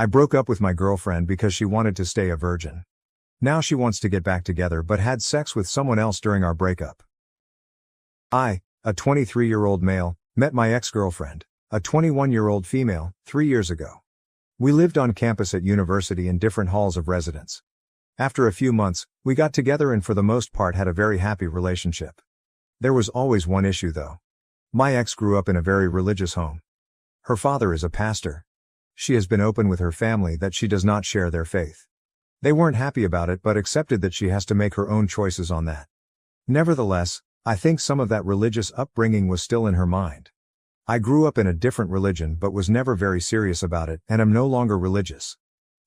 I broke up with my girlfriend because she wanted to stay a virgin. Now she wants to get back together but had sex with someone else during our breakup. I, a 23-year-old male, met my ex-girlfriend, a 21-year-old female, 3 years ago. We lived on campus at university in different halls of residence. After a few months, we got together and for the most part had a very happy relationship. There was always one issue though. My ex grew up in a very religious home. Her father is a pastor. She has been open with her family that she does not share their faith. They weren't happy about it but accepted that she has to make her own choices on that. Nevertheless, I think some of that religious upbringing was still in her mind. I grew up in a different religion but was never very serious about it and am no longer religious.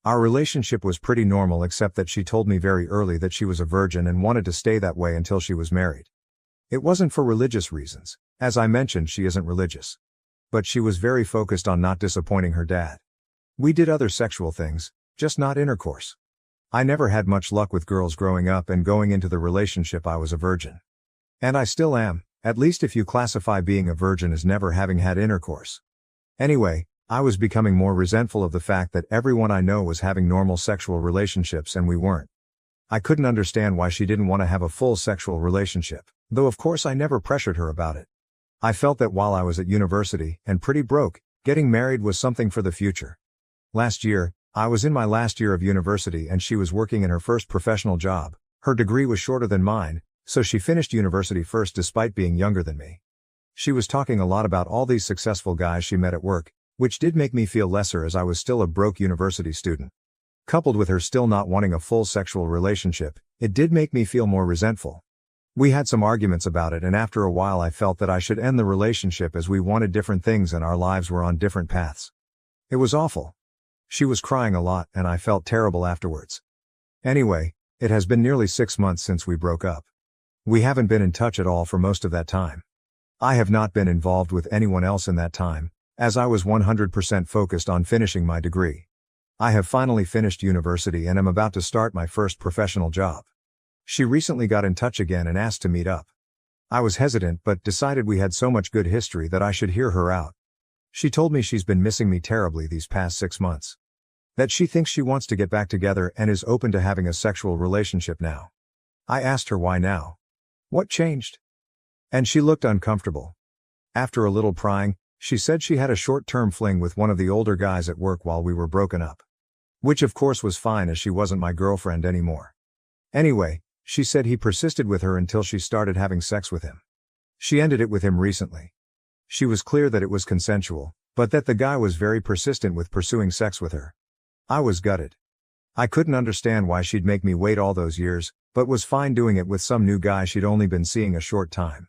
Our relationship was pretty normal except that she told me very early that she was a virgin and wanted to stay that way until she was married. It wasn't for religious reasons. As I mentioned, she isn't religious. But she was very focused on not disappointing her dad. We did other sexual things, just not intercourse. I never had much luck with girls growing up and going into the relationship I was a virgin. And I still am, at least if you classify being a virgin as never having had intercourse. Anyway, I was becoming more resentful of the fact that everyone I know was having normal sexual relationships and we weren't. I couldn't understand why she didn't want to have a full sexual relationship, though of course I never pressured her about it. I felt that while I was at university and pretty broke, getting married was something for the future. Last year, I was in my last year of university and she was working in her first professional job. Her degree was shorter than mine, so she finished university first despite being younger than me. She was talking a lot about all these successful guys she met at work, which did make me feel lesser as I was still a broke university student. Coupled with her still not wanting a full sexual relationship, it did make me feel more resentful. We had some arguments about it and after a while I felt that I should end the relationship as we wanted different things and our lives were on different paths. It was awful. She was crying a lot and I felt terrible afterwards. Anyway, it has been nearly 6 months since we broke up. We haven't been in touch at all for most of that time. I have not been involved with anyone else in that time, as I was 100% focused on finishing my degree. I have finally finished university and am about to start my first professional job. She recently got in touch again and asked to meet up. I was hesitant but decided we had so much good history that I should hear her out. She told me she's been missing me terribly these past 6 months. That she thinks she wants to get back together and is open to having a sexual relationship now. I asked her why now. What changed? And she looked uncomfortable. After a little prying, she said she had a short-term fling with one of the older guys at work while we were broken up. Which of course was fine as she wasn't my girlfriend anymore. Anyway, she said he persisted with her until she started having sex with him. She ended it with him recently. She was clear that it was consensual, but that the guy was very persistent with pursuing sex with her. I was gutted. I couldn't understand why she'd make me wait all those years, but was fine doing it with some new guy she'd only been seeing a short time.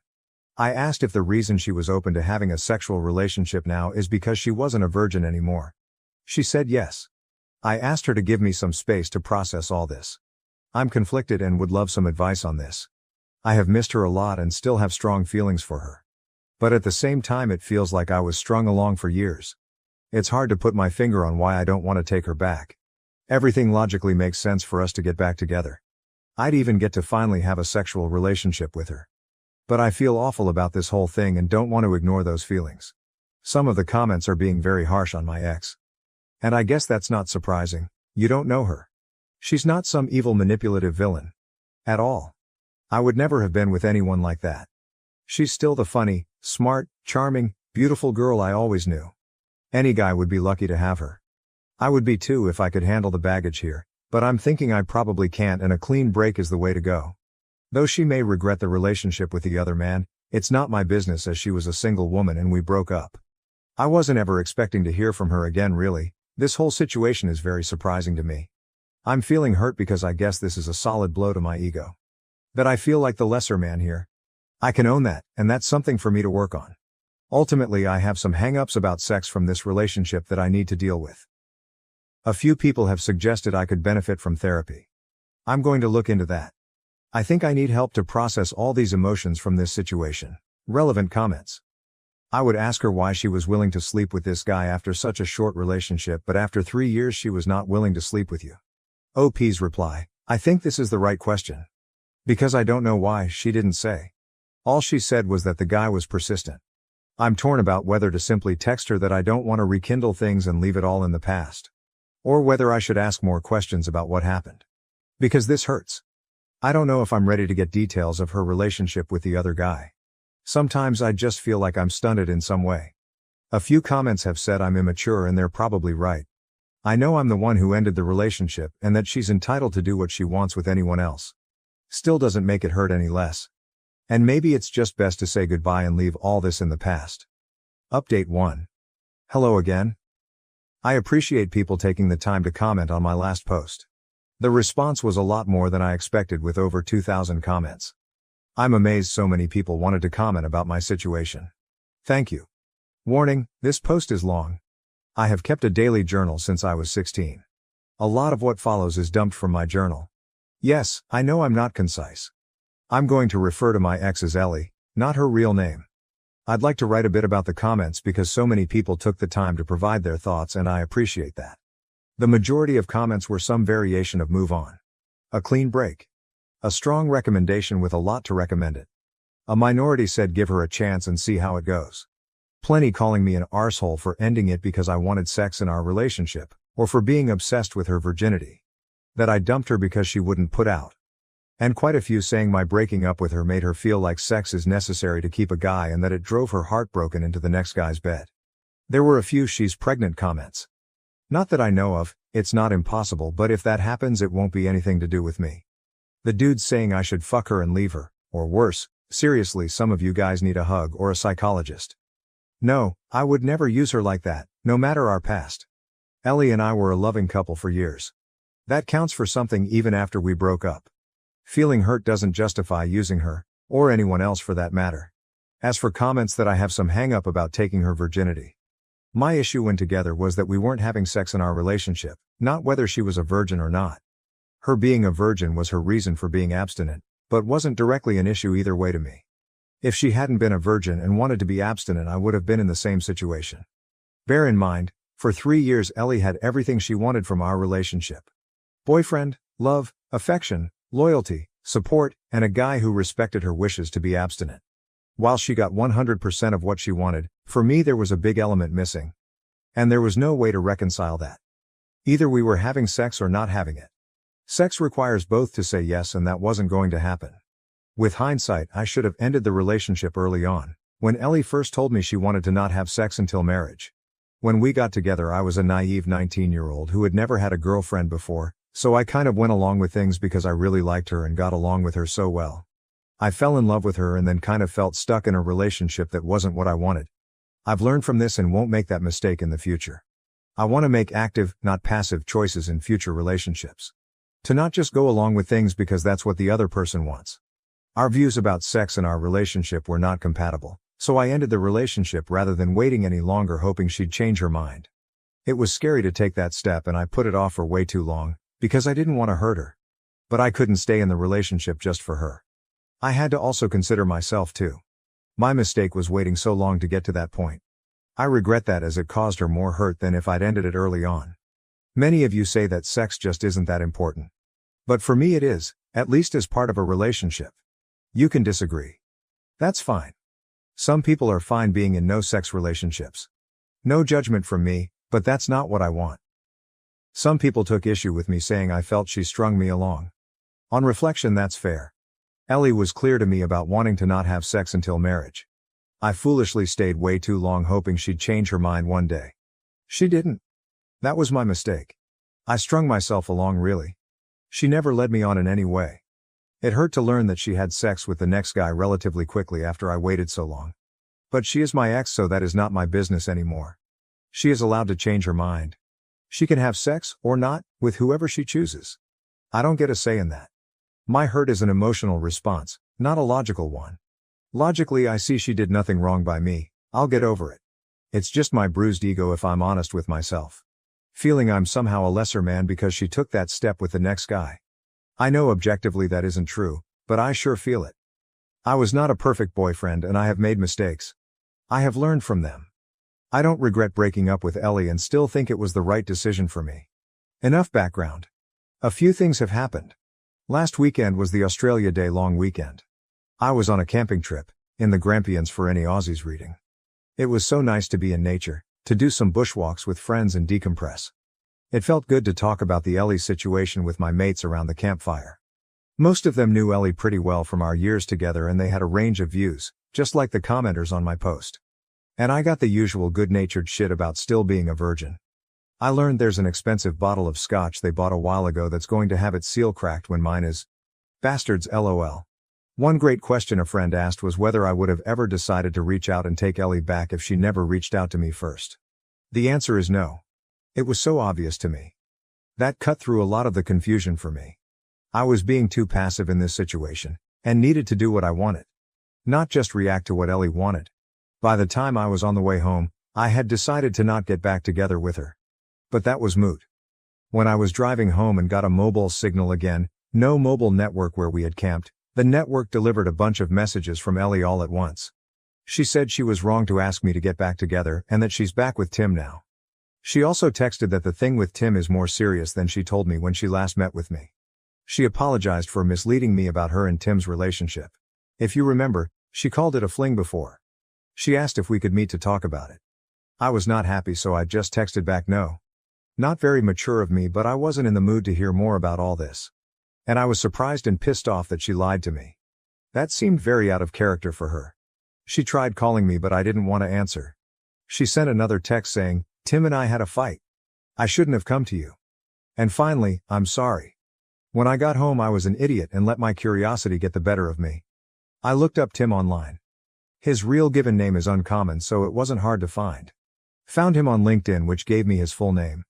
I asked if the reason she was open to having a sexual relationship now is because she wasn't a virgin anymore. She said yes. I asked her to give me some space to process all this. I'm conflicted and would love some advice on this. I have missed her a lot and still have strong feelings for her. But at the same time it feels like I was strung along for years. It's hard to put my finger on why I don't want to take her back. Everything logically makes sense for us to get back together. I'd even get to finally have a sexual relationship with her. But I feel awful about this whole thing and don't want to ignore those feelings. Some of the comments are being very harsh on my ex. And I guess that's not surprising. You don't know her. She's not some evil manipulative villain. At all. I would never have been with anyone like that. She's still the funny, smart, charming, beautiful girl I always knew. Any guy would be lucky to have her. I would be too if I could handle the baggage here, but I'm thinking I probably can't and a clean break is the way to go. Though she may regret the relationship with the other man, it's not my business as she was a single woman and we broke up. I wasn't ever expecting to hear from her again really. This whole situation is very surprising to me. I'm feeling hurt because I guess this is a solid blow to my ego. That I feel like the lesser man here. I can own that, and that's something for me to work on. Ultimately I have some hang-ups about sex from this relationship that I need to deal with. A few people have suggested I could benefit from therapy. I'm going to look into that. I think I need help to process all these emotions from this situation. Relevant comments. I would ask her why she was willing to sleep with this guy after such a short relationship but after 3 years she was not willing to sleep with you. OP's reply, I think this is the right question. Because I don't know why, she didn't say. All she said was that the guy was persistent. I'm torn about whether to simply text her that I don't want to rekindle things and leave it all in the past. or whether I should ask more questions about what happened. Because this hurts. I don't know if I'm ready to get details of her relationship with the other guy. Sometimes I just feel like I'm stunted in some way. A few comments have said I'm immature, and they're probably right. I know I'm the one who ended the relationship and that she's entitled to do what she wants with anyone else. Still doesn't make it hurt any less. And maybe it's just best to say goodbye and leave all this in the past. Update 1. Hello again. I appreciate people taking the time to comment on my last post. The response was a lot more than I expected, with over 2,000 comments. I'm amazed so many people wanted to comment about my situation. Thank you. Warning, this post is long. I have kept a daily journal since I was 16. A lot of what follows is dumped from my journal. Yes, I know I'm not concise. I'm going to refer to my ex as Ellie, not her real name. I'd like to write a bit about the comments because so many people took the time to provide their thoughts, and I appreciate that. The majority of comments were some variation of move on. A clean break. A strong recommendation with a lot to recommend it. A minority said give her a chance and see how it goes. Plenty calling me an arsehole for ending it because I wanted sex in our relationship, or for being obsessed with her virginity. That I dumped her because she wouldn't put out. And quite a few saying my breaking up with her made her feel like sex is necessary to keep a guy, and that it drove her heartbroken into the next guy's bed. There were a few she's pregnant comments. Not that I know of, it's not impossible, but if that happens it won't be anything to do with me. The dude's saying I should fuck her and leave her, or worse, seriously, some of you guys need a hug or a psychologist. No, I would never use her like that, no matter our past. Ellie and I were a loving couple for years. That counts for something even after we broke up. Feeling hurt doesn't justify using her, or anyone else for that matter. As for comments that I have some hang up about taking her virginity. My issue when together was that we weren't having sex in our relationship, not whether she was a virgin or not. Her being a virgin was her reason for being abstinent, but wasn't directly an issue either way to me. If she hadn't been a virgin and wanted to be abstinent, I would have been in the same situation. Bear in mind, for 3 years Ellie had everything she wanted from our relationship. Boyfriend, love, affection, loyalty, support, and a guy who respected her wishes to be abstinent. While she got 100% of what she wanted, for me there was a big element missing. And there was no way to reconcile that. Either we were having sex or not having it. Sex requires both to say yes, and that wasn't going to happen. With hindsight, I should have ended the relationship early on, when Ellie first told me she wanted to not have sex until marriage. When we got together I was a naive 19-year-old who had never had a girlfriend before, so I kind of went along with things because I really liked her and got along with her so well. I fell in love with her and then kind of felt stuck in a relationship that wasn't what I wanted. I've learned from this and won't make that mistake in the future. I want to make active, not passive choices in future relationships. To not just go along with things because that's what the other person wants. Our views about sex in our relationship were not compatible, so I ended the relationship rather than waiting any longer hoping she'd change her mind. It was scary to take that step and I put it off for way too long, because I didn't want to hurt her. But I couldn't stay in the relationship just for her. I had to also consider myself too. My mistake was waiting so long to get to that point. I regret that, as it caused her more hurt than if I'd ended it early on. Many of you say that sex just isn't that important. But for me it is, at least as part of a relationship. You can disagree. That's fine. Some people are fine being in no-sex relationships. No judgment from me, but that's not what I want. Some people took issue with me saying I felt she strung me along. On reflection, that's fair. Ellie was clear to me about wanting to not have sex until marriage. I foolishly stayed way too long hoping she'd change her mind one day. She didn't. That was my mistake. I strung myself along, really. She never led me on in any way. It hurt to learn that she had sex with the next guy relatively quickly after I waited so long. But she is my ex, so that is not my business anymore. She is allowed to change her mind. She can have sex, or not, with whoever she chooses. I don't get a say in that. My hurt is an emotional response, not a logical one. Logically, I see she did nothing wrong by me. I'll get over it. It's just my bruised ego if I'm honest with myself. Feeling I'm somehow a lesser man because she took that step with the next guy. I know objectively that isn't true, but I sure feel it. I was not a perfect boyfriend and I have made mistakes. I have learned from them. I don't regret breaking up with Ellie and still think it was the right decision for me. Enough background. A few things have happened. Last weekend was the Australia Day long weekend. I was on a camping trip, in the Grampians for any Aussies reading. It was so nice to be in nature, to do some bushwalks with friends and decompress. It felt good to talk about the Ellie situation with my mates around the campfire. Most of them knew Ellie pretty well from our years together and they had a range of views, just like the commenters on my post. And I got the usual good-natured shit about still being a virgin. I learned there's an expensive bottle of scotch they bought a while ago that's going to have its seal cracked when mine is. Bastards LOL. One great question a friend asked was whether I would have ever decided to reach out and take Ellie back if she never reached out to me first. The answer is no. It was so obvious to me. That cut through a lot of the confusion for me. I was being too passive in this situation, and needed to do what I wanted. Not just react to what Ellie wanted. By the time I was on the way home, I had decided to not get back together with her. But that was moot. When I was driving home and got a mobile signal again, no mobile network where we had camped, the network delivered a bunch of messages from Ellie all at once. She said she was wrong to ask me to get back together and that she's back with Tim now. She also texted that the thing with Tim is more serious than she told me when she last met with me. She apologized for misleading me about her and Tim's relationship. If you remember, she called it a fling before. She asked if we could meet to talk about it. I was not happy, so I just texted back no. Not very mature of me, but I wasn't in the mood to hear more about all this. And I was surprised and pissed off that she lied to me. That seemed very out of character for her. She tried calling me, but I didn't want to answer. She sent another text saying, "Tim and I had a fight. I shouldn't have come to you. And finally, I'm sorry. When I got home I was an idiot and let my curiosity get the better of me." I looked up Tim online. His real given name is uncommon, so it wasn't hard to find. Found him on LinkedIn, which gave me his full name.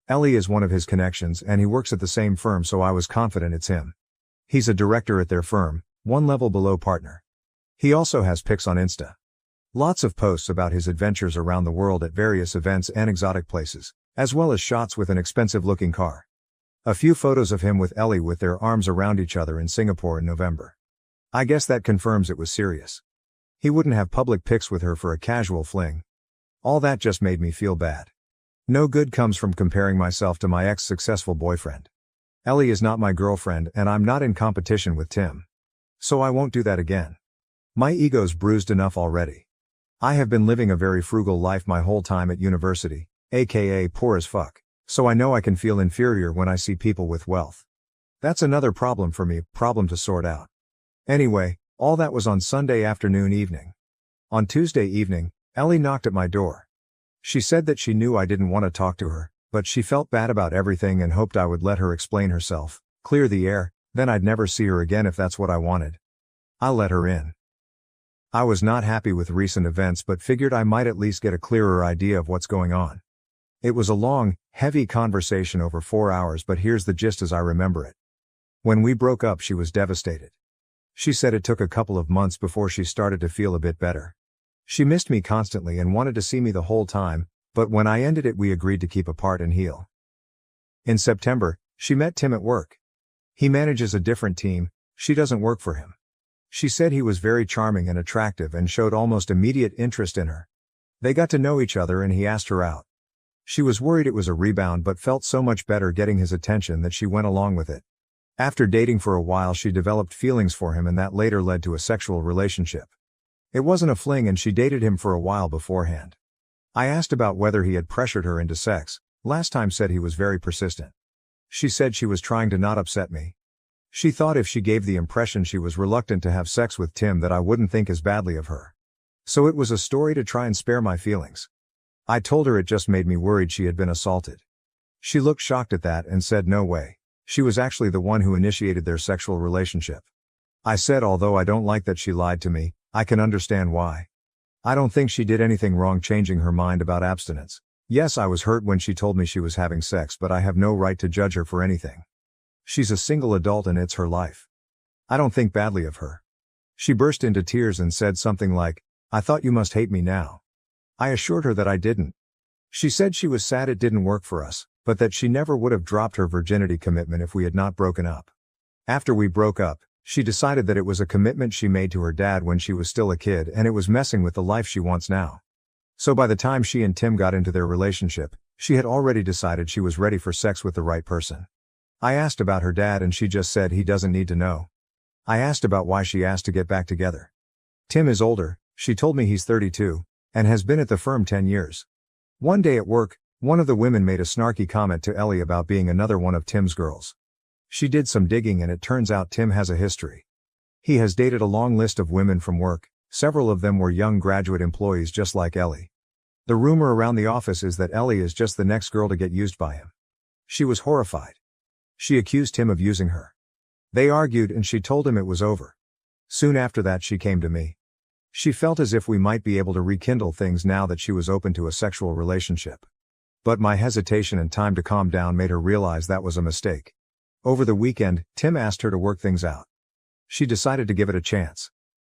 Ellie is one of his connections and he works at the same firm, so I was confident it's him. He's a director at their firm, one level below partner. He also has pics on Insta. Lots of posts about his adventures around the world at various events and exotic places, as well as shots with an expensive-looking car. A few photos of him with Ellie with their arms around each other in Singapore in November. I guess that confirms it was serious. He wouldn't have public pics with her for a casual fling. All that just made me feel bad. No good comes from comparing myself to my ex-successful boyfriend. Ellie is not my girlfriend and I'm not in competition with Tim. So I won't do that again. My ego's bruised enough already. I have been living a very frugal life my whole time at university, aka poor as fuck, so I know I can feel inferior when I see people with wealth. That's another problem for me, problem to sort out. Anyway, all that was on Sunday evening. On Tuesday evening, Ellie knocked at my door. She said that she knew I didn't want to talk to her, but she felt bad about everything and hoped I would let her explain herself, clear the air, then I'd never see her again if that's what I wanted. I let her in. I was not happy with recent events but figured I might at least get a clearer idea of what's going on. It was a long, heavy conversation over 4 hours, but here's the gist as I remember it. When we broke up she was devastated. She said it took a couple of months before she started to feel a bit better. She missed me constantly and wanted to see me the whole time, but when I ended it we agreed to keep apart and heal. In September, she met Tim at work. He manages a different team, she doesn't work for him. She said he was very charming and attractive and showed almost immediate interest in her. They got to know each other and he asked her out. She was worried it was a rebound but felt so much better getting his attention that she went along with it. After dating for a while she developed feelings for him and that later led to a sexual relationship. It wasn't a fling and she dated him for a while beforehand. I asked about whether he had pressured her into sex, last time said he was very persistent. She said she was trying to not upset me. She thought if she gave the impression she was reluctant to have sex with Tim that I wouldn't think as badly of her. So it was a story to try and spare my feelings. I told her it just made me worried she had been assaulted. She looked shocked at that and said no way, she was actually the one who initiated their sexual relationship. I said although I don't like that she lied to me, I can understand why. I don't think she did anything wrong changing her mind about abstinence. Yes, I was hurt when she told me she was having sex, but I have no right to judge her for anything. She's a single adult and it's her life. I don't think badly of her. She burst into tears and said something like, "I thought you must hate me now." I assured her that I didn't. She said she was sad it didn't work for us, but that she never would have dropped her virginity commitment if we had not broken up. After we broke up, she decided that it was a commitment she made to her dad when she was still a kid and it was messing with the life she wants now. So by the time she and Tim got into their relationship, she had already decided she was ready for sex with the right person. I asked about her dad and she just said he doesn't need to know. I asked about why she asked to get back together. Tim is older, she told me he's 32, and has been at the firm 10 years. One day at work, One of the women made a snarky comment to Ellie about being another one of Tim's girls. She did some digging and it turns out Tim has a history. He has dated a long list of women from work, several of them were young graduate employees just like Ellie. The rumor around the office is that Ellie is just the next girl to get used by him. She was horrified. She accused him of using her. They argued and she told him it was over. Soon after that she came to me. She felt as if we might be able to rekindle things now that she was open to a sexual relationship. But my hesitation and time to calm down made her realize that was a mistake. Over the weekend, Tim asked her to work things out. She decided to give it a chance.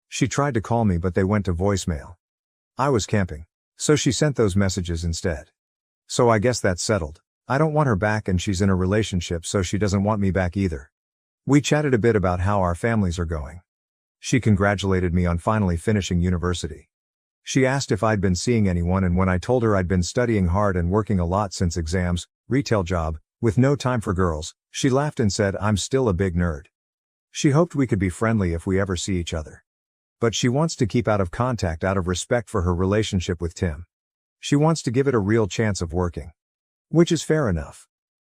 She tried to call me but they went to voicemail. I was camping, so she sent those messages instead. So I guess that's settled. I don't want her back and she's in a relationship so she doesn't want me back either. We chatted a bit about how our families are going. She congratulated me on finally finishing university. She asked if I'd been seeing anyone and when I told her I'd been studying hard and working a lot since exams, retail job, with no time for girls, she laughed and said I'm still a big nerd. She hoped we could be friendly if we ever see each other. But she wants to keep out of contact out of respect for her relationship with Tim. She wants to give it a real chance of working. Which is fair enough.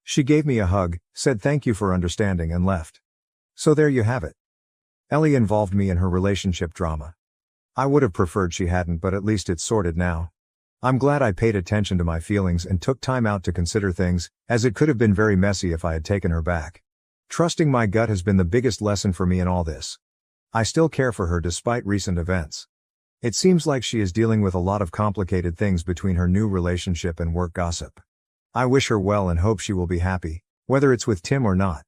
She gave me a hug, said thank you for understanding and left. So there you have it. Ellie involved me in her relationship drama. I would have preferred she hadn't but at least it's sorted now. I'm glad I paid attention to my feelings and took time out to consider things, as it could have been very messy if I had taken her back. Trusting my gut has been the biggest lesson for me in all this. I still care for her despite recent events. It seems like she is dealing with a lot of complicated things between her new relationship and work gossip. I wish her well and hope she will be happy, whether it's with Tim or not.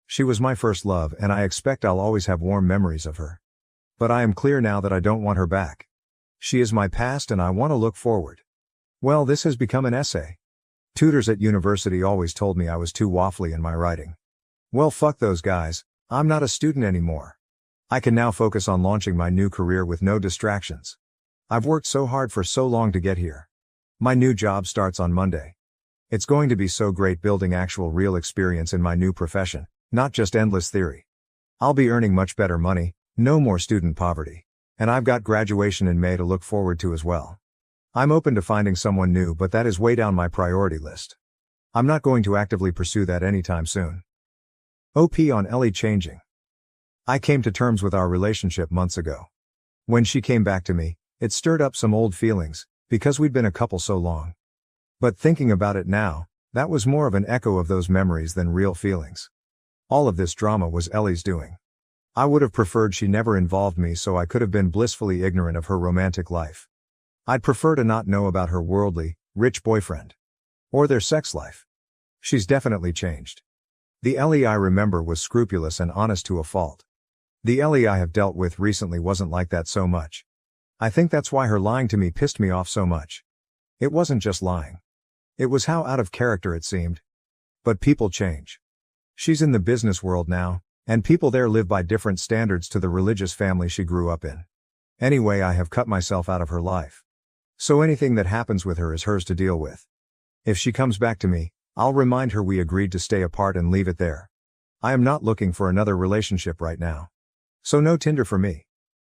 She was my first love and I expect I'll always have warm memories of her. But I am clear now that I don't want her back. She is my past and I want to look forward. Well, this has become an essay. Tutors at university always told me I was too waffly in my writing. Well, fuck those guys, I'm not a student anymore. I can now focus on launching my new career with no distractions. I've worked so hard for so long to get here. My new job starts on Monday. It's going to be so great building actual real experience in my new profession, not just endless theory. I'll be earning much better money, no more student poverty. And I've got graduation in May to look forward to as well. I'm open to finding someone new but that is way down my priority list. I'm not going to actively pursue that anytime soon. OP on Ellie changing. I came to terms with our relationship months ago. When she came back to me, it stirred up some old feelings, because we'd been a couple so long. But thinking about it now, that was more of an echo of those memories than real feelings. All of this drama was Ellie's doing. I would have preferred she never involved me so I could have been blissfully ignorant of her romantic life. I'd prefer to not know about her worldly, rich boyfriend. Or their sex life. She's definitely changed. The Ellie I remember was scrupulous and honest to a fault. The Ellie I have dealt with recently wasn't like that so much. I think that's why her lying to me pissed me off so much. It wasn't just lying. It was how out of character it seemed. But people change. She's in the business world now, and people there live by different standards to the religious family she grew up in. Anyway, I have cut myself out of her life. So anything that happens with her is hers to deal with. If she comes back to me, I'll remind her we agreed to stay apart and leave it there. I am not looking for another relationship right now. So no Tinder for me.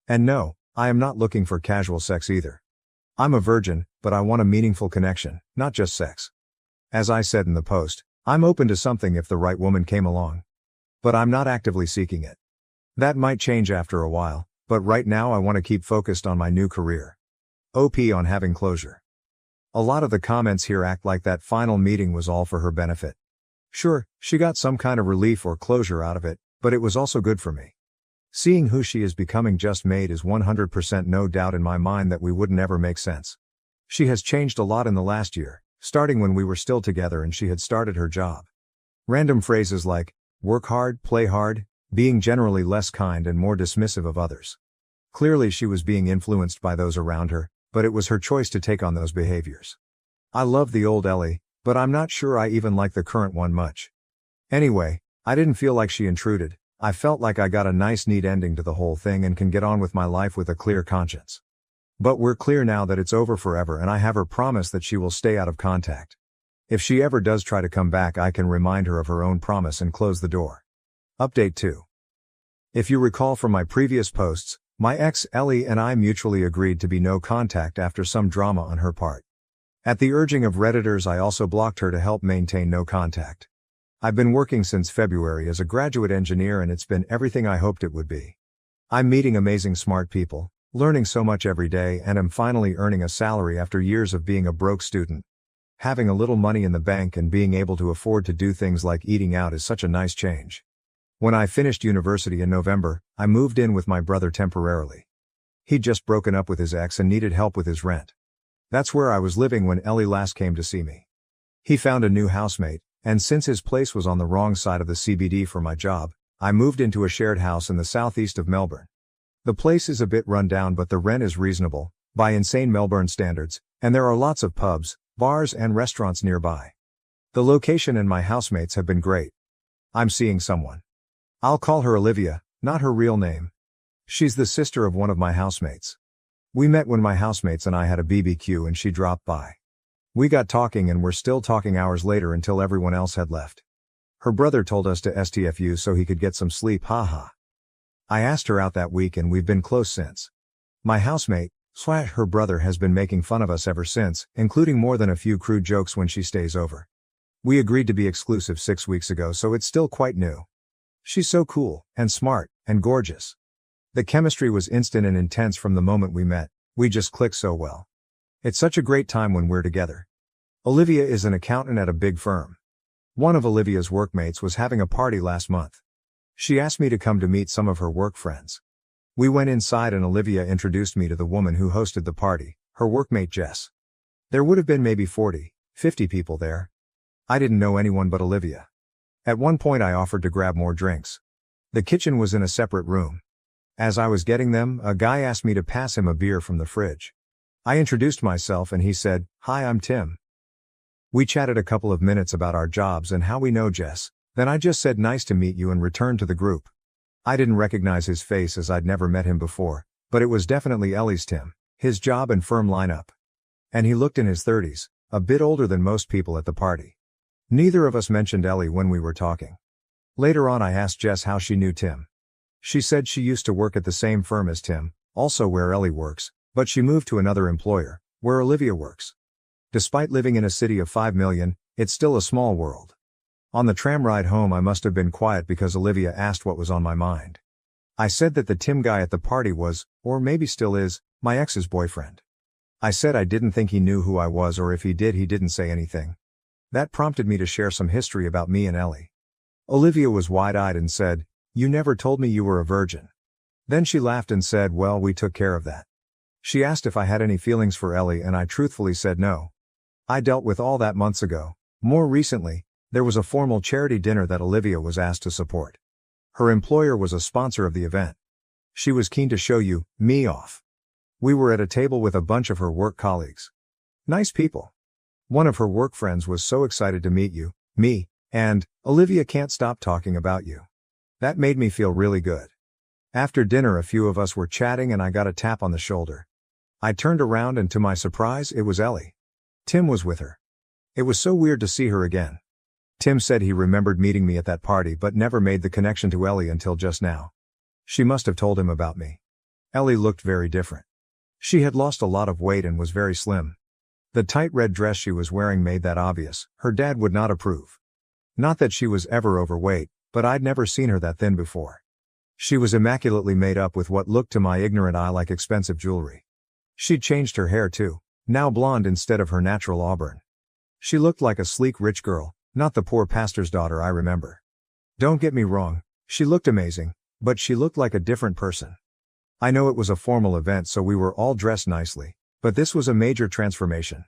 And no, I am not looking for casual sex either. I'm a virgin, but I want a meaningful connection, not just sex. As I said in the post, I'm open to something if the right woman came along. But I'm not actively seeking it. That might change after a while, but right now I want to keep focused on my new career. OP on having closure. A lot of the comments here act like that final meeting was all for her benefit. Sure, she got some kind of relief or closure out of it, but it was also good for me. Seeing who she is becoming just made is 100% no doubt in my mind that we wouldn't ever make sense. She has changed a lot in the last year, starting when we were still together and she had started her job. Random phrases like, work hard, play hard, being generally less kind and more dismissive of others. Clearly she was being influenced by those around her, but it was her choice to take on those behaviors. I love the old Ellie, but I'm not sure I even like the current one much. Anyway, I didn't feel like she intruded. I felt like I got a nice neat ending to the whole thing and can get on with my life with a clear conscience. But we're clear now that it's over forever and I have her promise that she will stay out of contact. If she ever does try to come back I can remind her of her own promise and close the door. Update 2. If you recall from my previous posts, my ex Ellie and I mutually agreed to be no contact after some drama on her part. At the urging of Redditors, I also blocked her to help maintain no contact. I've been working since February as a graduate engineer and it's been everything I hoped it would be. I'm meeting amazing smart people, learning so much every day, and am finally earning a salary after years of being a broke student. Having a little money in the bank and being able to afford to do things like eating out is such a nice change. When I finished university in November, I moved in with my brother temporarily. He'd just broken up with his ex and needed help with his rent. That's where I was living when Ellie last came to see me. He found a new housemate, and since his place was on the wrong side of the CBD for my job, I moved into a shared house in the southeast of Melbourne. The place is a bit run down, but the rent is reasonable, by insane Melbourne standards, and there are lots of pubs, bars and restaurants nearby. The location and my housemates have been great. I'm seeing someone. I'll call her Olivia, not her real name. She's the sister of one of my housemates. We met when my housemates and I had a BBQ and she dropped by. We got talking and were still talking hours later until everyone else had left. Her brother told us to STFU so he could get some sleep, haha. I asked her out that week and we've been close since. My housemate, her brother, has been making fun of us ever since, including more than a few crude jokes when she stays over. We agreed to be exclusive 6 weeks ago, so it's still quite new. She's so cool, and smart, and gorgeous. The chemistry was instant and intense from the moment we met. We just clicked so well. It's such a great time when we're together. Olivia is an accountant at a big firm. One of Olivia's workmates was having a party last month. She asked me to come to meet some of her work friends. We went inside and Olivia introduced me to the woman who hosted the party, her workmate Jess. There would have been maybe 40, 50 people there. I didn't know anyone but Olivia. At one point I offered to grab more drinks. The kitchen was in a separate room. As I was getting them, a guy asked me to pass him a beer from the fridge. I introduced myself and he said, "Hi, I'm Tim." We chatted a couple of minutes about our jobs and how we know Jess. Then I just said nice to meet you and returned to the group. I didn't recognize his face as I'd never met him before, but it was definitely Ellie's Tim, his job and firm lineup. And he looked in his 30s, a bit older than most people at the party. Neither of us mentioned Ellie when we were talking. Later on I asked Jess how she knew Tim. She said she used to work at the same firm as Tim, also where Ellie works, but she moved to another employer, where Olivia works. Despite living in a city of 5 million, it's still a small world. On the tram ride home I must have been quiet because Olivia asked what was on my mind. I said that the Tim guy at the party was, or maybe still is, my ex's boyfriend. I said I didn't think he knew who I was, or if he did, he didn't say anything. That prompted me to share some history about me and Ellie. Olivia was wide-eyed and said, "You never told me you were a virgin." Then she laughed and said, "Well, we took care of that." She asked if I had any feelings for Ellie and I truthfully said no. I dealt with all that months ago. More recently, there was a formal charity dinner that Olivia was asked to support. Her employer was a sponsor of the event. She was keen to show me off. We were at a table with a bunch of her work colleagues. Nice people. One of her work friends was so excited to meet me, and Olivia can't stop talking about you. That made me feel really good. After dinner a few of us were chatting and I got a tap on the shoulder. I turned around and to my surprise it was Ellie. Tim was with her. It was so weird to see her again. Tim said he remembered meeting me at that party but never made the connection to Ellie until just now. She must have told him about me. Ellie looked very different. She had lost a lot of weight and was very slim. The tight red dress she was wearing made that obvious. Her dad would not approve. Not that she was ever overweight, but I'd never seen her that thin before. She was immaculately made up with what looked to my ignorant eye like expensive jewelry. She'd changed her hair too, now blonde instead of her natural auburn. She looked like a sleek rich girl, not the poor pastor's daughter I remember. Don't get me wrong, she looked amazing, but she looked like a different person. I know it was a formal event so we were all dressed nicely, but this was a major transformation.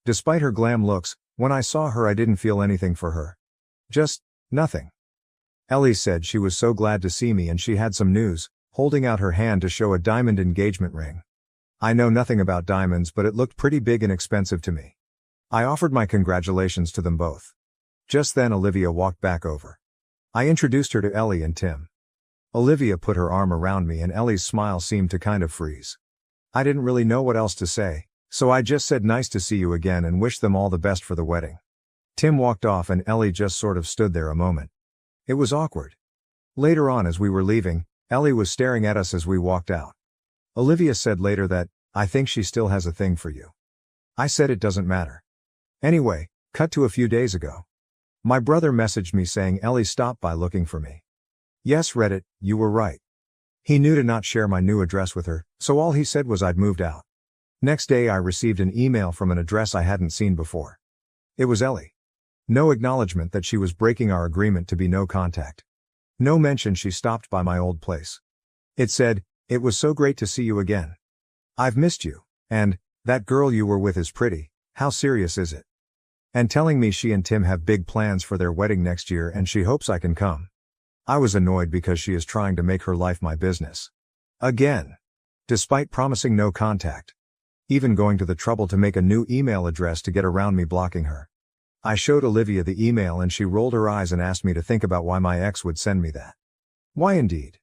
Despite her glam looks, when I saw her I didn't feel anything for her. Just nothing. Ellie said she was so glad to see me and she had some news, holding out her hand to show a diamond engagement ring. I know nothing about diamonds but it looked pretty big and expensive to me. I offered my congratulations to them both. Just then Olivia walked back over. I introduced her to Ellie and Tim. Olivia put her arm around me and Ellie's smile seemed to kind of freeze. I didn't really know what else to say, so I just said nice to see you again and wished them all the best for the wedding. Tim walked off and Ellie just sort of stood there a moment. It was awkward. Later on as we were leaving, Ellie was staring at us as we walked out. Olivia said later that, "I think she still has a thing for you." I said it doesn't matter. Anyway, cut to a few days ago. My brother messaged me saying Ellie stopped by looking for me. Yes, Reddit, you were right. He knew to not share my new address with her, so all he said was I'd moved out. Next day I received an email from an address I hadn't seen before. It was Ellie. No acknowledgement that she was breaking our agreement to be no contact. No mention she stopped by my old place. It said, "It was so great to see you again. I've missed you," and, "That girl you were with is pretty, how serious is it?" And telling me she and Tim have big plans for their wedding next year and she hopes I can come. I was annoyed because she is trying to make her life my business. Again. Despite promising no contact. Even going to the trouble to make a new email address to get around me blocking her. I showed Olivia the email and she rolled her eyes and asked me to think about why my ex would send me that. Why indeed?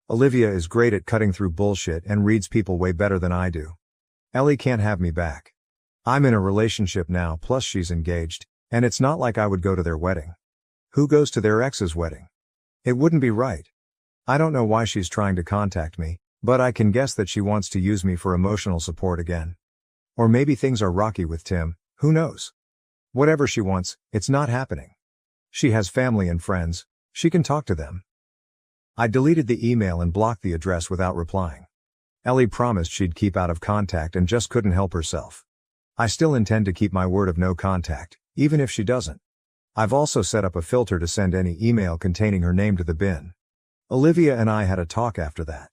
Olivia is great at cutting through bullshit and reads people way better than I do. Ellie can't have me back. I'm in a relationship now, plus she's engaged, and it's not like I would go to their wedding. Who goes to their ex's wedding? It wouldn't be right. I don't know why she's trying to contact me, but I can guess that she wants to use me for emotional support again. Or maybe things are rocky with Tim, who knows? Whatever she wants, it's not happening. She has family and friends, she can talk to them. I deleted the email and blocked the address without replying. Ellie promised she'd keep out of contact and just couldn't help herself. I still intend to keep my word of no contact, even if she doesn't. I've also set up a filter to send any email containing her name to the bin. Olivia and I had a talk after that.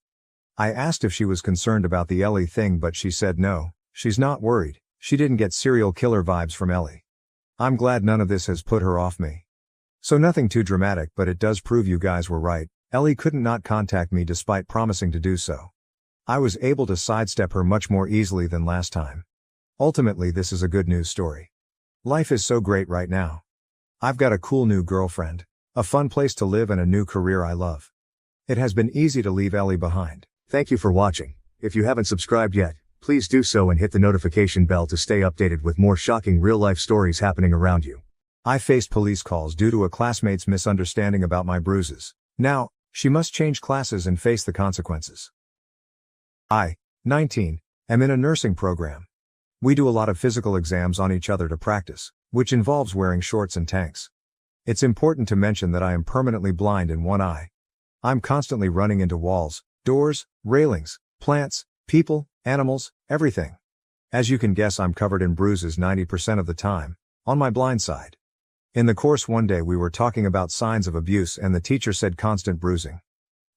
I asked if she was concerned about the Ellie thing, but she said no, she's not worried, she didn't get serial killer vibes from Ellie. I'm glad none of this has put her off me. So nothing too dramatic, but it does prove you guys were right. Ellie couldn't not contact me despite promising to do so. I was able to sidestep her much more easily than last time. Ultimately, this is a good news story. Life is so great right now. I've got a cool new girlfriend, a fun place to live and a new career I love. It has been easy to leave Ellie behind. Thank you for watching. If you haven't subscribed yet, please do so and hit the notification bell to stay updated with more shocking real-life stories happening around you. I faced police calls due to a classmate's misunderstanding about my bruises. Now, she must change classes and face the consequences. I, 19, am in a nursing program. We do a lot of physical exams on each other to practice, which involves wearing shorts and tanks. It's important to mention that I am permanently blind in one eye. I'm constantly running into walls, doors, railings, plants, people, animals, everything. As you can guess, I'm covered in bruises 90% of the time, on my blind side. In the course one day we were talking about signs of abuse and the teacher said constant bruising.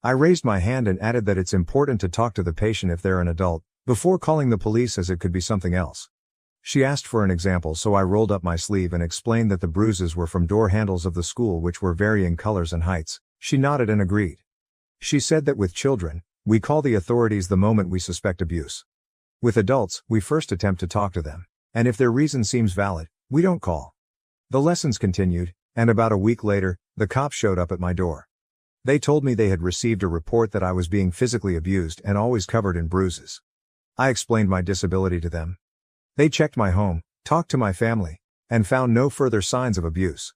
I raised my hand and added that it's important to talk to the patient if they're an adult, before calling the police, as it could be something else. She asked for an example, so I rolled up my sleeve and explained that the bruises were from door handles of the school, which were varying colors and heights. She nodded and agreed. She said that with children, we call the authorities the moment we suspect abuse. With adults, we first attempt to talk to them, and if their reason seems valid, we don't call. The lessons continued, and about a week later, the cops showed up at my door. They told me they had received a report that I was being physically abused and always covered in bruises. I explained my disability to them. They checked my home, talked to my family, and found no further signs of abuse.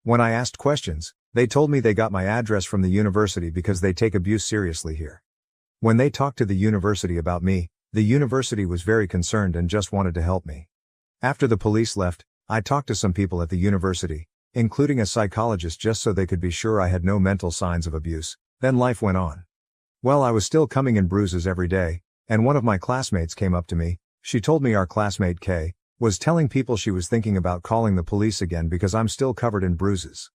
When I asked questions, they told me they got my address from the university because they take abuse seriously here. When they talked to the university about me, the university was very concerned and just wanted to help me. After the police left, I talked to some people at the university, including a psychologist, just so they could be sure I had no mental signs of abuse. Then life went on. Well, I was still coming in bruises every day, and one of my classmates came up to me. She told me our classmate Kay was telling people she was thinking about calling the police again because I'm still covered in bruises.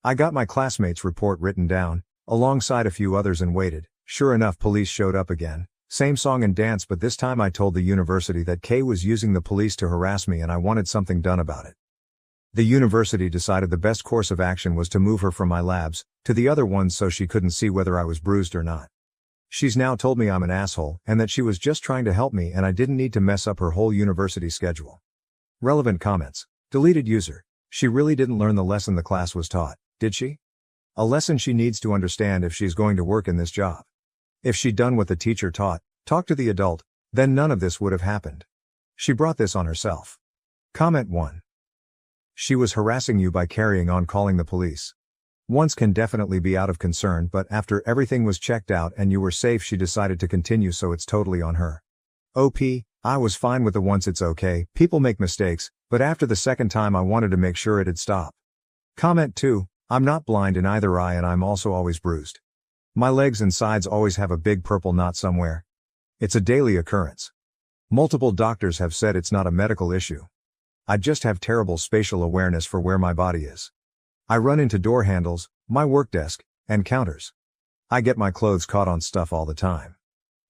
I got my classmate's report written down, alongside a few others, and waited. Sure enough, police showed up again. Same song and dance, but this time I told the university that Kay was using the police to harass me and I wanted something done about it. The university decided the best course of action was to move her from my labs to the other ones so she couldn't see whether I was bruised or not. She's now told me I'm an asshole and that she was just trying to help me and I didn't need to mess up her whole university schedule. Relevant comments. Deleted user. She really didn't learn the lesson the class was taught, did she? A lesson she needs to understand if she's going to work in this job. If she'd done what the teacher taught, talk to the adult, then none of this would have happened. She brought this on herself. Comment 1. She was harassing you by carrying on calling the police. Once can definitely be out of concern, but after everything was checked out and you were safe, she decided to continue, so it's totally on her. OP, I was fine with the once it's okay, people make mistakes, but after the second time I wanted to make sure it'd stop. Comment 2, I'm not blind in either eye and I'm also always bruised. My legs and sides always have a big purple knot somewhere. It's a daily occurrence. Multiple doctors have said it's not a medical issue. I just have terrible spatial awareness for where my body is. I run into door handles, my work desk, and counters. I get my clothes caught on stuff all the time.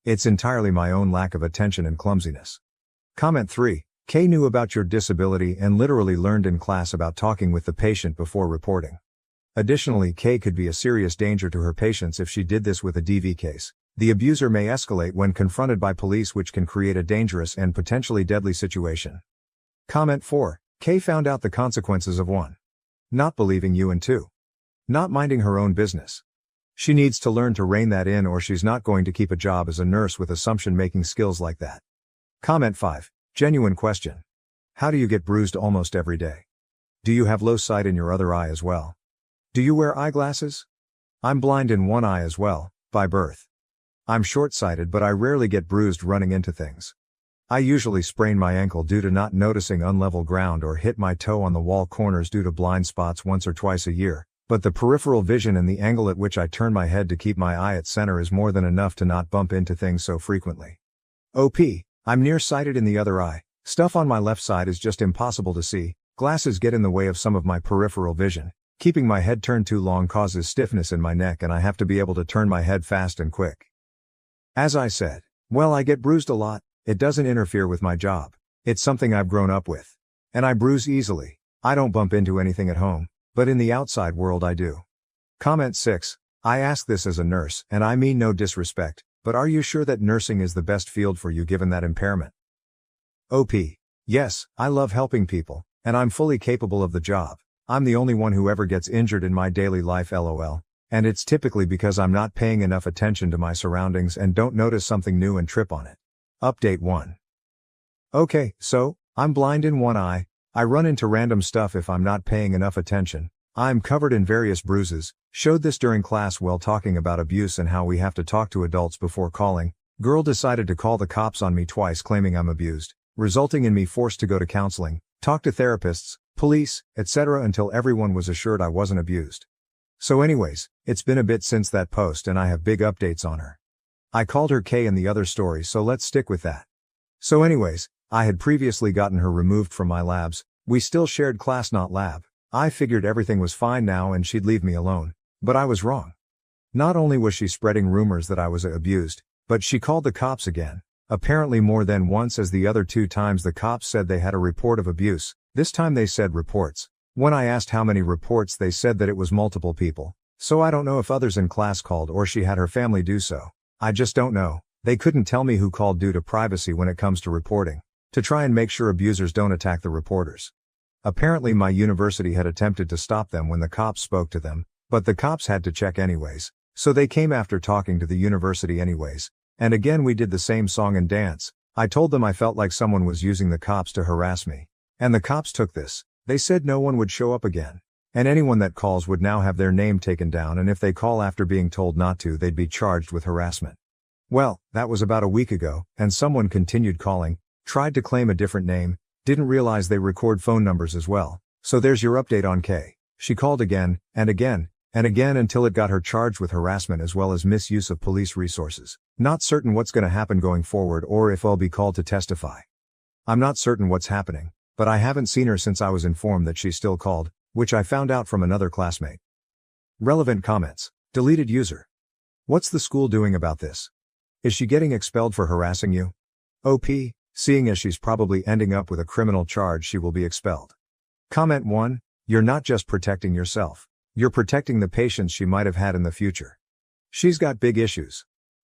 It's entirely my own lack of attention and clumsiness. Comment 3, Kay knew about your disability and literally learned in class about talking with the patient before reporting. Additionally, Kay could be a serious danger to her patients if she did this with a DV case. The abuser may escalate when confronted by police, which can create a dangerous and potentially deadly situation. Comment 4, Kay found out the consequences of 1. Not believing you, and 2. Not minding her own business. She needs to learn to rein that in, or she's not going to keep a job as a nurse with assumption-making skills like that. Comment 5, genuine question. How do you get bruised almost every day? Do you have low sight in your other eye as well? Do you wear eyeglasses? I'm blind in one eye as well, by birth. I'm short-sighted, but I rarely get bruised running into things. I usually sprain my ankle due to not noticing unlevel ground or hit my toe on the wall corners due to blind spots once or twice a year, but the peripheral vision and the angle at which I turn my head to keep my eye at center is more than enough to not bump into things so frequently. OP, I'm nearsighted in the other eye. Stuff on my left side is just impossible to see. Glasses get in the way of some of my peripheral vision. Keeping my head turned too long causes stiffness in my neck and I have to be able to turn my head fast and quick. As I said, well, I get bruised a lot. It doesn't interfere with my job. It's something I've grown up with. And I bruise easily. I don't bump into anything at home, but in the outside world I do. Comment 6, I ask this as a nurse, and I mean no disrespect, but are you sure that nursing is the best field for you given that impairment? OP, yes, I love helping people, and I'm fully capable of the job. I'm the only one who ever gets injured in my daily life, lol. And it's typically because I'm not paying enough attention to my surroundings and don't notice something new and trip on it. Update 1. Okay, so, I'm blind in one eye. I run into random stuff if I'm not paying enough attention. I'm covered in various bruises. Showed this during class while talking about abuse and how we have to talk to adults before calling. Girl decided to call the cops on me twice claiming I'm abused, resulting in me forced to go to counseling, talk to therapists, police, etc. until everyone was assured I wasn't abused. So anyways, it's been a bit since that post and I have big updates on her. I called her Kay in the other story, so let's stick with that. So anyways, I had previously gotten her removed from my labs. We still shared class, not lab. I figured everything was fine now and she'd leave me alone. But I was wrong. Not only was she spreading rumors that I was abused, but she called the cops again. Apparently more than once, as the other 2 times the cops said they had a report of abuse. This time they said reports. When I asked how many reports, they said that it was multiple people. So I don't know if others in class called or she had her family do so. I just don't know. They couldn't tell me who called due to privacy when it comes to reporting, to try and make sure abusers don't attack the reporters. Apparently my university had attempted to stop them when the cops spoke to them, but the cops had to check anyways, so they came after talking to the university anyways. And again we did the same song and dance. I told them I felt like someone was using the cops to harass me. And the cops took this. They said no one would show up again. And anyone that calls would now have their name taken down, and if they call after being told not to, they'd be charged with harassment. Well, that was about a week ago, and someone continued calling, tried to claim a different name, didn't realize they record phone numbers as well. So there's your update on Kay. She called again, and again, and again until it got her charged with harassment as well as misuse of police resources. Not certain what's gonna happen going forward or if I'll be called to testify. I'm not certain what's happening, but I haven't seen her since I was informed that she's still called, which I found out from another classmate. Relevant comments. Deleted user. What's the school doing about this? Is she getting expelled for harassing you? OP, seeing as she's probably ending up with a criminal charge, she will be expelled. Comment 1, you're not just protecting yourself. You're protecting the patients she might have had in the future. She's got big issues.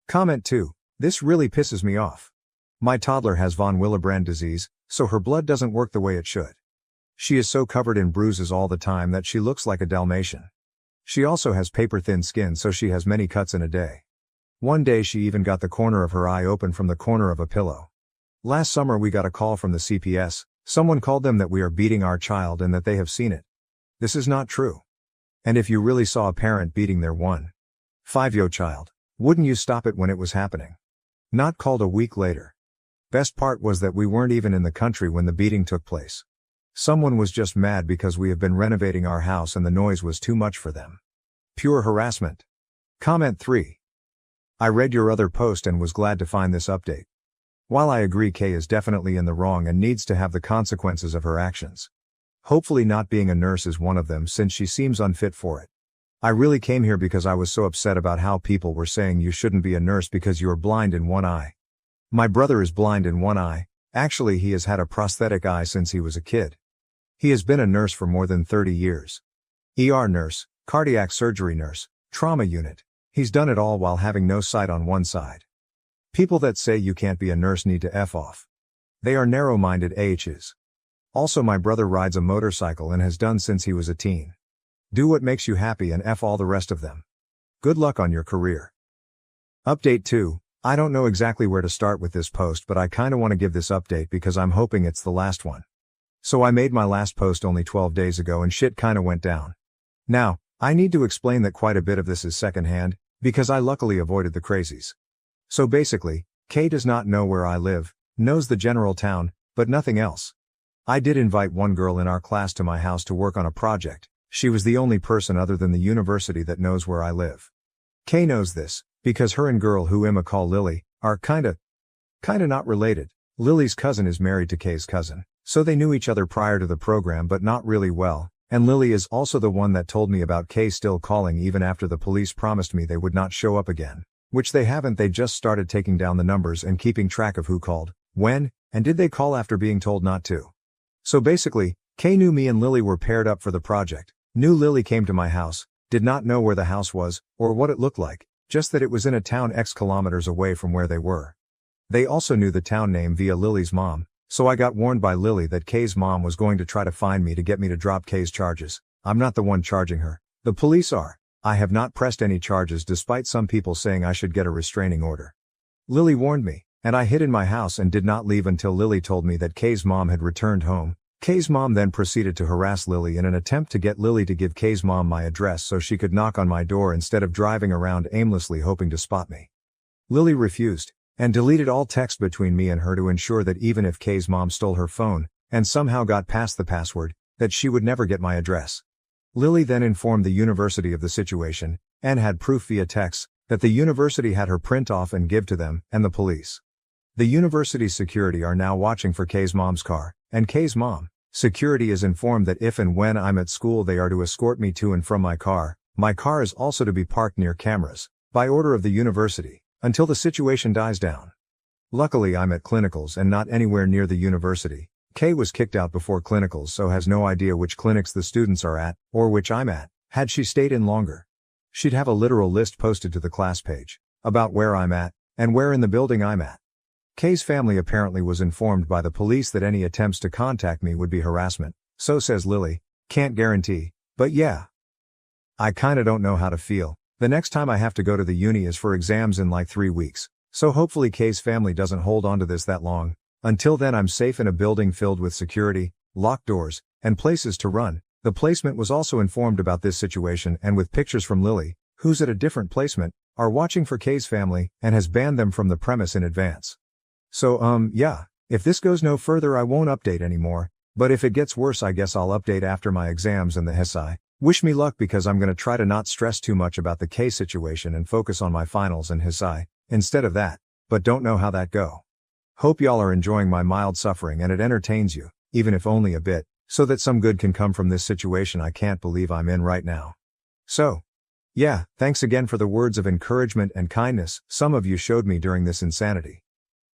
Comment 2, this really pisses me off. My toddler has von Willebrand disease, so her blood doesn't work the way it should. She is so covered in bruises all the time that she looks like a Dalmatian. She also has paper-thin skin, so she has many cuts in a day. One day she even got the corner of her eye open from the corner of a pillow. Last summer we got a call from the CPS. Someone called them that we are beating our child and that they have seen it. This is not true. And if you really saw a parent beating their 1.5-year-old child, wouldn't you stop it when it was happening? Not called a week later. Best part was that we weren't even in the country when the beating took place. Someone was just mad because we have been renovating our house and the noise was too much for them. Pure harassment. Comment 3. I read your other post and was glad to find this update. While I agree Kay is definitely in the wrong and needs to have the consequences of her actions. Hopefully not being a nurse is one of them since she seems unfit for it. I really came here because I was so upset about how people were saying you shouldn't be a nurse because you are blind in one eye. My brother is blind in one eye. Actually, he has had a prosthetic eye since he was a kid. He has been a nurse for more than 30 years. ER nurse, cardiac surgery nurse, trauma unit. He's done it all while having no sight on one side. People that say you can't be a nurse need to F off. They are narrow-minded AHs. Also, my brother rides a motorcycle and has done since he was a teen. Do what makes you happy and F all the rest of them. Good luck on your career. Update 2. I don't know exactly where to start with this post, but I kinda want to give this update because I'm hoping it's the last one. So I made my last post only 12 days ago and shit kinda went down. Now, I need to explain that quite a bit of this is secondhand, because I luckily avoided the crazies. So basically, Kay does not know where I live, knows the general town, but nothing else. I did invite one girl in our class to my house to work on a project. She was the only person other than the university that knows where I live. Kay knows this, because her and girl who Emma call Lily, are kinda not related. Lily's cousin is married to Kay's cousin, so they knew each other prior to the program but not really well, and Lily is also the one that told me about Kay still calling even after the police promised me they would not show up again. Which they haven't, they just started taking down the numbers and keeping track of who called, when, and did they call after being told not to. So basically, Kay knew me and Lily were paired up for the project, knew Lily came to my house, did not know where the house was, or what it looked like, just that it was in a town X kilometers away from where they were. They also knew the town name via Lily's mom, so I got warned by Lily that Kay's mom was going to try to find me to get me to drop Kay's charges. I'm not the one charging her, the police are. I have not pressed any charges despite some people saying I should get a restraining order. Lily warned me, and I hid in my house and did not leave until Lily told me that Kay's mom had returned home. Kay's mom then proceeded to harass Lily in an attempt to get Lily to give Kay's mom my address so she could knock on my door instead of driving around aimlessly hoping to spot me. Lily refused, and deleted all text between me and her to ensure that even if Kay's mom stole her phone, and somehow got past the password, that she would never get my address. Lily then informed the university of the situation, and had proof via text, that the university had her print off and give to them, and the police. The university's security are now watching for Kay's mom's car, and Kay's mom. Security is informed that if and when I'm at school they are to escort me to and from my car. My car is also to be parked near cameras, by order of the university, until the situation dies down. Luckily I'm at clinicals and not anywhere near the university. Kay was kicked out before clinicals so has no idea which clinics the students are at, or which I'm at. Had she stayed in longer, she'd have a literal list posted to the class page, about where I'm at, and where in the building I'm at. Kay's family apparently was informed by the police that any attempts to contact me would be harassment, so says Lily. Can't guarantee, but yeah. I kinda don't know how to feel. The next time I have to go to the uni is for exams in like 3 weeks, so hopefully Kay's family doesn't hold on to this that long. Until then I'm safe in a building filled with security, locked doors, and places to run. The placement was also informed about this situation and with pictures from Lily, who's at a different placement, are watching for Kay's family, and has banned them from the premise in advance. So yeah, if this goes no further I won't update anymore, but if it gets worse I guess I'll update after my exams and the HSI. Wish me luck because I'm gonna try to not stress too much about the Kay situation and focus on my finals and HSI, instead of that, but don't know how that go. Hope y'all are enjoying my mild suffering and it entertains you, even if only a bit, so that some good can come from this situation I can't believe I'm in right now. So, yeah, thanks again for the words of encouragement and kindness some of you showed me during this insanity.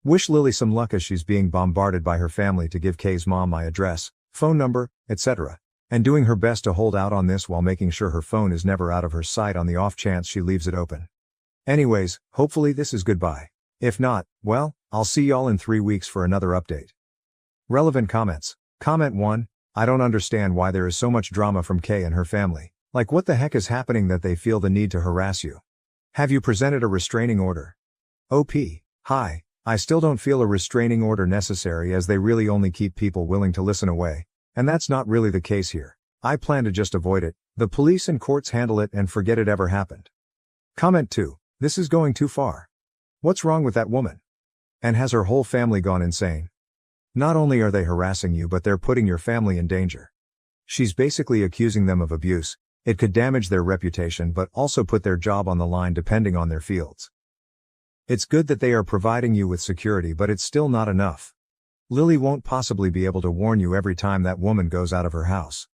Wish Lily some luck as she's being bombarded by her family to give Kay's mom my address, phone number, etc., and doing her best to hold out on this while making sure her phone is never out of her sight on the off chance she leaves it open. Anyways, hopefully this is goodbye. If not, well, I'll see y'all in 3 weeks for another update. Relevant comments. Comment 1. I don't understand why there is so much drama from Kay and her family. Like what the heck is happening that they feel the need to harass you? Have you presented a restraining order? OP. Hi. I still don't feel a restraining order necessary as they really only keep people willing to listen away. And that's not really the case here. I plan to just avoid it. The police and courts handle it and forget it ever happened. Comment 2. This is going too far. What's wrong with that woman? And has her whole family gone insane? Not only are they harassing you, but they're putting your family in danger. She's basically accusing them of abuse. It could damage their reputation but also put their job on the line depending on their fields. It's good that they are providing you with security, but it's still not enough. Lily won't possibly be able to warn you every time that woman goes out of her house.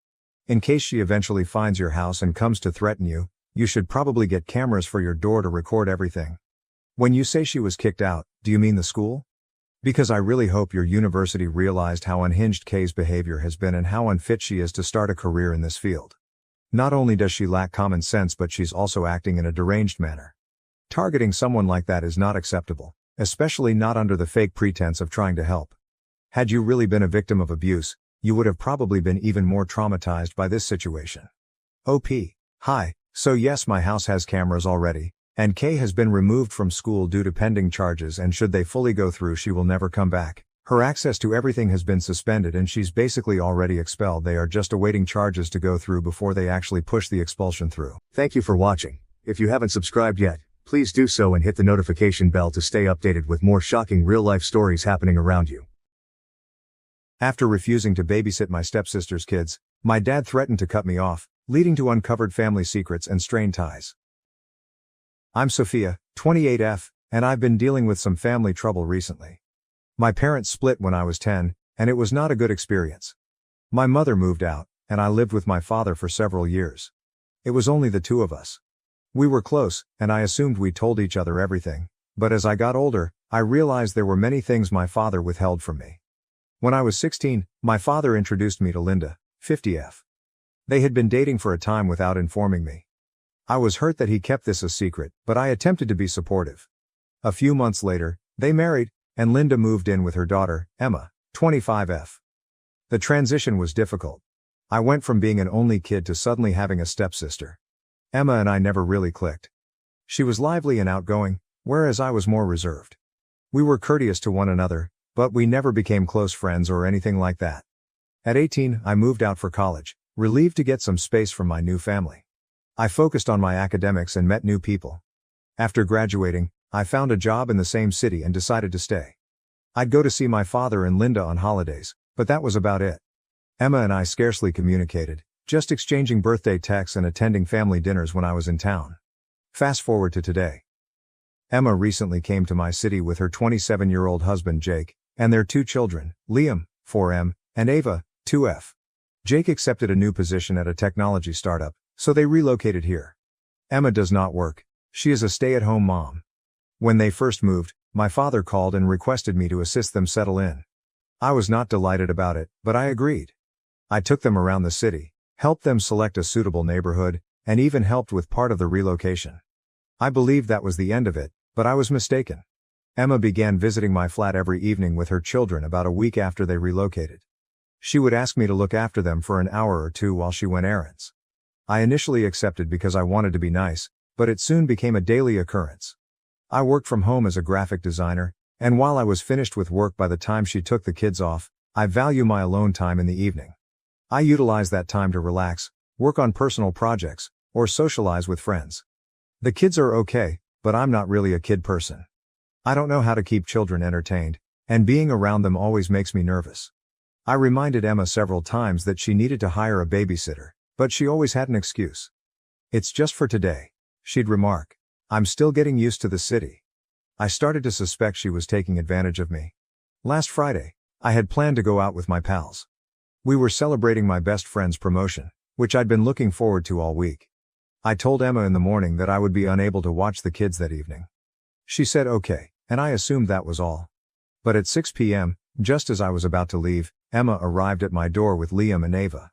In case she eventually finds your house and comes to threaten you, you should probably get cameras for your door to record everything. When you say she was kicked out, do you mean the school? Because I really hope your university realized how unhinged Kay's behavior has been and how unfit she is to start a career in this field. Not only does she lack common sense, but she's also acting in a deranged manner. Targeting someone like that is not acceptable, especially not under the fake pretense of trying to help. Had you really been a victim of abuse, you would have probably been even more traumatized by this situation. OP. Hi, so yes, my house has cameras already, and Kay has been removed from school due to pending charges, and should they fully go through, she will never come back. Her access to everything has been suspended and she's basically already expelled. They are just awaiting charges to go through before they actually push the expulsion through. Thank you for watching. If you haven't subscribed yet, please do so and hit the notification bell to stay updated with more shocking real-life stories happening around you. After refusing to babysit my stepsister's kids, my dad threatened to cut me off, leading to uncovered family secrets and strained ties. I'm Sophia, 28F, and I've been dealing with some family trouble recently. My parents split when I was 10, and it was not a good experience. My mother moved out, and I lived with my father for several years. It was only the two of us. We were close, and I assumed we told each other everything, but as I got older, I realized there were many things my father withheld from me. When I was 16, my father introduced me to Linda, 50F. They had been dating for a time without informing me. I was hurt that he kept this a secret, but I attempted to be supportive. A few months later, they married, and Linda moved in with her daughter, Emma, 25F. The transition was difficult. I went from being an only kid to suddenly having a stepsister. Emma and I never really clicked. She was lively and outgoing, whereas I was more reserved. We were courteous to one another, but we never became close friends or anything like that. At 18, I moved out for college, relieved to get some space from my new family. I focused on my academics and met new people. After graduating, I found a job in the same city and decided to stay. I'd go to see my father and Linda on holidays, but that was about it. Emma and I scarcely communicated, just exchanging birthday texts and attending family dinners when I was in town. Fast forward to today. Emma recently came to my city with her 27-year-old husband Jake, and their two children, Liam, 4M, and Ava, 2F. Jake accepted a new position at a technology startup, so they relocated here. Emma does not work. She is a stay-at-home mom. When they first moved, my father called and requested me to assist them settle in. I was not delighted about it, but I agreed. I took them around the city, helped them select a suitable neighborhood, and even helped with part of the relocation. I believed that was the end of it, but I was mistaken. Emma began visiting my flat every evening with her children about a week after they relocated. She would ask me to look after them for an hour or two while she went errands. I initially accepted because I wanted to be nice, but it soon became a daily occurrence. I worked from home as a graphic designer, and while I was finished with work by the time she took the kids off, I value my alone time in the evening. I utilize that time to relax, work on personal projects, or socialize with friends. The kids are okay, but I'm not really a kid person. I don't know how to keep children entertained, and being around them always makes me nervous. I reminded Emma several times that she needed to hire a babysitter, but she always had an excuse. "It's just for today," she'd remark. "I'm still getting used to the city." I started to suspect she was taking advantage of me. Last Friday, I had planned to go out with my pals. We were celebrating my best friend's promotion, which I'd been looking forward to all week. I told Emma in the morning that I would be unable to watch the kids that evening. She said okay, and I assumed that was all. But at 6 p.m., just as I was about to leave, Emma arrived at my door with Liam and Ava.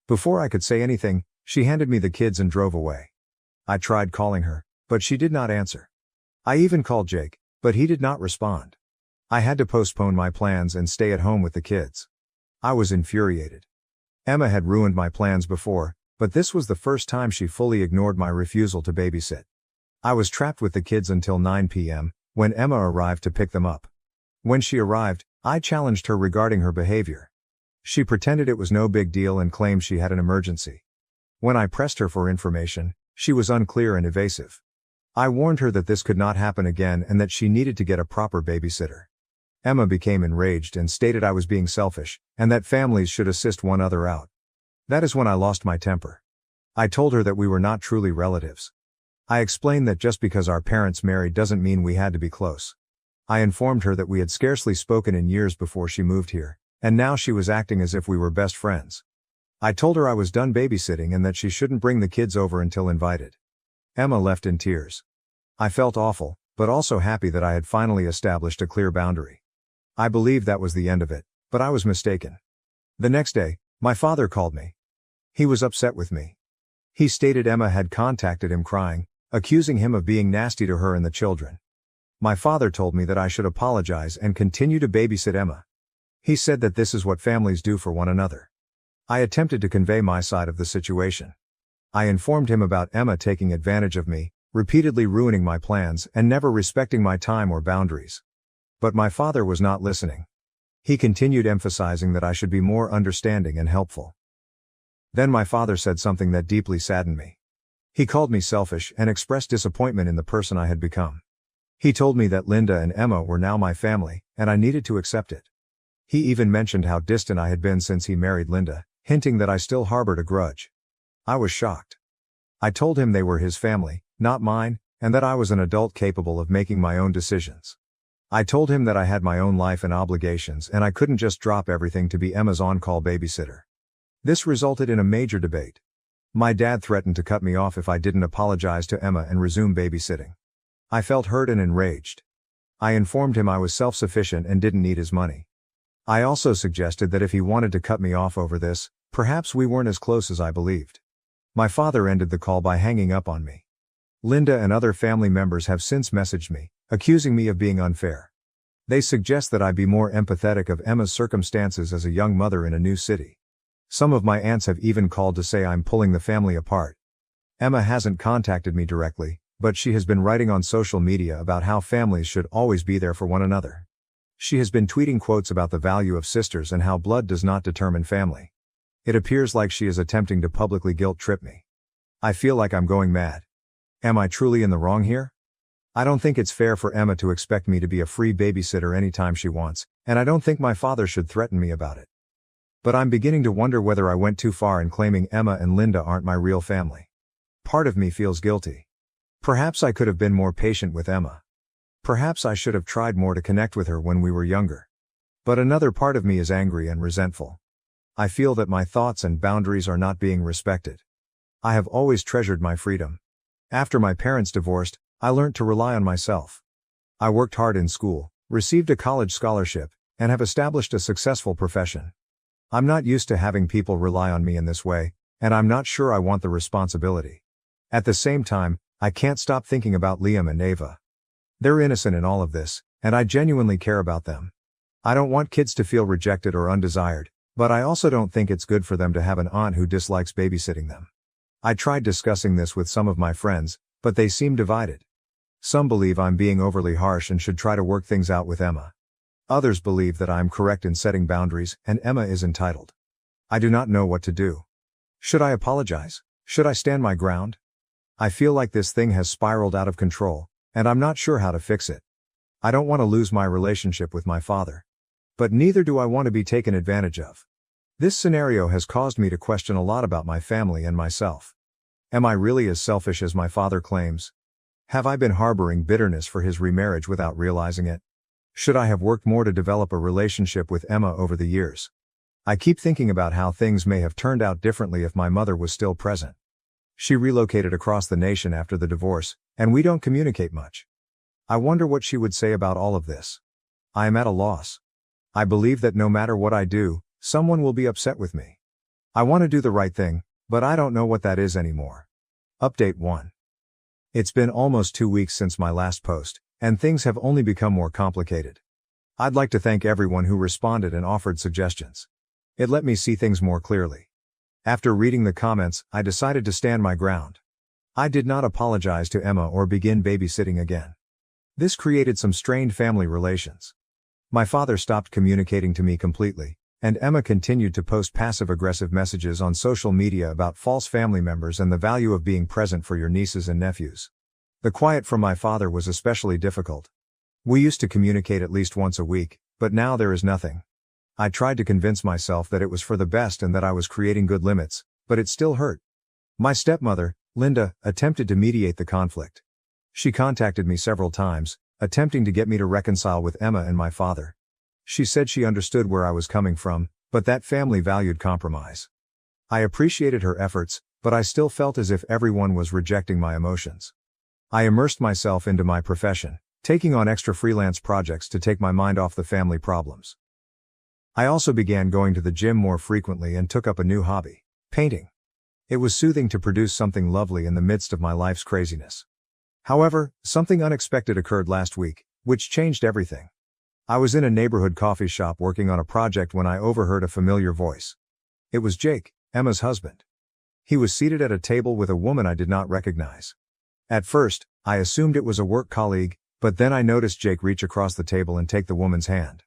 Before I could say anything, she handed me the kids and drove away. I tried calling her, but she did not answer. I even called Jake, but he did not respond. I had to postpone my plans and stay at home with the kids. I was infuriated. Emma had ruined my plans before, but this was the first time she fully ignored my refusal to babysit. I was trapped with the kids until 9 p.m., when Emma arrived to pick them up. When she arrived, I challenged her regarding her behavior. She pretended it was no big deal and claimed she had an emergency. When I pressed her for information, she was unclear and evasive. I warned her that this could not happen again and that she needed to get a proper babysitter. Emma became enraged and stated I was being selfish, and that families should assist one another out. That is when I lost my temper. I told her that we were not truly relatives. I explained that just because our parents married doesn't mean we had to be close. I informed her that we had scarcely spoken in years before she moved here, and now she was acting as if we were best friends. I told her I was done babysitting and that she shouldn't bring the kids over until invited. Emma left in tears. I felt awful, but also happy that I had finally established a clear boundary. I believed that was the end of it, but I was mistaken. The next day, my father called me. He was upset with me. He stated Emma had contacted him crying, accusing him of being nasty to her and the children. My father told me that I should apologize and continue to babysit Emma. He said that this is what families do for one another. I attempted to convey my side of the situation. I informed him about Emma taking advantage of me, repeatedly ruining my plans and never respecting my time or boundaries. But my father was not listening. He continued emphasizing that I should be more understanding and helpful. Then my father said something that deeply saddened me. He called me selfish and expressed disappointment in the person I had become. He told me that Linda and Emma were now my family, and I needed to accept it. He even mentioned how distant I had been since he married Linda, hinting that I still harbored a grudge. I was shocked. I told him they were his family, not mine, and that I was an adult capable of making my own decisions. I told him that I had my own life and obligations and I couldn't just drop everything to be Emma's on-call babysitter. This resulted in a major debate. My dad threatened to cut me off if I didn't apologize to Emma and resume babysitting. I felt hurt and enraged. I informed him I was self-sufficient and didn't need his money. I also suggested that if he wanted to cut me off over this, perhaps we weren't as close as I believed. My father ended the call by hanging up on me. Linda and other family members have since messaged me, accusing me of being unfair. They suggest that I be more empathetic of Emma's circumstances as a young mother in a new city. Some of my aunts have even called to say I'm pulling the family apart. Emma hasn't contacted me directly, but she has been writing on social media about how families should always be there for one another. She has been tweeting quotes about the value of sisters and how blood does not determine family. It appears like she is attempting to publicly guilt-trip me. I feel like I'm going mad. Am I truly in the wrong here? I don't think it's fair for Emma to expect me to be a free babysitter anytime she wants, and I don't think my father should threaten me about it. But I'm beginning to wonder whether I went too far in claiming Emma and Linda aren't my real family. Part of me feels guilty. Perhaps I could have been more patient with Emma. Perhaps I should have tried more to connect with her when we were younger. But another part of me is angry and resentful. I feel that my thoughts and boundaries are not being respected. I have always treasured my freedom. After my parents divorced, I learned to rely on myself. I worked hard in school, received a college scholarship, and have established a successful profession. I'm not used to having people rely on me in this way, and I'm not sure I want the responsibility. At the same time, I can't stop thinking about Liam and Ava. They're innocent in all of this, and I genuinely care about them. I don't want kids to feel rejected or undesired, but I also don't think it's good for them to have an aunt who dislikes babysitting them. I tried discussing this with some of my friends, but they seem divided. Some believe I'm being overly harsh and should try to work things out with Emma. Others believe that I'm correct in setting boundaries and Emma is entitled. I do not know what to do. Should I apologize? Should I stand my ground? I feel like this thing has spiraled out of control, and I'm not sure how to fix it. I don't want to lose my relationship with my father. But neither do I want to be taken advantage of. This scenario has caused me to question a lot about my family and myself. Am I really as selfish as my father claims? Have I been harboring bitterness for his remarriage without realizing it? Should I have worked more to develop a relationship with Emma over the years? I keep thinking about how things may have turned out differently if my mother was still present. She relocated across the nation after the divorce, and we don't communicate much. I wonder what she would say about all of this. I am at a loss. I believe that no matter what I do, someone will be upset with me. I want to do the right thing, but I don't know what that is anymore. Update 1. It's been almost 2 weeks since my last post, and things have only become more complicated. I'd like to thank everyone who responded and offered suggestions. It let me see things more clearly. After reading the comments, I decided to stand my ground. I did not apologize to Emma or begin babysitting again. This created some strained family relations. My father stopped communicating to me completely, and Emma continued to post passive-aggressive messages on social media about false family members and the value of being present for your nieces and nephews. The quiet from my father was especially difficult. We used to communicate at least once a week, but But now there is nothing. I tried to convince myself that it was for the best and that I was creating good limits, but it still hurt. My stepmother, Linda, attempted to mediate the conflict. She contacted me several times, attempting to get me to reconcile with Emma and my father. She said she understood where I was coming from, but that family valued compromise. I appreciated her efforts, but I still felt as if everyone was rejecting my emotions. I immersed myself into my profession, taking on extra freelance projects to take my mind off the family problems. I also began going to the gym more frequently and took up a new hobby, painting. It was soothing to produce something lovely in the midst of my life's craziness. However, something unexpected occurred last week, which changed everything. I was in a neighborhood coffee shop working on a project when I overheard a familiar voice. It was Jake, Emma's husband. He was seated at a table with a woman I did not recognize. At first, I assumed it was a work colleague, but then I noticed Jake reach across the table and take the woman's hand.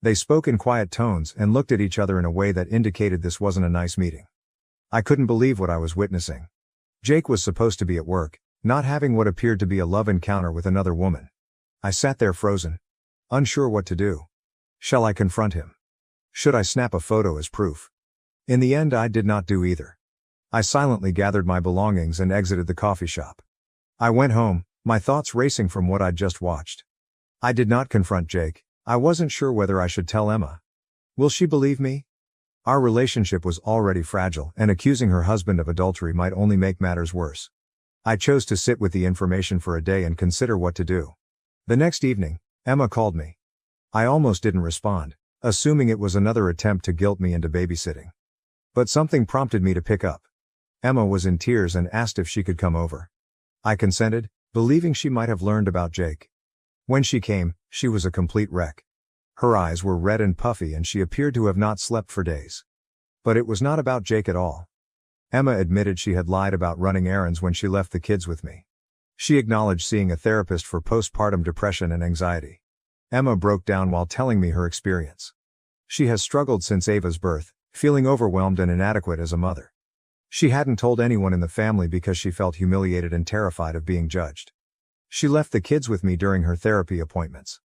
They spoke in quiet tones and looked at each other in a way that indicated this wasn't a nice meeting. I couldn't believe what I was witnessing. Jake was supposed to be at work, not having what appeared to be a love encounter with another woman. I sat there frozen, unsure what to do. Shall I confront him? Should I snap a photo as proof? In the end, I did not do either. I silently gathered my belongings and exited the coffee shop. I went home, my thoughts racing from what I'd just watched. I did not confront Jake. I wasn't sure whether I should tell Emma. Will she believe me? Our relationship was already fragile, and accusing her husband of adultery might only make matters worse. I chose to sit with the information for a day and consider what to do. The next evening, Emma called me. I almost didn't respond, assuming it was another attempt to guilt me into babysitting. But something prompted me to pick up. Emma was in tears and asked if she could come over. I consented, believing she might have learned about Jake. When she came, she was a complete wreck. Her eyes were red and puffy and she appeared to have not slept for days. But it was not about Jake at all. Emma admitted she had lied about running errands when she left the kids with me. She acknowledged seeing a therapist for postpartum depression and anxiety. Emma broke down while telling me her experience. She has struggled since Ava's birth, feeling overwhelmed and inadequate as a mother. She hadn't told anyone in the family because she felt humiliated and terrified of being judged. She left the kids with me during her therapy appointments.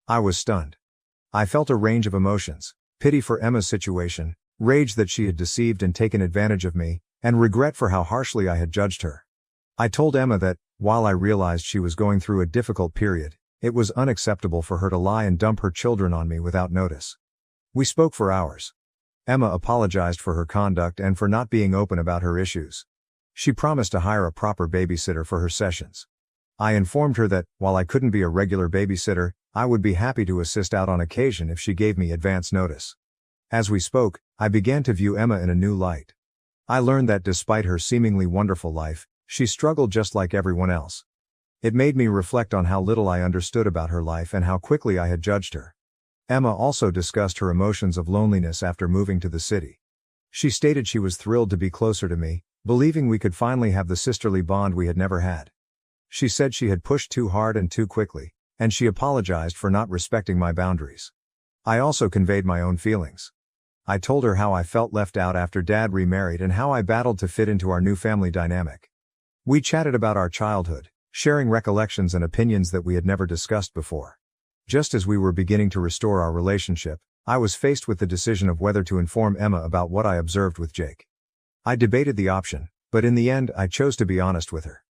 I was stunned. I felt a range of emotions: pity for Emma's situation, rage that she had deceived and taken advantage of me, and regret for how harshly I had judged her. I told Emma that, while I realized she was going through a difficult period, it was unacceptable for her to lie and dump her children on me without notice. We spoke for hours. Emma apologized for her conduct and for not being open about her issues. She promised to hire a proper babysitter for her sessions. I informed her that, while I couldn't be a regular babysitter, I would be happy to assist out on occasion if she gave me advance notice. As we spoke, I began to view Emma in a new light. I learned that despite her seemingly wonderful life, she struggled just like everyone else. It made me reflect on how little I understood about her life and how quickly I had judged her. Emma also discussed her emotions of loneliness after moving to the city. She stated she was thrilled to be closer to me, believing we could finally have the sisterly bond we had never had. She said she had pushed too hard and too quickly, and she apologized for not respecting my boundaries. I also conveyed my own feelings. I told her how I felt left out after Dad remarried and how I battled to fit into our new family dynamic. We chatted about our childhood, sharing recollections and opinions that we had never discussed before. Just as we were beginning to restore our relationship, I was faced with the decision of whether to inform Emma about what I observed with Jake. I debated the option, but in the end I chose to be honest with her.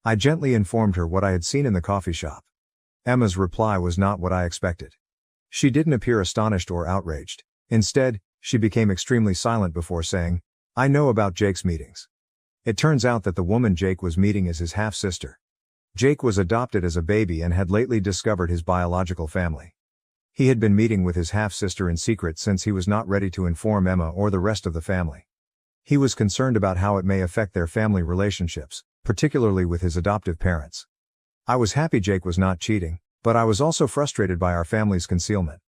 I gently informed her what I had seen in the coffee shop. Emma's reply was not what I expected. She didn't appear astonished or outraged. Instead, she became extremely silent before saying, "I know about Jake's meetings." It turns out that the woman Jake was meeting is his half-sister. Jake was adopted as a baby and had lately discovered his biological family. He had been meeting with his half-sister in secret since he was not ready to inform Emma or the rest of the family. He was concerned about how it may affect their family relationships, particularly with his adoptive parents. I was happy Jake was not cheating, but I was also frustrated by our family's concealment.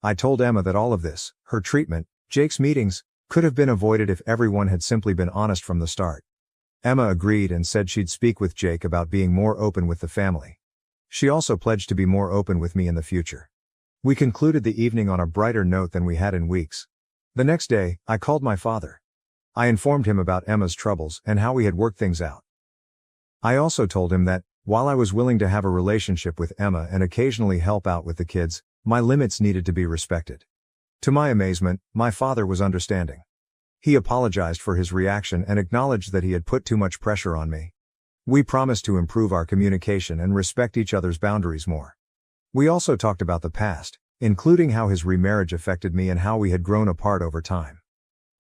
I told Emma that all of this, her treatment, Jake's meetings, could have been avoided if everyone had simply been honest from the start. Emma agreed and said she'd speak with Jake about being more open with the family. She also pledged to be more open with me in the future. We concluded the evening on a brighter note than we had in weeks. The next day, I called my father. I informed him about Emma's troubles and how we had worked things out. I also told him that, while I was willing to have a relationship with Emma and occasionally help out with the kids, My limits needed to be respected. To my amazement, my father was understanding. He apologized for his reaction and acknowledged that he had put too much pressure on me. We promised to improve our communication and respect each other's boundaries more. We also talked about the past, including how his remarriage affected me and how we had grown apart over time.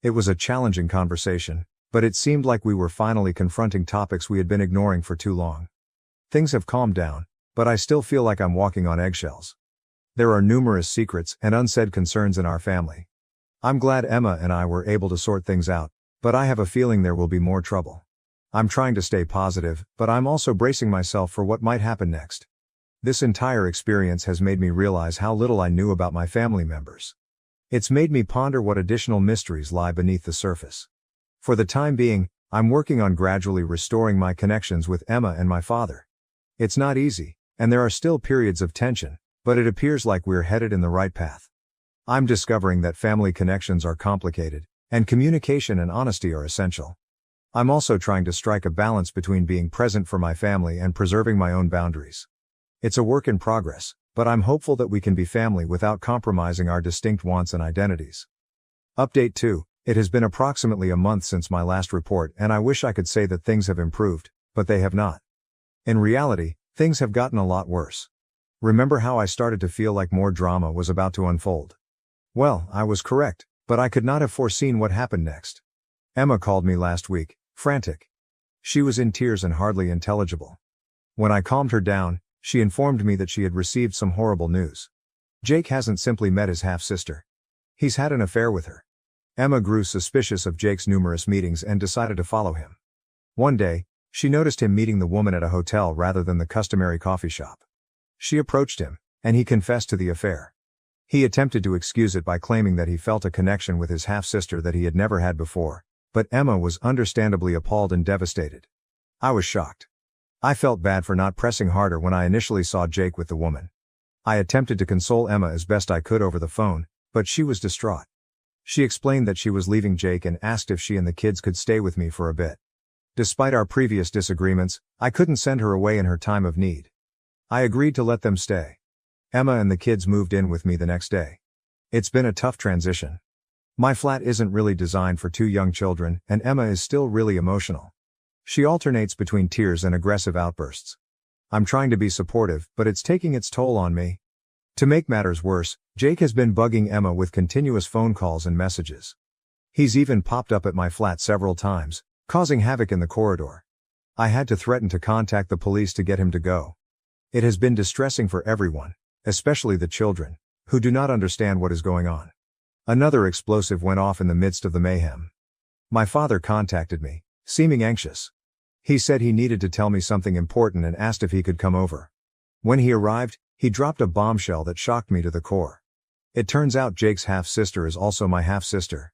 It was a challenging conversation, but it seemed like we were finally confronting topics we had been ignoring for too long. Things have calmed down, but I still feel like I'm walking on eggshells. There are numerous secrets and unsaid concerns in our family. I'm glad Emma and I were able to sort things out, but I have a feeling there will be more trouble. I'm trying to stay positive, but I'm also bracing myself for what might happen next. This entire experience has made me realize how little I knew about my family members. It's made me ponder what additional mysteries lie beneath the surface. For the time being, I'm working on gradually restoring my connections with Emma and my father. It's not easy, and there are still periods of tension, but it appears like we're headed in the right path. I'm discovering that family connections are complicated, and communication and honesty are essential. I'm also trying to strike a balance between being present for my family and preserving my own boundaries. It's a work in progress, but I'm hopeful that we can be family without compromising our distinct wants and identities. Update 2. It has been approximately a month since my last report, and I wish I could say that things have improved, but they have not. In reality, things have gotten a lot worse. Remember how I started to feel like more drama was about to unfold? Well, I was correct, but I could not have foreseen what happened next. Emma called me last week, frantic. She was in tears and hardly intelligible. When I calmed her down, she informed me that she had received some horrible news. Jake hasn't simply met his half-sister. He's had an affair with her. Emma grew suspicious of Jake's numerous meetings and decided to follow him. One day, she noticed him meeting the woman at a hotel rather than the customary coffee shop. She approached him, and he confessed to the affair. He attempted to excuse it by claiming that he felt a connection with his half-sister that he had never had before, but Emma was understandably appalled and devastated. I was shocked. I felt bad for not pressing harder when I initially saw Jake with the woman. I attempted to console Emma as best I could over the phone, but she was distraught. She explained that she was leaving Jake and asked if she and the kids could stay with me for a bit. Despite our previous disagreements, I couldn't send her away in her time of need. I agreed to let them stay. Emma and the kids moved in with me the next day. It's been a tough transition. My flat isn't really designed for two young children, and Emma is still really emotional. She alternates between tears and aggressive outbursts. I'm trying to be supportive, but it's taking its toll on me. To make matters worse, Jake has been bugging Emma with continuous phone calls and messages. He's even popped up at my flat several times, causing havoc in the corridor. I had to threaten to contact the police to get him to go. It has been distressing for everyone, especially the children, who do not understand what is going on. Another explosive went off in the midst of the mayhem. My father contacted me, seeming anxious. He said he needed to tell me something important and asked if he could come over. When he arrived, he dropped a bombshell that shocked me to the core. It turns out Jake's half-sister is also my half-sister.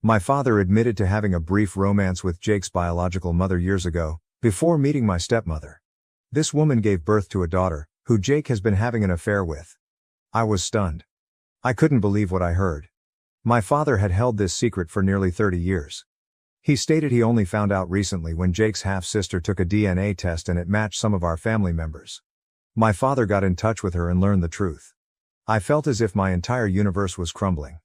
My father admitted to having a brief romance with Jake's biological mother years ago, before meeting my stepmother. This woman gave birth to a daughter, who Jake has been having an affair with. I was stunned. I couldn't believe what I heard. My father had held this secret for nearly 30 years. He stated he only found out recently when Jake's half-sister took a DNA test and it matched some of our family members. My father got in touch with her and learned the truth. I felt as if my entire universe was crumbling.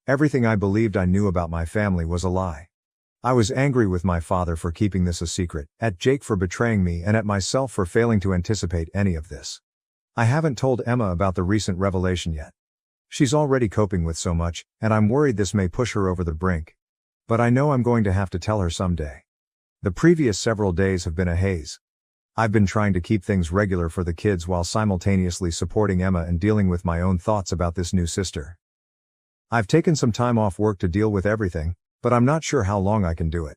Everything I believed I knew about my family was a lie. I was angry with my father for keeping this a secret, at Jake for betraying me, and at myself for failing to anticipate any of this. I haven't told Emma about the recent revelation yet. She's already coping with so much, and I'm worried this may push her over the brink. But I know I'm going to have to tell her someday. The previous several days have been a haze. I've been trying to keep things regular for the kids while simultaneously supporting Emma and dealing with my own thoughts about this new sister. I've taken some time off work to deal with everything, but I'm not sure how long I can do it.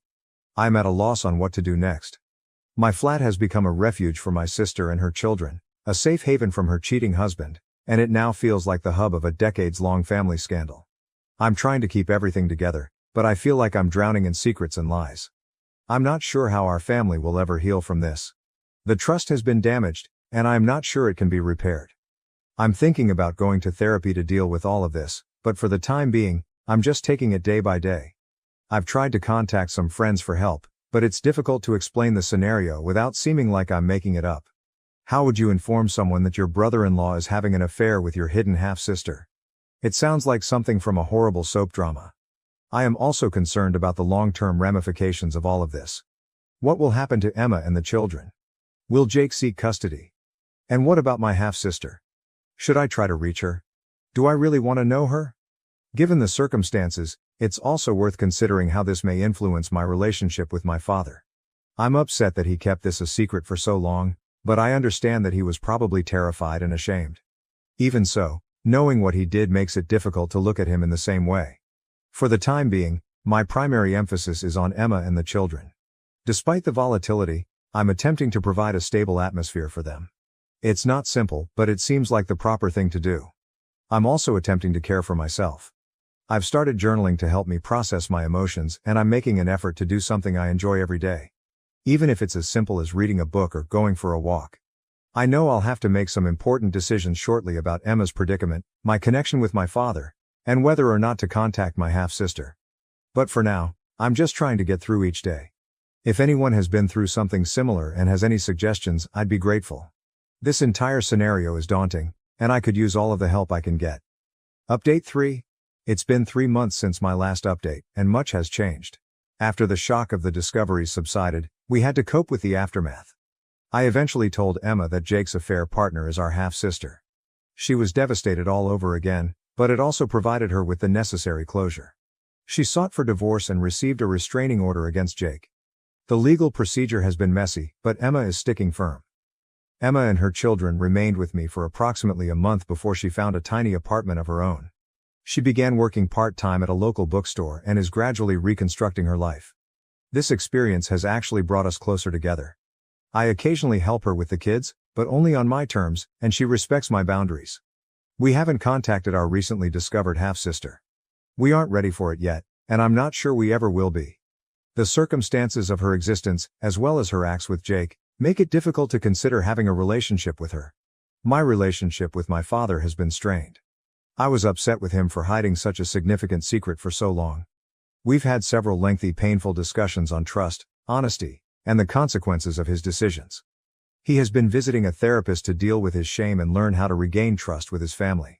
I'm at a loss on what to do next. My flat has become a refuge for my sister and her children, a safe haven from her cheating husband, and it now feels like the hub of a decades-long family scandal. I'm trying to keep everything together, but I feel like I'm drowning in secrets and lies. I'm not sure how our family will ever heal from this. The trust has been damaged, and I'm not sure it can be repaired. I'm thinking about going to therapy to deal with all of this, but for the time being, I'm just taking it day by day. I've tried to contact some friends for help, but it's difficult to explain the scenario without seeming like I'm making it up. How would you inform someone that your brother-in-law is having an affair with your hidden half-sister? It sounds like something from a horrible soap drama. I am also concerned about the long-term ramifications of all of this. What will happen to Emma and the children? Will Jake seek custody? And what about my half-sister? Should I try to reach her? Do I really want to know her? Given the circumstances, it's also worth considering how this may influence my relationship with my father. I'm upset that he kept this a secret for so long, but I understand that he was probably terrified and ashamed. Even so, knowing what he did makes it difficult to look at him in the same way. For the time being, my primary emphasis is on Emma and the children. Despite the volatility, I'm attempting to provide a stable atmosphere for them. It's not simple, but it seems like the proper thing to do. I'm also attempting to care for myself. I've started journaling to help me process my emotions, and I'm making an effort to do something I enjoy every day. Even if it's as simple as reading a book or going for a walk. I know I'll have to make some important decisions shortly about Emma's predicament, my connection with my father, and whether or not to contact my half-sister. But for now, I'm just trying to get through each day. If anyone has been through something similar and has any suggestions, I'd be grateful. This entire scenario is daunting, and I could use all of the help I can get. Update 3. It's been 3 months since my last update, and much has changed. After the shock of the discoveries subsided, we had to cope with the aftermath. I eventually told Emma that Jake's affair partner is our half-sister. She was devastated all over again, but it also provided her with the necessary closure. She sought for divorce and received a restraining order against Jake. The legal procedure has been messy, but Emma is sticking firm. Emma and her children remained with me for approximately a month before she found a tiny apartment of her own. She began working part-time at a local bookstore and is gradually reconstructing her life. This experience has actually brought us closer together. I occasionally help her with the kids, but only on my terms, and she respects my boundaries. We haven't contacted our recently discovered half-sister. We aren't ready for it yet, and I'm not sure we ever will be. The circumstances of her existence, as well as her acts with Jake, make it difficult to consider having a relationship with her. My relationship with my father has been strained. I was upset with him for hiding such a significant secret for so long. We've had several lengthy, painful discussions on trust, honesty, and the consequences of his decisions. He has been visiting a therapist to deal with his shame and learn how to regain trust with his family.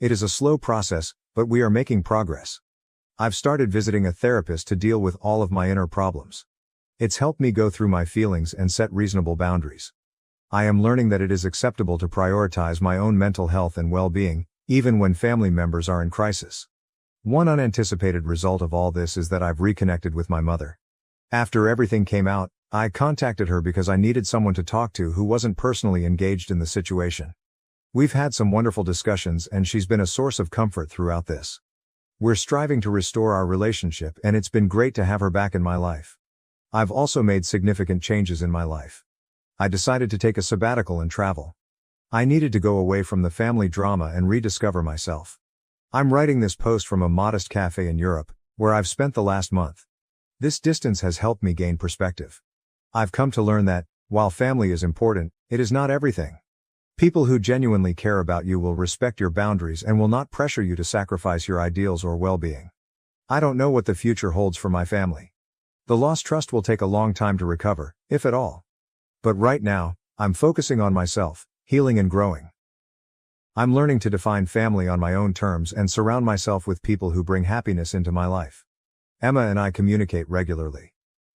It is a slow process, but we are making progress. I've started visiting a therapist to deal with all of my inner problems. It's helped me go through my feelings and set reasonable boundaries. I am learning that it is acceptable to prioritize my own mental health and well-being, even when family members are in crisis. One unanticipated result of all this is that I've reconnected with my mother. After everything came out, I contacted her because I needed someone to talk to who wasn't personally engaged in the situation. We've had some wonderful discussions and she's been a source of comfort throughout this. We're striving to restore our relationship and it's been great to have her back in my life. I've also made significant changes in my life. I decided to take a sabbatical and travel. I needed to go away from the family drama and rediscover myself. I'm writing this post from a modest cafe in Europe, where I've spent the last month. This distance has helped me gain perspective. I've come to learn that, while family is important, it is not everything. People who genuinely care about you will respect your boundaries and will not pressure you to sacrifice your ideals or well-being. I don't know what the future holds for my family. The lost trust will take a long time to recover, if at all. But right now, I'm focusing on myself, healing and growing. I'm learning to define family on my own terms and surround myself with people who bring happiness into my life. Emma and I communicate regularly.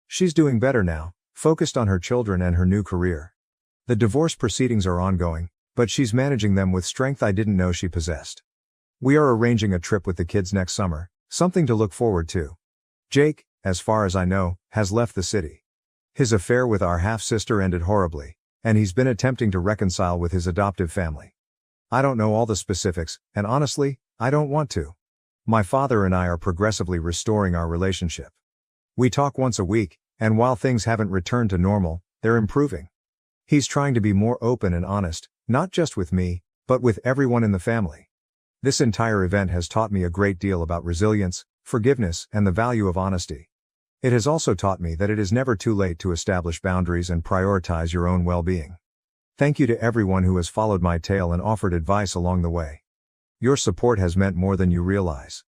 She's doing better now, focused on her children and her new career. The divorce proceedings are ongoing, but she's managing them with strength I didn't know she possessed. We are arranging a trip with the kids next summer, something to look forward to. Jake, as far as I know, has left the city. His affair with our half-sister ended horribly, and he's been attempting to reconcile with his adoptive family. I don't know all the specifics, and honestly, I don't want to. My father and I are progressively restoring our relationship. We talk once a week, and while things haven't returned to normal, they're improving. He's trying to be more open and honest, not just with me, but with everyone in the family. This entire event has taught me a great deal about resilience, forgiveness, and the value of honesty. It has also taught me that it is never too late to establish boundaries and prioritize your own well-being. Thank you to everyone who has followed my tale and offered advice along the way. Your support has meant more than you realize.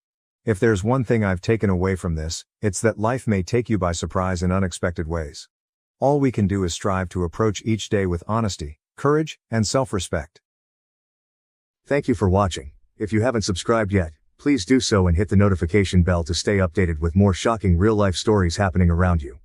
If there's one thing I've taken away from this, it's that life may take you by surprise in unexpected ways. All we can do is strive to approach each day with honesty, courage, and self-respect. Thank you for watching. If you haven't subscribed yet, please do so and hit the notification bell to stay updated with more shocking real-life stories happening around you.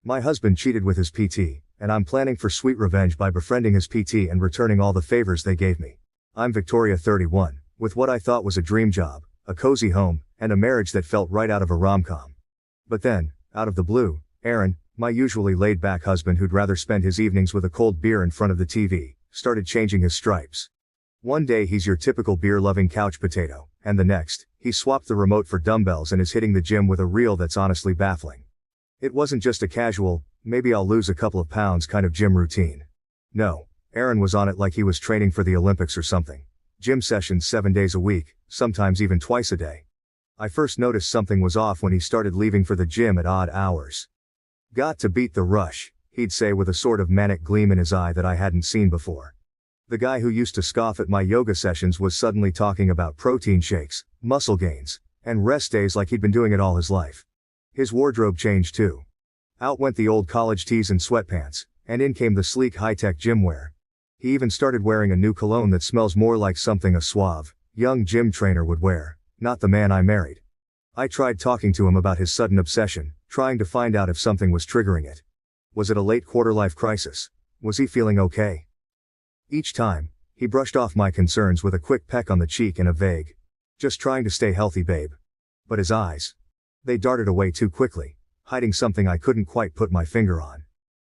My husband cheated with his PT, and I'm planning for sweet revenge by befriending his PT and returning all the favors they gave me. I'm Victoria, 31, with what I thought was a dream job, a cozy home, and a marriage that felt right out of a rom-com. But then, out of the blue, Aaron, my usually laid-back husband who'd rather spend his evenings with a cold beer in front of the TV, started changing his stripes. One day he's your typical beer-loving couch potato, and the next, he swapped the remote for dumbbells and is hitting the gym with a reel that's honestly baffling. It wasn't just a casual, maybe I'll lose a couple of pounds kind of gym routine. No, Aaron was on it like he was training for the Olympics or something. Gym sessions 7 days a week, sometimes even twice a day. I first noticed something was off when he started leaving for the gym at odd hours. "Got to beat the rush," he'd say with a sort of manic gleam in his eye that I hadn't seen before. The guy who used to scoff at my yoga sessions was suddenly talking about protein shakes, muscle gains, and rest days like he'd been doing it all his life. His wardrobe changed too. Out went the old college tees and sweatpants, and in came the sleek high-tech gym wear. He even started wearing a new cologne that smells more like something a suave, young gym trainer would wear, not the man I married. I tried talking to him about his sudden obsession, trying to find out if something was triggering it. Was it a late quarter-life crisis? Was he feeling okay? Each time, he brushed off my concerns with a quick peck on the cheek and a vague, "Just trying to stay healthy, babe." But his eyes, they darted away too quickly, hiding something I couldn't quite put my finger on.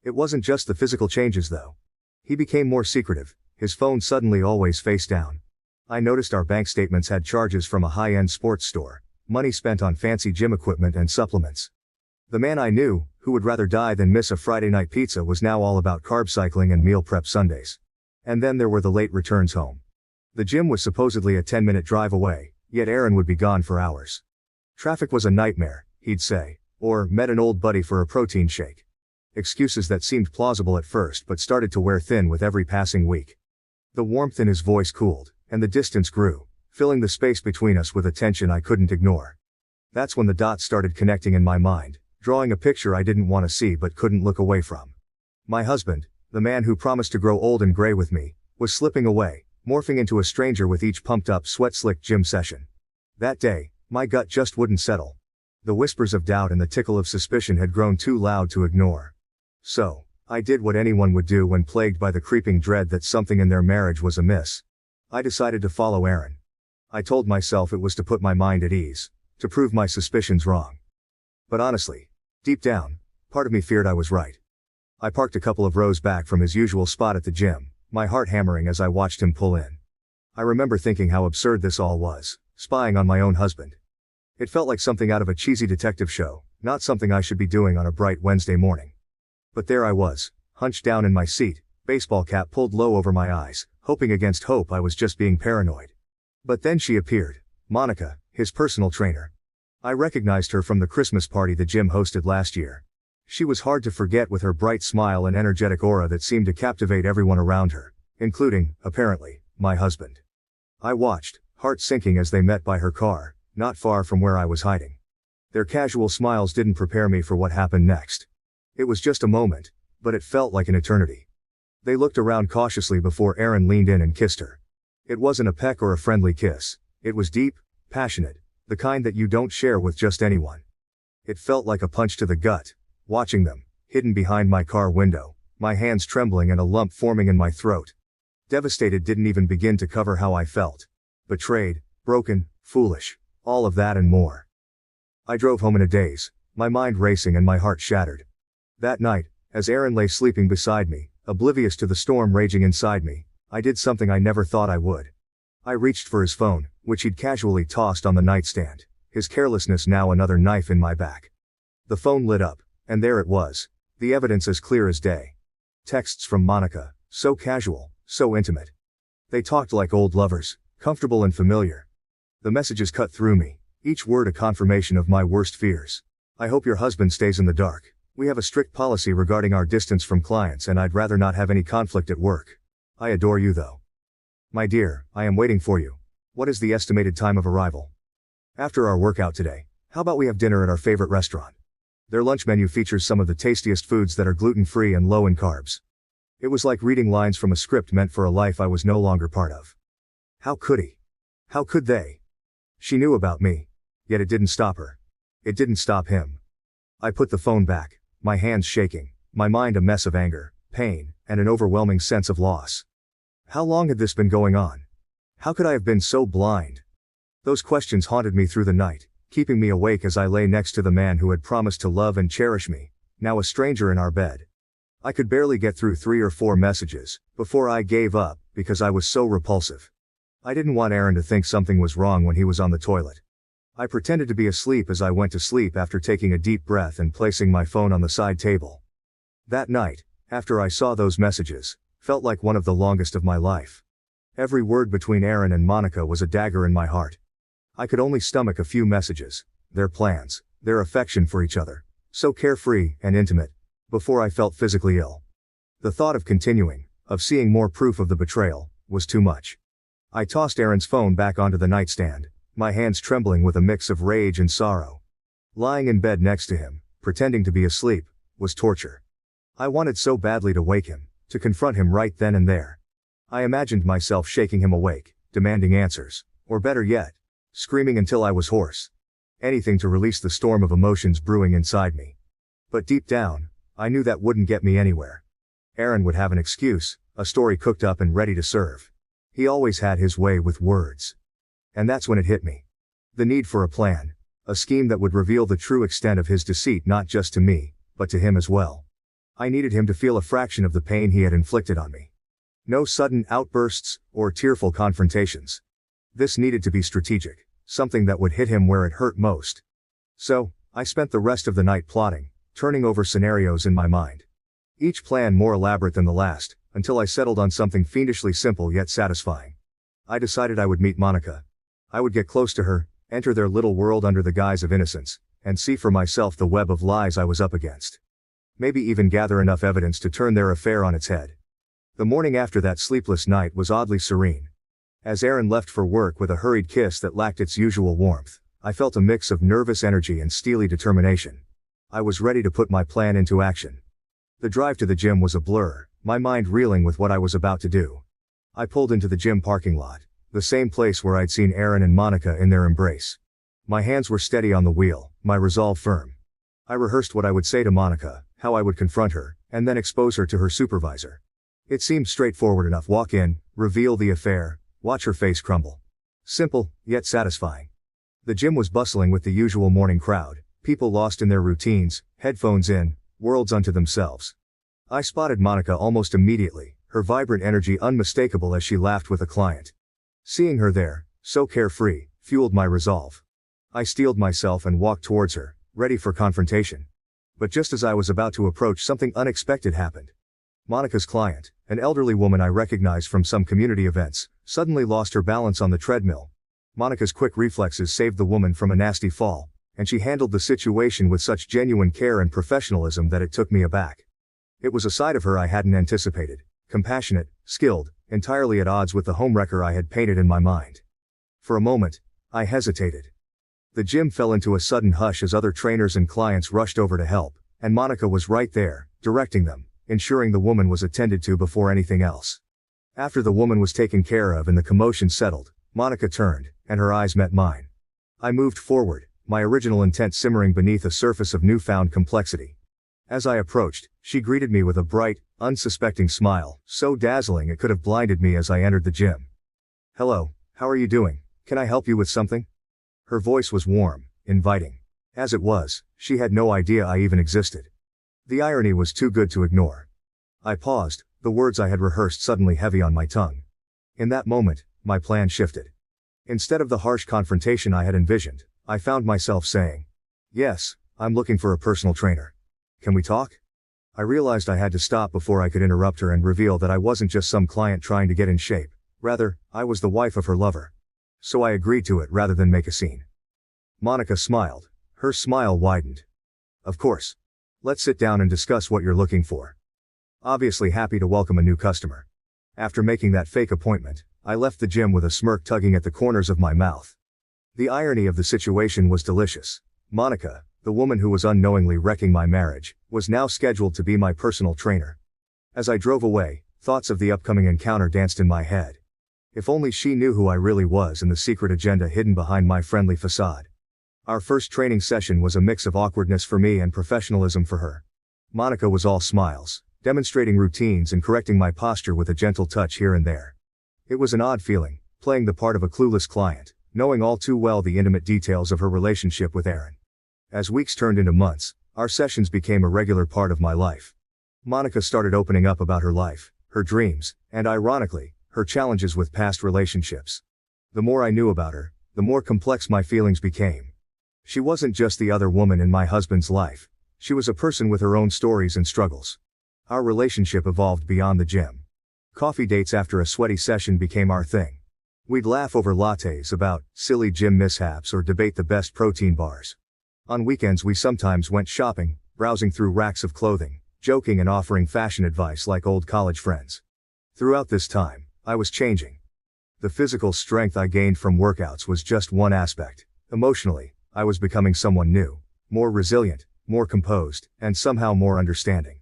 It wasn't just the physical changes though. He became more secretive, his phone suddenly always face down. I noticed our bank statements had charges from a high-end sports store, money spent on fancy gym equipment and supplements. The man I knew, who would rather die than miss a Friday night pizza, was now all about carb cycling and meal prep Sundays. And then there were the late returns home. The gym was supposedly a 10-minute drive away, yet Aaron would be gone for hours. Traffic was a nightmare, he'd say, or met an old buddy for a protein shake. Excuses that seemed plausible at first but started to wear thin with every passing week. The warmth in his voice cooled, and the distance grew, filling the space between us with a tension I couldn't ignore. That's when the dots started connecting in my mind, drawing a picture I didn't want to see but couldn't look away from. My husband, the man who promised to grow old and gray with me, was slipping away, morphing into a stranger with each pumped-up sweat-slicked gym session. That day, my gut just wouldn't settle. The whispers of doubt and the tickle of suspicion had grown too loud to ignore. So, I did what anyone would do when plagued by the creeping dread that something in their marriage was amiss. I decided to follow Aaron. I told myself it was to put my mind at ease, to prove my suspicions wrong. But honestly, deep down, part of me feared I was right. I parked a couple of rows back from his usual spot at the gym, my heart hammering as I watched him pull in. I remember thinking how absurd this all was, spying on my own husband. It felt like something out of a cheesy detective show, not something I should be doing on a bright Wednesday morning. But there I was, hunched down in my seat, baseball cap pulled low over my eyes, hoping against hope I was just being paranoid. But then she appeared, Monica, his personal trainer. I recognized her from the Christmas party the gym hosted last year. She was hard to forget with her bright smile and energetic aura that seemed to captivate everyone around her, including, apparently, my husband. I watched, heart sinking as they met by her car, not far from where I was hiding. Their casual smiles didn't prepare me for what happened next. It was just a moment, but it felt like an eternity. They looked around cautiously before Aaron leaned in and kissed her. It wasn't a peck or a friendly kiss. It was deep, passionate, the kind that you don't share with just anyone. It felt like a punch to the gut. Watching them, hidden behind my car window, my hands trembling and a lump forming in my throat. Devastated didn't even begin to cover how I felt. Betrayed, broken, foolish, all of that and more. I drove home in a daze, my mind racing and my heart shattered. That night, as Aaron lay sleeping beside me, oblivious to the storm raging inside me, I did something I never thought I would. I reached for his phone, which he'd casually tossed on the nightstand, his carelessness now another knife in my back. The phone lit up. And there it was, the evidence as clear as day. Texts from Monica, so casual, so intimate. They talked like old lovers, comfortable and familiar. The messages cut through me, each word a confirmation of my worst fears. "I hope your husband stays in the dark. We have a strict policy regarding our distance from clients and I'd rather not have any conflict at work. I adore you though. My dear, I am waiting for you. What is the estimated time of arrival? After our workout today, how about we have dinner at our favorite restaurant? Their lunch menu features some of the tastiest foods that are gluten-free and low in carbs. It was like reading lines from a script meant for a life I was no longer part of. How could he? How could they? She knew about me. Yet it didn't stop her. It didn't stop him. I put the phone back, my hands shaking, my mind a mess of anger, pain, and an overwhelming sense of loss. How long had this been going on? How could I have been so blind? Those questions haunted me through the night, keeping me awake as I lay next to the man who had promised to love and cherish me, now a stranger in our bed. I could barely get through 3 or 4 messages before I gave up because I was so repulsive. I didn't want Aaron to think something was wrong when he was on the toilet. I pretended to be asleep as I went to sleep after taking a deep breath and placing my phone on the side table. That night, after I saw those messages, felt like one of the longest of my life. Every word between Aaron and Monica was a dagger in my heart. I could only stomach a few messages, their plans, their affection for each other, so carefree and intimate, before I felt physically ill. The thought of continuing, of seeing more proof of the betrayal, was too much. I tossed Aaron's phone back onto the nightstand, my hands trembling with a mix of rage and sorrow. Lying in bed next to him, pretending to be asleep, was torture. I wanted so badly to wake him, to confront him right then and there. I imagined myself shaking him awake, demanding answers, or better yet, screaming until I was hoarse. Anything to release the storm of emotions brewing inside me. But deep down, I knew that wouldn't get me anywhere. Aaron would have an excuse, a story cooked up and ready to serve. He always had his way with words. And that's when it hit me. The need for a plan, a scheme that would reveal the true extent of his deceit not just to me, but to him as well. I needed him to feel a fraction of the pain he had inflicted on me. No sudden outbursts, or tearful confrontations. This needed to be strategic, something that would hit him where it hurt most. So, I spent the rest of the night plotting, turning over scenarios in my mind. Each plan more elaborate than the last, until I settled on something fiendishly simple yet satisfying. I decided I would meet Monica. I would get close to her, enter their little world under the guise of innocence, and see for myself the web of lies I was up against. Maybe even gather enough evidence to turn their affair on its head. The morning after that sleepless night was oddly serene. As Aaron left for work with a hurried kiss that lacked its usual warmth, I felt a mix of nervous energy and steely determination. I was ready to put my plan into action. The drive to the gym was a blur, my mind reeling with what I was about to do. I pulled into the gym parking lot, the same place where I'd seen Aaron and Monica in their embrace. My hands were steady on the wheel, my resolve firm. I rehearsed what I would say to Monica, how I would confront her, and then expose her to her supervisor. It seemed straightforward enough: walk in, reveal the affair, watch her face crumble. Simple, yet satisfying. The gym was bustling with the usual morning crowd, people lost in their routines, headphones in, worlds unto themselves. I spotted Monica almost immediately, her vibrant energy unmistakable as she laughed with a client. Seeing her there, so carefree, fueled my resolve. I steeled myself and walked towards her, ready for confrontation. But just as I was about to approach, something unexpected happened. Monica's client, an elderly woman I recognized from some community events, suddenly lost her balance on the treadmill. Monica's quick reflexes saved the woman from a nasty fall, and she handled the situation with such genuine care and professionalism that it took me aback. It was a side of her I hadn't anticipated, compassionate, skilled, entirely at odds with the homewrecker I had painted in my mind. For a moment, I hesitated. The gym fell into a sudden hush as other trainers and clients rushed over to help, and Monica was right there, directing them, ensuring the woman was attended to before anything else. After the woman was taken care of and the commotion settled, Monica turned, and her eyes met mine. I moved forward, my original intent simmering beneath a surface of newfound complexity. As I approached, she greeted me with a bright, unsuspecting smile, so dazzling it could have blinded me as I entered the gym. "Hello, how are you doing? Can I help you with something?" Her voice was warm, inviting. As it was, she had no idea I even existed. The irony was too good to ignore. I paused, the words I had rehearsed suddenly heavy on my tongue. In that moment, my plan shifted. Instead of the harsh confrontation I had envisioned, I found myself saying, "Yes, I'm looking for a personal trainer. Can we talk?" I realized I had to stop before I could interrupt her and reveal that I wasn't just some client trying to get in shape. Rather, I was the wife of her lover. So I agreed to it rather than make a scene. Monica smiled. Her smile widened. "Of course. Let's sit down and discuss what you're looking for." Obviously happy to welcome a new customer. After making that fake appointment, I left the gym with a smirk tugging at the corners of my mouth. The irony of the situation was delicious. Monica, the woman who was unknowingly wrecking my marriage, was now scheduled to be my personal trainer. As I drove away, thoughts of the upcoming encounter danced in my head. If only she knew who I really was and the secret agenda hidden behind my friendly facade. Our first training session was a mix of awkwardness for me and professionalism for her. Monica was all smiles, demonstrating routines and correcting my posture with a gentle touch here and there. It was an odd feeling, playing the part of a clueless client, knowing all too well the intimate details of her relationship with Aaron. As weeks turned into months, our sessions became a regular part of my life. Monica started opening up about her life, her dreams, and ironically, her challenges with past relationships. The more I knew about her, the more complex my feelings became. She wasn't just the other woman in my husband's life. She was a person with her own stories and struggles. Our relationship evolved beyond the gym. Coffee dates after a sweaty session became our thing. We'd laugh over lattes about silly gym mishaps or debate the best protein bars. On weekends we sometimes went shopping, browsing through racks of clothing, joking and offering fashion advice like old college friends. Throughout this time, I was changing. The physical strength I gained from workouts was just one aspect. Emotionally, I was becoming someone new, more resilient, more composed, and somehow more understanding.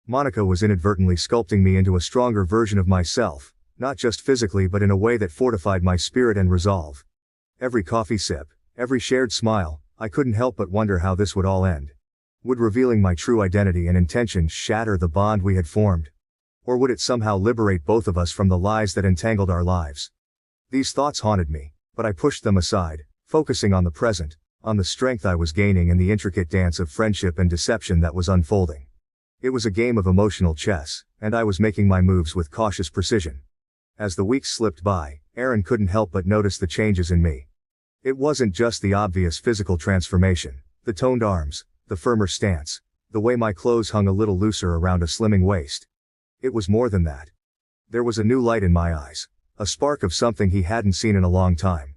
Monica was inadvertently sculpting me into a stronger version of myself, not just physically but in a way that fortified my spirit and resolve. Every coffee sip, every shared smile, I couldn't help but wonder how this would all end. Would revealing my true identity and intentions shatter the bond we had formed? Or would it somehow liberate both of us from the lies that entangled our lives? These thoughts haunted me, but I pushed them aside, focusing on the present, on the strength I was gaining and the intricate dance of friendship and deception that was unfolding. It was a game of emotional chess, and I was making my moves with cautious precision. As the weeks slipped by, Aaron couldn't help but notice the changes in me. It wasn't just the obvious physical transformation, the toned arms, the firmer stance, the way my clothes hung a little looser around a slimming waist. It was more than that. There was a new light in my eyes, a spark of something he hadn't seen in a long time.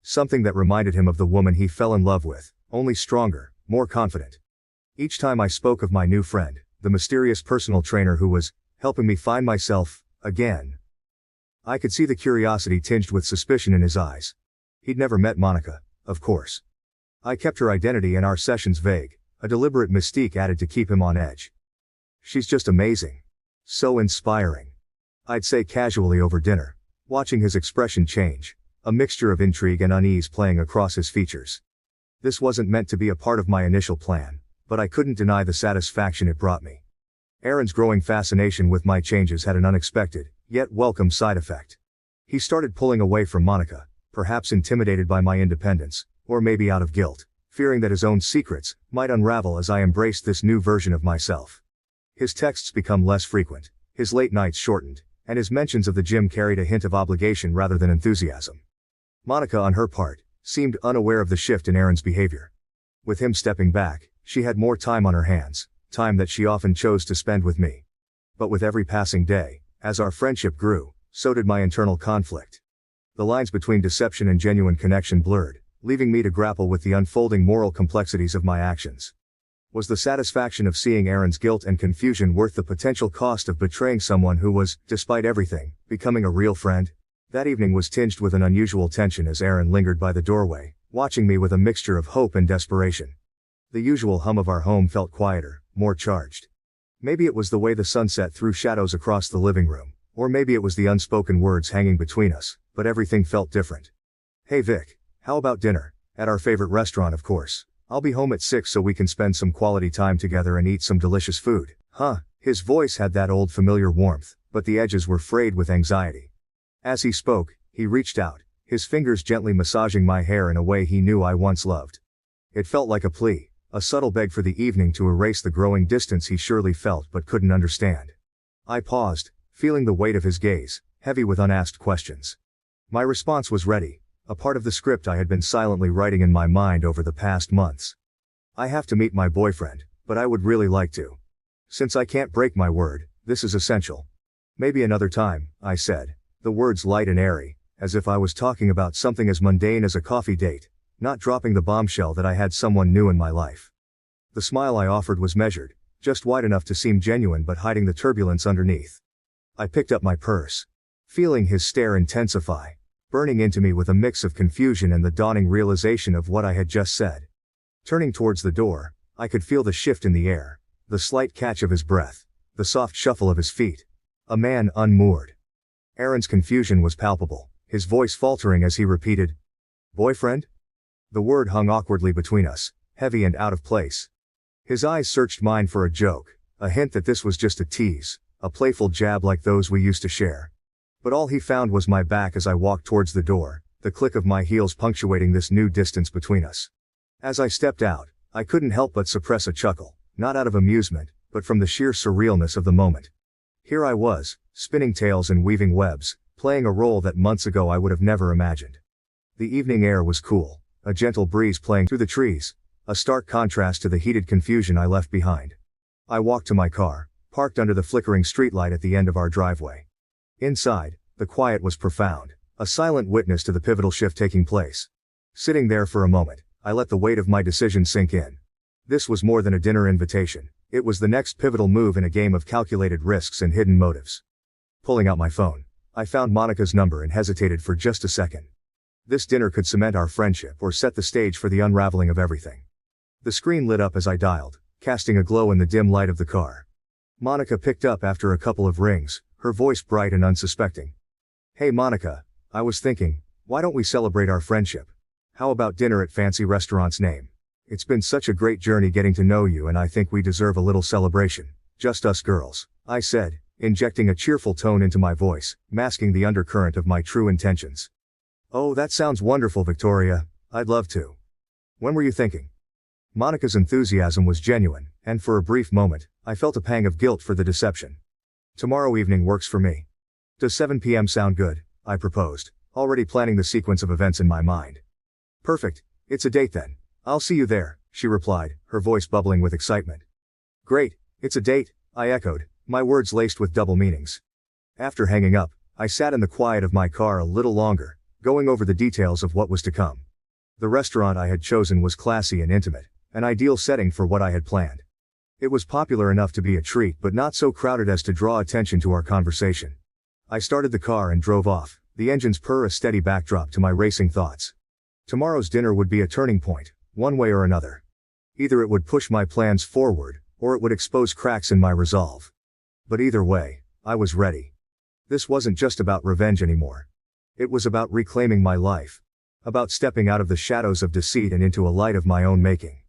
Something that reminded him of the woman he fell in love with, only stronger, more confident. Each time I spoke of my new friend, the mysterious personal trainer who was helping me find myself again, I could see the curiosity tinged with suspicion in his eyes. He'd never met Monica, of course. I kept her identity and our sessions vague, a deliberate mystique added to keep him on edge. She's just amazing. So inspiring. I'd say casually over dinner, watching his expression change, a mixture of intrigue and unease playing across his features. This wasn't meant to be a part of my initial plan, but I couldn't deny the satisfaction it brought me. Aaron's growing fascination with my changes had an unexpected, yet welcome side effect. He started pulling away from Monica, perhaps intimidated by my independence, or maybe out of guilt, fearing that his own secrets might unravel as I embraced this new version of myself. His texts become less frequent, his late nights shortened, and his mentions of the gym carried a hint of obligation rather than enthusiasm. Monica, on her part, seemed unaware of the shift in Aaron's behavior. With him stepping back, she had more time on her hands, time that she often chose to spend with me. But with every passing day, as our friendship grew, so did my internal conflict. The lines between deception and genuine connection blurred, leaving me to grapple with the unfolding moral complexities of my actions. Was the satisfaction of seeing Aaron's guilt and confusion worth the potential cost of betraying someone who was, despite everything, becoming a real friend? That evening was tinged with an unusual tension as Aaron lingered by the doorway, watching me with a mixture of hope and desperation. The usual hum of our home felt quieter, more charged. Maybe it was the way the sunset threw shadows across the living room, or maybe it was the unspoken words hanging between us, but everything felt different. "Hey Vic, how about dinner? At our favorite restaurant, of course. I'll be home at 6 so we can spend some quality time together and eat some delicious food." His voice had that old familiar warmth, but the edges were frayed with anxiety. As he spoke, he reached out, his fingers gently massaging my hair in a way he knew I once loved. It felt like a plea, a subtle beg for the evening to erase the growing distance he surely felt but couldn't understand. I paused, feeling the weight of his gaze, heavy with unasked questions. My response was ready, a part of the script I had been silently writing in my mind over the past months. "I have to meet my boyfriend, but I would really like to. Since I can't break my word, this is essential." "Maybe another time," I said, the words light and airy, as if I was talking about something as mundane as a coffee date, not dropping the bombshell that I had someone new in my life. The smile I offered was measured, just wide enough to seem genuine but hiding the turbulence underneath. I picked up my purse. Feeling his stare intensify, burning into me with a mix of confusion and the dawning realization of what I had just said. Turning towards the door, I could feel the shift in the air, the slight catch of his breath, the soft shuffle of his feet. A man unmoored. Aaron's confusion was palpable, his voice faltering as he repeated, "Boyfriend?" The word hung awkwardly between us, heavy and out of place. His eyes searched mine for a joke, a hint that this was just a tease, a playful jab like those we used to share. But all he found was my back as I walked towards the door, the click of my heels punctuating this new distance between us. As I stepped out, I couldn't help but suppress a chuckle, not out of amusement, but from the sheer surrealness of the moment. Here I was, spinning tales and weaving webs, playing a role that months ago I would have never imagined. The evening air was cool, a gentle breeze playing through the trees, a stark contrast to the heated confusion I left behind. I walked to my car, parked under the flickering streetlight at the end of our driveway. Inside, the quiet was profound, a silent witness to the pivotal shift taking place. Sitting there for a moment, I let the weight of my decision sink in. This was more than a dinner invitation, it was the next pivotal move in a game of calculated risks and hidden motives. Pulling out my phone, I found Monica's number and hesitated for just a second. This dinner could cement our friendship or set the stage for the unraveling of everything. The screen lit up as I dialed, casting a glow in the dim light of the car. Monica picked up after a couple of rings, her voice bright and unsuspecting. "Hey Monica, I was thinking, why don't we celebrate our friendship? How about dinner at fancy restaurant's name? It's been such a great journey getting to know you and I think we deserve a little celebration. Just us girls," I said, injecting a cheerful tone into my voice, masking the undercurrent of my true intentions. "Oh, that sounds wonderful, Victoria. I'd love to. When were you thinking?" Monica's enthusiasm was genuine, and for a brief moment, I felt a pang of guilt for the deception. "Tomorrow evening works for me. Does 7 p.m. sound good?" I proposed, already planning the sequence of events in my mind. "Perfect, it's a date then. I'll see you there," she replied, her voice bubbling with excitement. "Great, it's a date," I echoed, my words laced with double meanings. After hanging up, I sat in the quiet of my car a little longer, going over the details of what was to come. The restaurant I had chosen was classy and intimate, an ideal setting for what I had planned. It was popular enough to be a treat but not so crowded as to draw attention to our conversation. I started the car and drove off, the engine's purr a steady backdrop to my racing thoughts. Tomorrow's dinner would be a turning point, one way or another. Either it would push my plans forward, or it would expose cracks in my resolve. But either way, I was ready. This wasn't just about revenge anymore. It was about reclaiming my life. About stepping out of the shadows of deceit and into a light of my own making.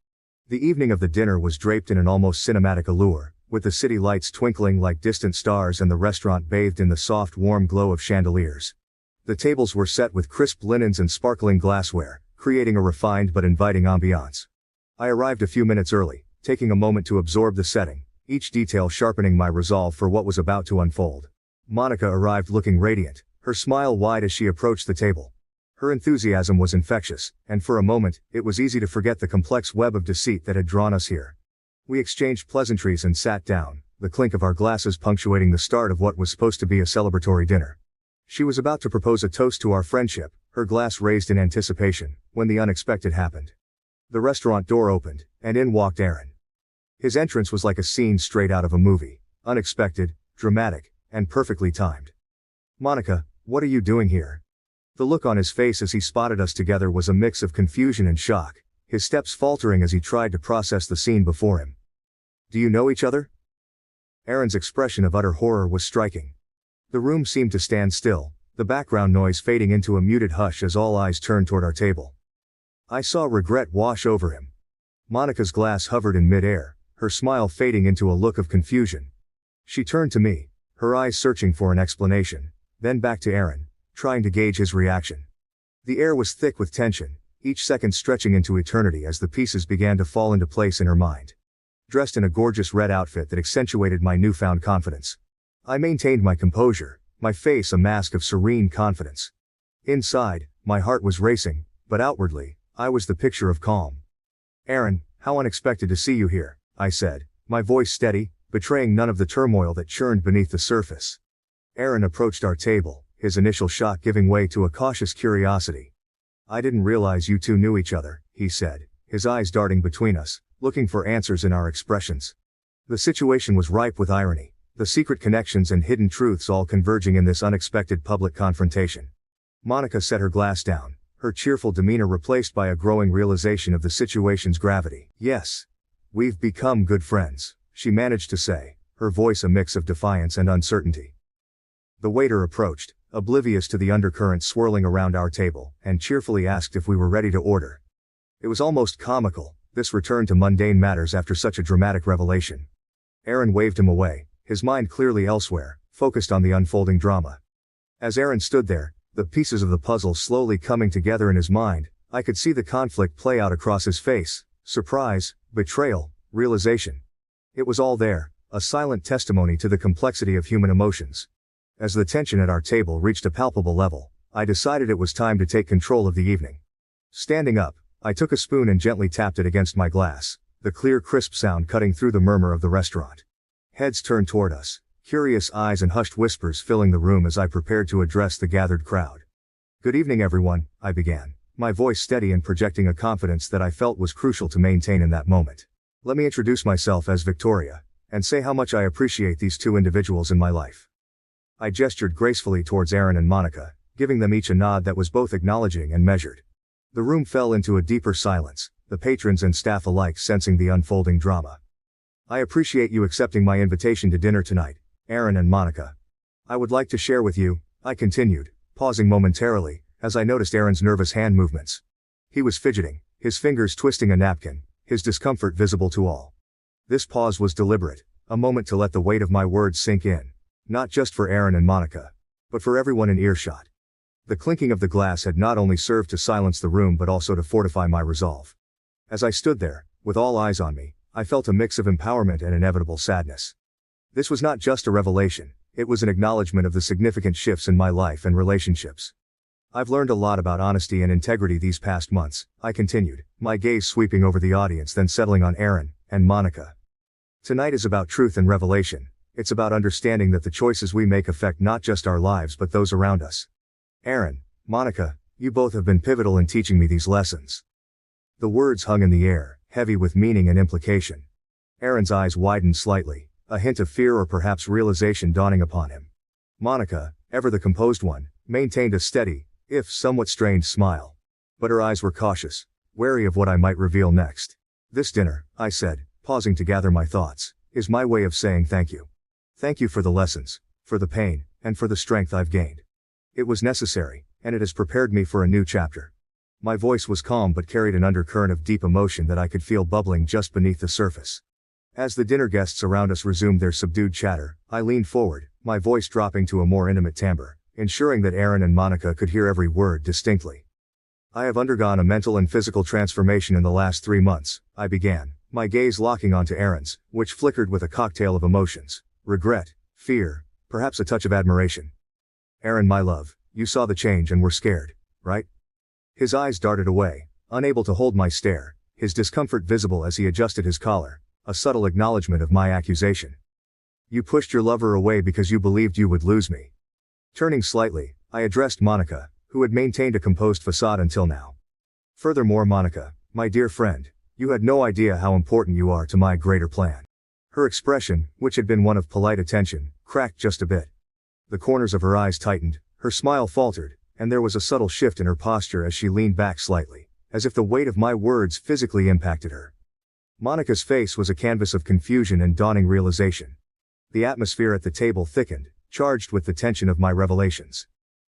The evening of the dinner was draped in an almost cinematic allure, with the city lights twinkling like distant stars and the restaurant bathed in the soft warm glow of chandeliers. The tables were set with crisp linens and sparkling glassware, creating a refined but inviting ambiance. I arrived a few minutes early, taking a moment to absorb the setting, each detail sharpening my resolve for what was about to unfold. Monica arrived looking radiant, her smile wide as she approached the table. Her enthusiasm was infectious, and for a moment, it was easy to forget the complex web of deceit that had drawn us here. We exchanged pleasantries and sat down, the clink of our glasses punctuating the start of what was supposed to be a celebratory dinner. She was about to propose a toast to our friendship, her glass raised in anticipation, when the unexpected happened. The restaurant door opened, and in walked Aaron. His entrance was like a scene straight out of a movie, unexpected, dramatic, and perfectly timed. "Monica, what are you doing here?" The look on his face as he spotted us together was a mix of confusion and shock, his steps faltering as he tried to process the scene before him. "Do you know each other?" Aaron's expression of utter horror was striking. The room seemed to stand still, the background noise fading into a muted hush as all eyes turned toward our table. I saw regret wash over him. Monica's glass hovered in mid-air, her smile fading into a look of confusion. She turned to me, her eyes searching for an explanation, then back to Aaron, trying to gauge his reaction. The air was thick with tension, each second stretching into eternity as the pieces began to fall into place in her mind. Dressed in a gorgeous red outfit that accentuated my newfound confidence, I maintained my composure, my face a mask of serene confidence. Inside, my heart was racing, but outwardly, I was the picture of calm. "Aaron, how unexpected to see you here," I said, my voice steady, betraying none of the turmoil that churned beneath the surface. Aaron approached our table, his initial shock giving way to a cautious curiosity. "I didn't realize you two knew each other," he said, his eyes darting between us, looking for answers in our expressions. The situation was ripe with irony, the secret connections and hidden truths all converging in this unexpected public confrontation. Monica set her glass down, her cheerful demeanor replaced by a growing realization of the situation's gravity. "Yes. We've become good friends," she managed to say, her voice a mix of defiance and uncertainty. The waiter approached, oblivious to the undercurrent swirling around our table, and cheerfully asked if we were ready to order. It was almost comical, this return to mundane matters after such a dramatic revelation. Aaron waved him away, his mind clearly elsewhere, focused on the unfolding drama. As Aaron stood there, the pieces of the puzzle slowly coming together in his mind, I could see the conflict play out across his face: surprise, betrayal, realization. It was all there, a silent testimony to the complexity of human emotions. As the tension at our table reached a palpable level, I decided it was time to take control of the evening. Standing up, I took a spoon and gently tapped it against my glass, the clear crisp sound cutting through the murmur of the restaurant. Heads turned toward us, curious eyes and hushed whispers filling the room as I prepared to address the gathered crowd. "Good evening everyone," I began, my voice steady and projecting a confidence that I felt was crucial to maintain in that moment. "Let me introduce myself as Victoria, and say how much I appreciate these two individuals in my life." I gestured gracefully towards Aaron and Monica, giving them each a nod that was both acknowledging and measured. The room fell into a deeper silence, the patrons and staff alike sensing the unfolding drama. "I appreciate you accepting my invitation to dinner tonight, Aaron and Monica. I would like to share with you," I continued, pausing momentarily, as I noticed Aaron's nervous hand movements. He was fidgeting, his fingers twisting a napkin, his discomfort visible to all. This pause was deliberate, a moment to let the weight of my words sink in, not just for Aaron and Monica, but for everyone in earshot. The clinking of the glass had not only served to silence the room but also to fortify my resolve. As I stood there, with all eyes on me, I felt a mix of empowerment and inevitable sadness. This was not just a revelation, it was an acknowledgement of the significant shifts in my life and relationships. "I've learned a lot about honesty and integrity these past months," I continued, my gaze sweeping over the audience then settling on Aaron and Monica. "Tonight is about truth and revelation. It's about understanding that the choices we make affect not just our lives but those around us. Aaron, Monica, you both have been pivotal in teaching me these lessons." The words hung in the air, heavy with meaning and implication. Aaron's eyes widened slightly, a hint of fear or perhaps realization dawning upon him. Monica, ever the composed one, maintained a steady, if somewhat strained smile. But her eyes were cautious, wary of what I might reveal next. "This dinner," I said, pausing to gather my thoughts, "is my way of saying thank you. Thank you for the lessons, for the pain, and for the strength I've gained. It was necessary, and it has prepared me for a new chapter." My voice was calm but carried an undercurrent of deep emotion that I could feel bubbling just beneath the surface. As the dinner guests around us resumed their subdued chatter, I leaned forward, my voice dropping to a more intimate timbre, ensuring that Aaron and Monica could hear every word distinctly. "I have undergone a mental and physical transformation in the last 3 months, I began, my gaze locking onto Aaron's, which flickered with a cocktail of emotions: regret, fear, perhaps a touch of admiration. "Aaron, my love, you saw the change and were scared, right?" His eyes darted away, unable to hold my stare, his discomfort visible as he adjusted his collar, a subtle acknowledgement of my accusation. "You pushed your lover away because you believed you would lose me." Turning slightly, I addressed Monica, who had maintained a composed facade until now. "Furthermore, Monica, my dear friend, you had no idea how important you are to my greater plan." Her expression, which had been one of polite attention, cracked just a bit. The corners of her eyes tightened, her smile faltered, and there was a subtle shift in her posture as she leaned back slightly, as if the weight of my words physically impacted her. Monica's face was a canvas of confusion and dawning realization. The atmosphere at the table thickened, charged with the tension of my revelations.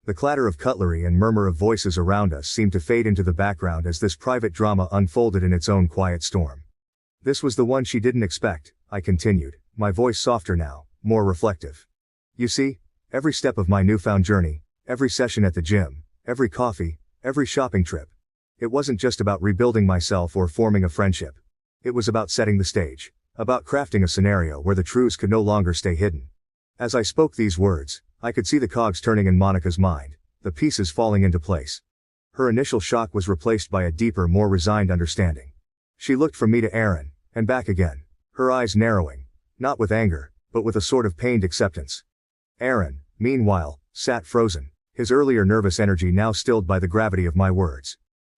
The clatter of cutlery and murmur of voices around us seemed to fade into the background as this private drama unfolded in its own quiet storm. "This was the one she didn't expect," I continued, my voice softer now, more reflective. "You see, every step of my newfound journey, every session at the gym, every coffee, every shopping trip, it wasn't just about rebuilding myself or forming a friendship. It was about setting the stage, about crafting a scenario where the truths could no longer stay hidden." As I spoke these words, I could see the cogs turning in Monica's mind, the pieces falling into place. Her initial shock was replaced by a deeper, more resigned understanding. She looked from me to Aaron, and back again, her eyes narrowing, not with anger, but with a sort of pained acceptance. Aaron, meanwhile, sat frozen, his earlier nervous energy now stilled by the gravity of my words.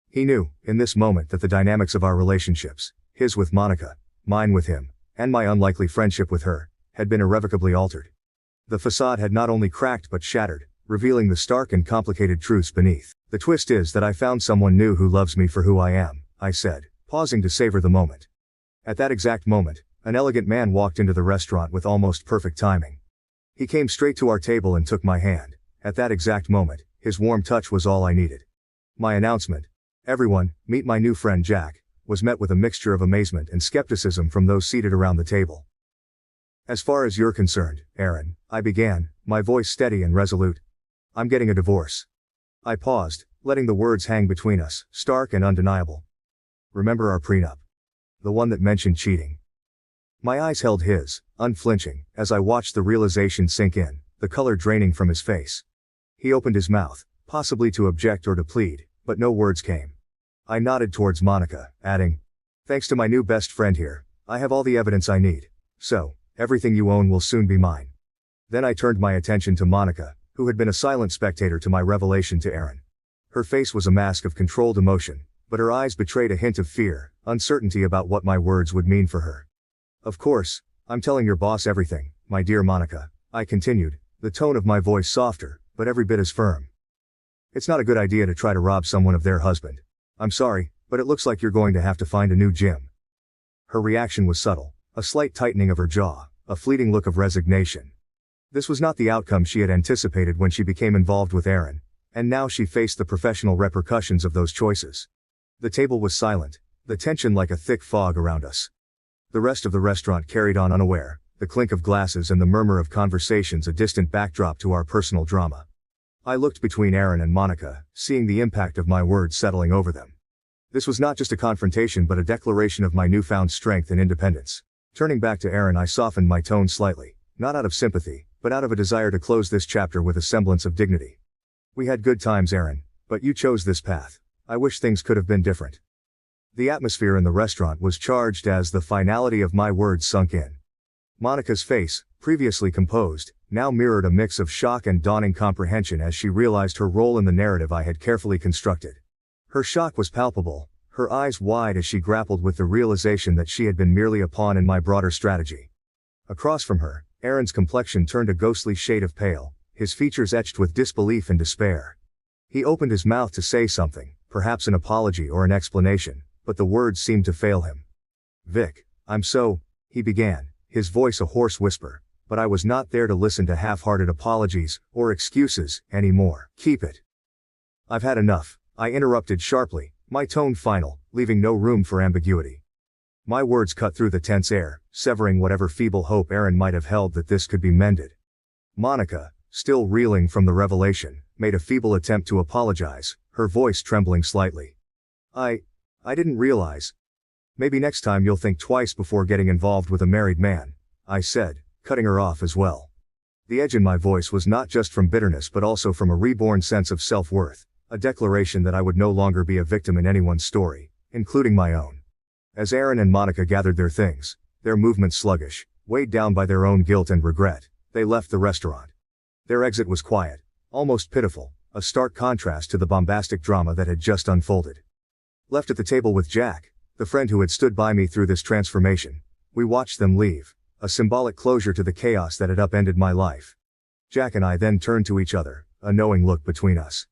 He knew, in this moment, that the dynamics of our relationships, his with Monica, mine with him, and my unlikely friendship with her, had been irrevocably altered. The facade had not only cracked but shattered, revealing the stark and complicated truths beneath. "The twist is that I found someone new who loves me for who I am," I said, pausing to savor the moment. At that exact moment, An elegant man walked into the restaurant with almost perfect timing. He came straight to our table and took my hand. At that exact moment, his warm touch was all I needed. My announcement, "Everyone, meet my new friend Jack," was met with a mixture of amazement and skepticism from those seated around the table. "As far as you're concerned, Aaron," I began, my voice steady and resolute, "I'm getting a divorce." I paused, letting the words hang between us, stark and undeniable. "Remember our prenup? The one that mentioned cheating?" My eyes held his, unflinching, as I watched the realization sink in, the color draining from his face. He opened his mouth, possibly to object or to plead, but no words came. I nodded towards Monica, adding, "Thanks to my new best friend here, I have all the evidence I need. So, everything you own will soon be mine." Then I turned my attention to Monica, who had been a silent spectator to my revelation to Aaron. Her face was a mask of controlled emotion, but her eyes betrayed a hint of fear, uncertainty about what my words would mean for her. "Of course, I'm telling your boss everything, my dear Monica," I continued, the tone of my voice softer, but every bit as firm. "It's not a good idea to try to rob someone of their husband. I'm sorry, but it looks like you're going to have to find a new gym." Her reaction was subtle, a slight tightening of her jaw, a fleeting look of resignation. This was not the outcome she had anticipated when she became involved with Aaron, and now she faced the professional repercussions of those choices. The table was silent, the tension like a thick fog around us. The rest of the restaurant carried on unaware, the clink of glasses and the murmur of conversations a distant backdrop to our personal drama. I looked between Aaron and Monica, seeing the impact of my words settling over them. This was not just a confrontation but a declaration of my newfound strength and independence. Turning back to Aaron, I softened my tone slightly, not out of sympathy, but out of a desire to close this chapter with a semblance of dignity. "We had good times, Aaron, but you chose this path. I wish things could have been different." The atmosphere in the restaurant was charged as the finality of my words sunk in. Monica's face, previously composed, now mirrored a mix of shock and dawning comprehension as she realized her role in the narrative I had carefully constructed. Her shock was palpable, her eyes wide as she grappled with the realization that she had been merely a pawn in my broader strategy. Across from her, Aaron's complexion turned a ghostly shade of pale, his features etched with disbelief and despair. He opened his mouth to say something, perhaps an apology or an explanation, but the words seemed to fail him. "Vic, he began, his voice a hoarse whisper, but I was not there to listen to half-hearted apologies, or excuses, anymore. "Keep it." "I've had enough," I interrupted sharply, my tone final, leaving no room for ambiguity. My words cut through the tense air, severing whatever feeble hope Aaron might have held that this could be mended. Monica, still reeling from the revelation, made a feeble attempt to apologize, her voice trembling slightly. I didn't realize. "Maybe next time you'll think twice before getting involved with a married man," I said, cutting her off as well. The edge in my voice was not just from bitterness but also from a reborn sense of self-worth, a declaration that I would no longer be a victim in anyone's story, including my own. As Aaron and Monica gathered their things, their movements sluggish, weighed down by their own guilt and regret, they left the restaurant. Their exit was quiet, almost pitiful, a stark contrast to the bombastic drama that had just unfolded. Left at the table with Jack, the friend who had stood by me through this transformation, we watched them leave, a symbolic closure to the chaos that had upended my life. Jack and I then turned to each other, a knowing look between us.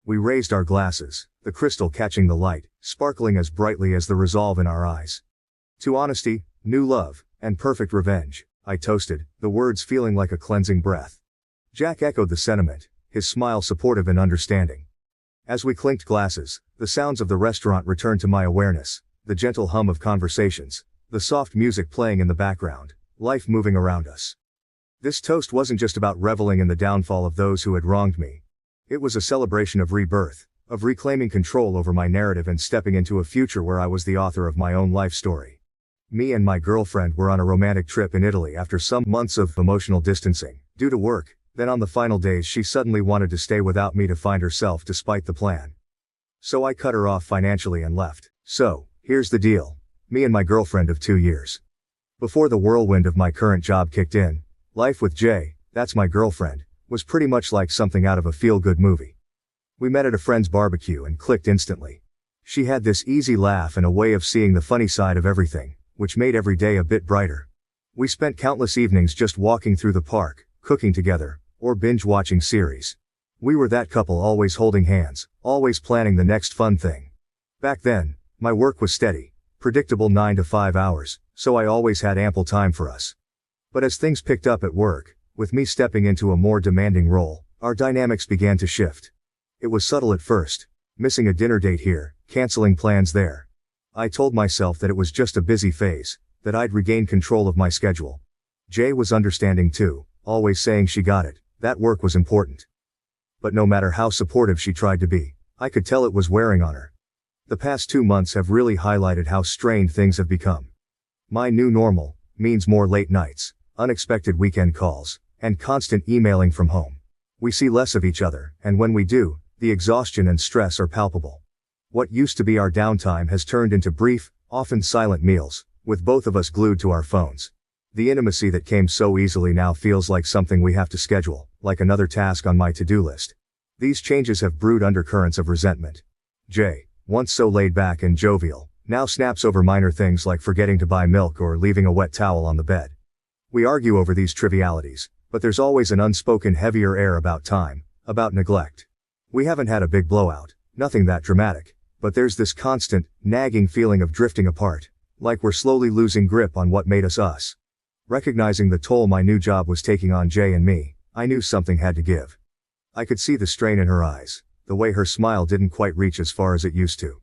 We raised our glasses, the crystal catching the light, sparkling as brightly as the resolve in our eyes. "To honesty, new love, and perfect revenge," I toasted, the words feeling like a cleansing breath. Jack echoed the sentiment, his smile supportive and understanding. As we clinked glasses, the sounds of the restaurant returned to my awareness, the gentle hum of conversations, the soft music playing in the background, life moving around us. This toast wasn't just about reveling in the downfall of those who had wronged me. It was a celebration of rebirth, of reclaiming control over my narrative and stepping into a future where I was the author of my own life story. Me and my girlfriend were on a romantic trip in Italy after some months of emotional distancing, due to work. Then on the final days she suddenly wanted to stay without me to find herself despite the plan. So I cut her off financially and left. So, here's the deal. Me and my girlfriend of 2 years. Before the whirlwind of my current job kicked in, life with Jay, that's my girlfriend, was pretty much like something out of a feel-good movie. We met at a friend's barbecue and clicked instantly. She had this easy laugh and a way of seeing the funny side of everything, which made every day a bit brighter. We spent countless evenings just walking through the park, cooking together, or binge-watching series. We were that couple always holding hands, always planning the next fun thing. Back then, my work was steady, predictable 9 to 5 hours, so I always had ample time for us. But as things picked up at work, with me stepping into a more demanding role, our dynamics began to shift. It was subtle at first, missing a dinner date here, canceling plans there. I told myself that it was just a busy phase, that I'd regain control of my schedule. Jay was understanding too, always saying she got it, that work was important. But no matter how supportive she tried to be, I could tell it was wearing on her. The past 2 months have really highlighted how strained things have become. My new normal means more late nights, unexpected weekend calls, and constant emailing from home. We see less of each other, and when we do, the exhaustion and stress are palpable. What used to be our downtime has turned into brief, often silent meals, with both of us glued to our phones. The intimacy that came so easily now feels like something we have to schedule, like another task on my to-do list. These changes have brewed undercurrents of resentment. Jay, once so laid back and jovial, now snaps over minor things like forgetting to buy milk or leaving a wet towel on the bed. We argue over these trivialities, but there's always an unspoken heavier air about time, about neglect. We haven't had a big blowout, nothing that dramatic, but there's this constant, nagging feeling of drifting apart, like we're slowly losing grip on what made us us. Recognizing the toll my new job was taking on Jay and me, I knew something had to give. I could see the strain in her eyes, the way her smile didn't quite reach as far as it used to.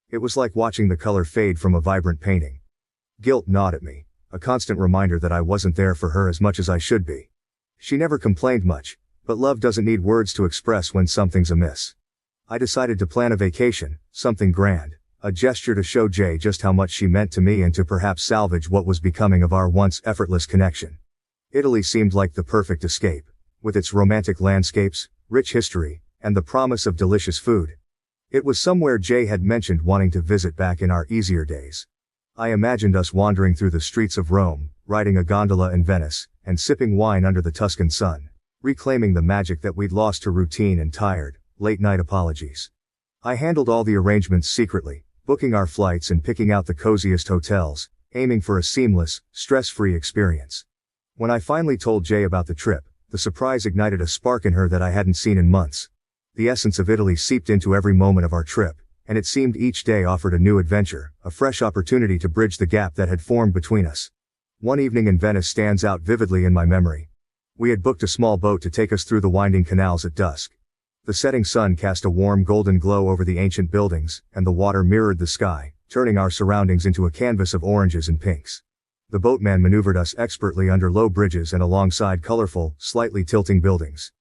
It was like watching the color fade from a vibrant painting. Guilt gnawed at me, a constant reminder that I wasn't there for her as much as I should be. She never complained much, but love doesn't need words to express when something's amiss. I decided to plan a vacation, something grand, a gesture to show Jay just how much she meant to me and to perhaps salvage what was becoming of our once effortless connection. Italy seemed like the perfect escape, with its romantic landscapes, rich history, and the promise of delicious food. It was somewhere Jay had mentioned wanting to visit back in our easier days. I imagined us wandering through the streets of Rome, riding a gondola in Venice, and sipping wine under the Tuscan sun, reclaiming the magic that we'd lost to routine and tired, late-night apologies. I handled all the arrangements secretly, booking our flights and picking out the coziest hotels, aiming for a seamless, stress-free experience. When I finally told Jay about the trip, the surprise ignited a spark in her that I hadn't seen in months. The essence of Italy seeped into every moment of our trip, and it seemed each day offered a new adventure, a fresh opportunity to bridge the gap that had formed between us. One evening in Venice stands out vividly in my memory. We had booked a small boat to take us through the winding canals at dusk. The setting sun cast a warm golden glow over the ancient buildings, and the water mirrored the sky, turning our surroundings into a canvas of oranges and pinks. The boatman maneuvered us expertly under low bridges and alongside colorful, slightly tilting buildings.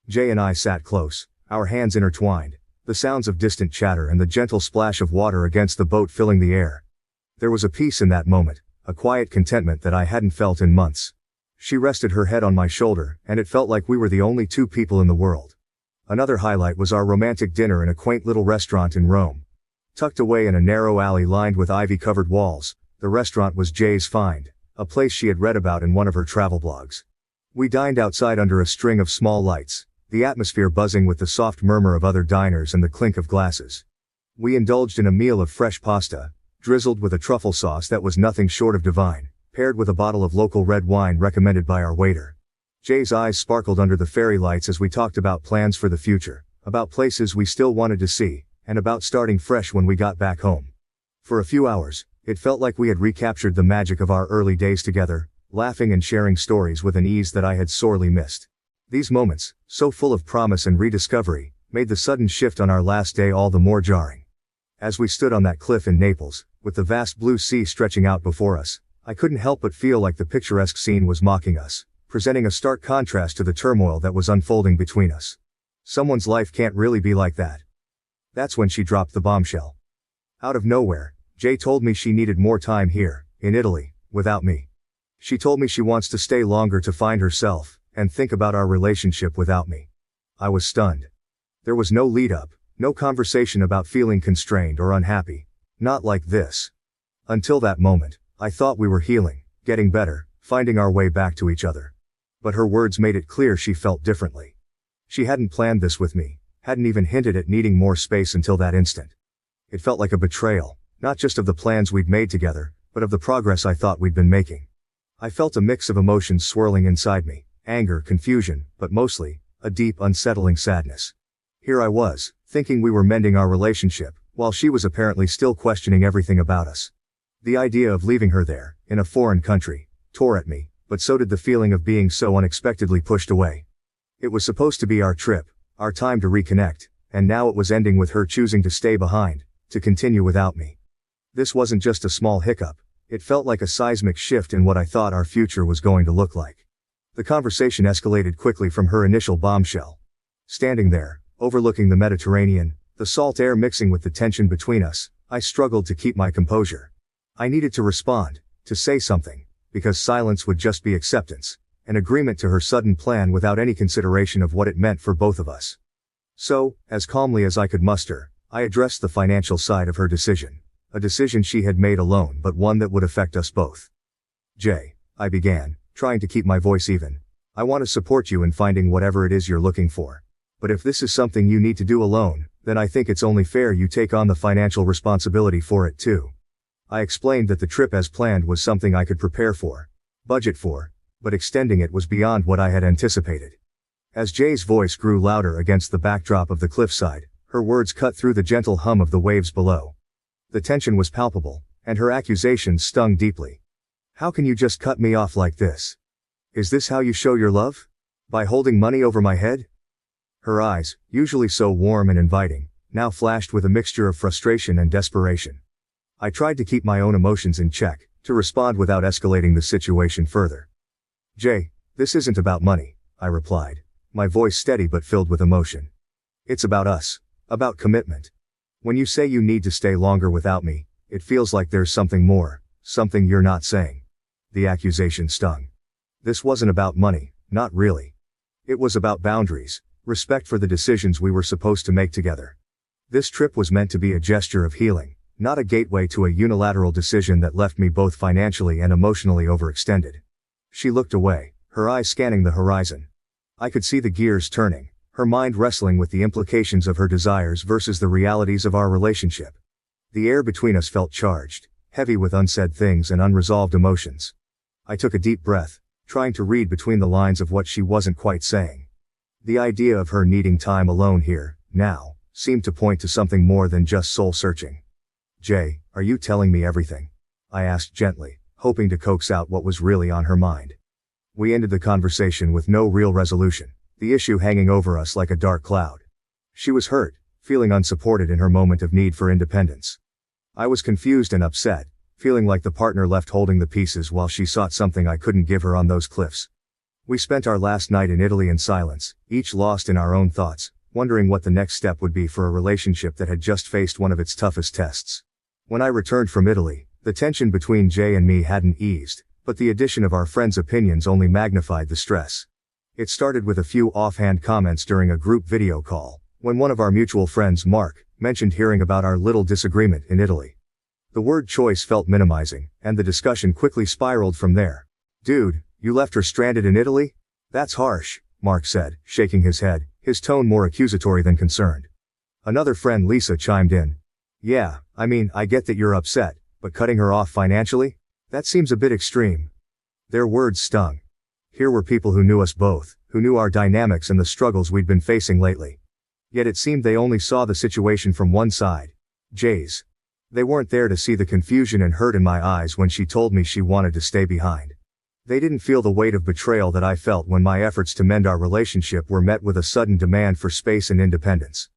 Jay and I sat close, our hands intertwined, the sounds of distant chatter and the gentle splash of water against the boat filling the air. There was a peace in that moment, a quiet contentment that I hadn't felt in months. She rested her head on my shoulder, and it felt like we were the only two people in the world. Another highlight was our romantic dinner in a quaint little restaurant in Rome. Tucked away in a narrow alley lined with ivy-covered walls, the restaurant was Jay's find, a place she had read about in one of her travel blogs. We dined outside under a string of small lights, the atmosphere buzzing with the soft murmur of other diners and the clink of glasses. We indulged in a meal of fresh pasta, drizzled with a truffle sauce that was nothing short of divine, paired with a bottle of local red wine recommended by our waiter. Jay's eyes sparkled under the fairy lights as we talked about plans for the future, about places we still wanted to see, and about starting fresh when we got back home. For a few hours, it felt like we had recaptured the magic of our early days together, laughing and sharing stories with an ease that I had sorely missed. These moments, so full of promise and rediscovery, made the sudden shift on our last day all the more jarring. As we stood on that cliff in Naples, with the vast blue sea stretching out before us, I couldn't help but feel like the picturesque scene was mocking us, presenting a stark contrast to the turmoil that was unfolding between us. Someone's life can't really be like that. That's when she dropped the bombshell. Out of nowhere, Jay told me she needed more time here, in Italy, without me. She told me she wants to stay longer to find herself, and think about our relationship without me. I was stunned. There was no lead-up, no conversation about feeling constrained or unhappy. Not like this. Until that moment, I thought we were healing, getting better, finding our way back to each other. But her words made it clear she felt differently. She hadn't planned this with me, hadn't even hinted at needing more space until that instant. It felt like a betrayal, not just of the plans we'd made together, but of the progress I thought we'd been making. I felt a mix of emotions swirling inside me. Anger, confusion, but mostly, a deep, unsettling sadness. Here I was, thinking we were mending our relationship, while she was apparently still questioning everything about us. The idea of leaving her there, in a foreign country, tore at me, but so did the feeling of being so unexpectedly pushed away. It was supposed to be our trip, our time to reconnect, and now it was ending with her choosing to stay behind, to continue without me. This wasn't just a small hiccup, it felt like a seismic shift in what I thought our future was going to look like. The conversation escalated quickly from her initial bombshell. Standing there, overlooking the Mediterranean, the salt air mixing with the tension between us, I struggled to keep my composure. I needed to respond, to say something, because silence would just be acceptance, an agreement to her sudden plan without any consideration of what it meant for both of us. So, as calmly as I could muster, I addressed the financial side of her decision, a decision she had made alone but one that would affect us both. Jay, I began, trying to keep my voice even. I want to support you in finding whatever it is you're looking for. But if this is something you need to do alone, then I think it's only fair you take on the financial responsibility for it too. I explained that the trip as planned was something I could prepare for, budget for, but extending it was beyond what I had anticipated. As Jay's voice grew louder against the backdrop of the cliffside, her words cut through the gentle hum of the waves below. The tension was palpable, and her accusations stung deeply. How can you just cut me off like this? Is this how you show your love? By holding money over my head? Her eyes, usually so warm and inviting, now flashed with a mixture of frustration and desperation. I tried to keep my own emotions in check, to respond without escalating the situation further. Jay, this isn't about money, I replied, my voice steady but filled with emotion. It's about us, about commitment. When you say you need to stay longer without me, it feels like there's something more, something you're not saying. The accusation stung. This wasn't about money, not really. It was about boundaries, respect for the decisions we were supposed to make together. This trip was meant to be a gesture of healing, not a gateway to a unilateral decision that left me both financially and emotionally overextended. She looked away, her eyes scanning the horizon. I could see the gears turning, her mind wrestling with the implications of her desires versus the realities of our relationship. The air between us felt charged, heavy with unsaid things and unresolved emotions. I took a deep breath, trying to read between the lines of what she wasn't quite saying. The idea of her needing time alone here, now, seemed to point to something more than just soul-searching. Jay, are you telling me everything? I asked gently, hoping to coax out what was really on her mind. We ended the conversation with no real resolution, the issue hanging over us like a dark cloud. She was hurt, feeling unsupported in her moment of need for independence. I was confused and upset, feeling like the partner left holding the pieces while she sought something I couldn't give her on those cliffs. We spent our last night in Italy in silence, each lost in our own thoughts, wondering what the next step would be for a relationship that had just faced one of its toughest tests. When I returned from Italy, the tension between Jay and me hadn't eased, but the addition of our friends' opinions only magnified the stress. It started with a few offhand comments during a group video call, when one of our mutual friends, Mark, mentioned hearing about our little disagreement in Italy. The word choice felt minimizing, and the discussion quickly spiraled from there. Dude, you left her stranded in Italy? That's harsh, Mark said, shaking his head, his tone more accusatory than concerned. Another friend, Lisa, chimed in. Yeah, I mean, I get that you're upset, but cutting her off financially? That seems a bit extreme. Their words stung. Here were people who knew us both, who knew our dynamics and the struggles we'd been facing lately. Yet it seemed they only saw the situation from one side. Jay's. They weren't there to see the confusion and hurt in my eyes when she told me she wanted to stay behind. They didn't feel the weight of betrayal that I felt when my efforts to mend our relationship were met with a sudden demand for space and independence.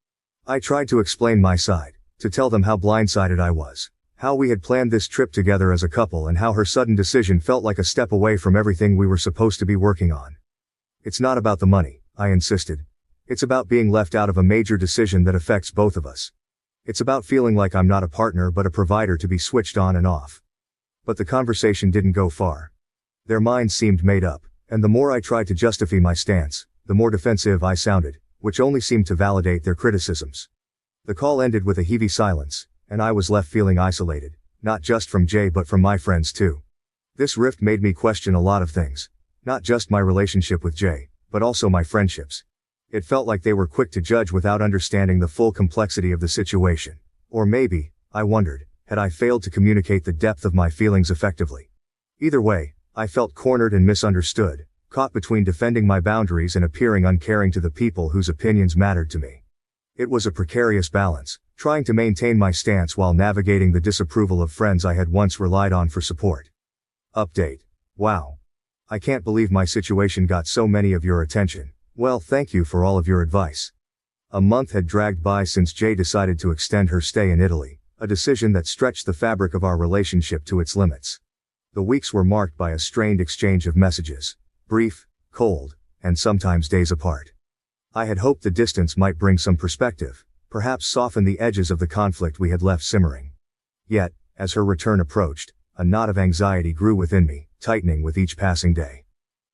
I tried to explain my side, to tell them how blindsided I was, how we had planned this trip together as a couple and how her sudden decision felt like a step away from everything we were supposed to be working on. It's not about the money, I insisted. It's about being left out of a major decision that affects both of us. It's about feeling like I'm not a partner but a provider to be switched on and off. But the conversation didn't go far. Their minds seemed made up, and the more I tried to justify my stance, the more defensive I sounded, which only seemed to validate their criticisms. The call ended with a heavy silence, and I was left feeling isolated, not just from Jay but from my friends too. This rift made me question a lot of things, not just my relationship with Jay, but also my friendships. It felt like they were quick to judge without understanding the full complexity of the situation. Or maybe, I wondered, had I failed to communicate the depth of my feelings effectively? Either way, I felt cornered and misunderstood, caught between defending my boundaries and appearing uncaring to the people whose opinions mattered to me. It was a precarious balance, trying to maintain my stance while navigating the disapproval of friends I had once relied on for support. Update. Wow. I can't believe my situation got so many of your attention. Well, thank you for all of your advice. A month had dragged by since Jay decided to extend her stay in Italy, a decision that stretched the fabric of our relationship to its limits. The weeks were marked by a strained exchange of messages, brief, cold, and sometimes days apart. I had hoped the distance might bring some perspective, perhaps soften the edges of the conflict we had left simmering. Yet, as her return approached, a knot of anxiety grew within me, tightening with each passing day.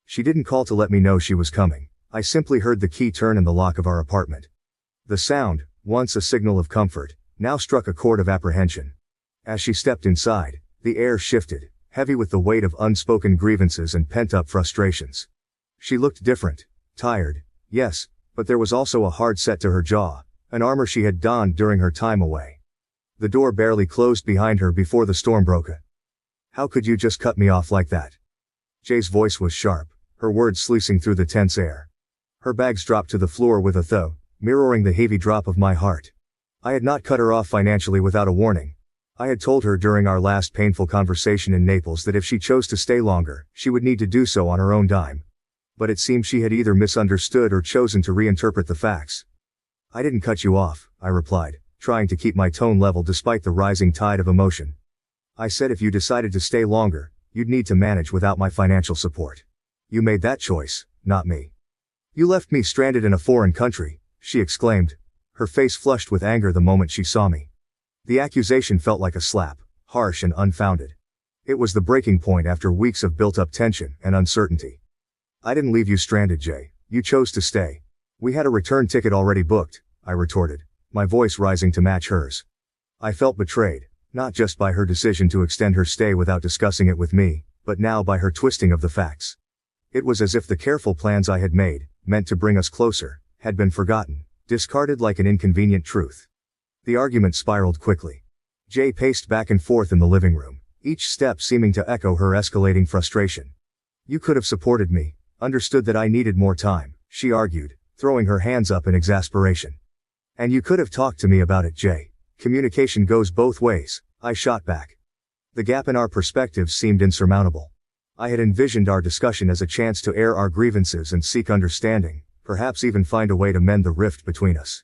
She didn't call to let me know she was coming. I simply heard the key turn in the lock of our apartment. The sound, once a signal of comfort, now struck a chord of apprehension. As she stepped inside, the air shifted, heavy with the weight of unspoken grievances and pent-up frustrations. She looked different, tired, yes, but there was also a hard set to her jaw, an armor she had donned during her time away. The door barely closed behind her before the storm broke. How could you just cut me off like that? Jay's voice was sharp, her words sluicing through the tense air. Her bags dropped to the floor with a thud, mirroring the heavy drop of my heart. I had not cut her off financially without a warning. I had told her during our last painful conversation in Naples that if she chose to stay longer, she would need to do so on her own dime. But it seemed she had either misunderstood or chosen to reinterpret the facts. I didn't cut you off, I replied, trying to keep my tone level despite the rising tide of emotion. I said if you decided to stay longer, you'd need to manage without my financial support. You made that choice, not me. You left me stranded in a foreign country, she exclaimed, her face flushed with anger the moment she saw me. The accusation felt like a slap, harsh and unfounded. It was the breaking point after weeks of built-up tension and uncertainty. I didn't leave you stranded, Jay. You chose to stay. We had a return ticket already booked, I retorted, my voice rising to match hers. I felt betrayed, not just by her decision to extend her stay without discussing it with me, but now by her twisting of the facts. It was as if the careful plans I had made, meant to bring us closer, had been forgotten, discarded like an inconvenient truth. The argument spiraled quickly. Jay paced back and forth in the living room, each step seeming to echo her escalating frustration. You could have supported me, understood that I needed more time, she argued, throwing her hands up in exasperation. And you could have talked to me about it, Jay. Communication goes both ways, I shot back. The gap in our perspectives seemed insurmountable. I had envisioned our discussion as a chance to air our grievances and seek understanding, perhaps even find a way to mend the rift between us.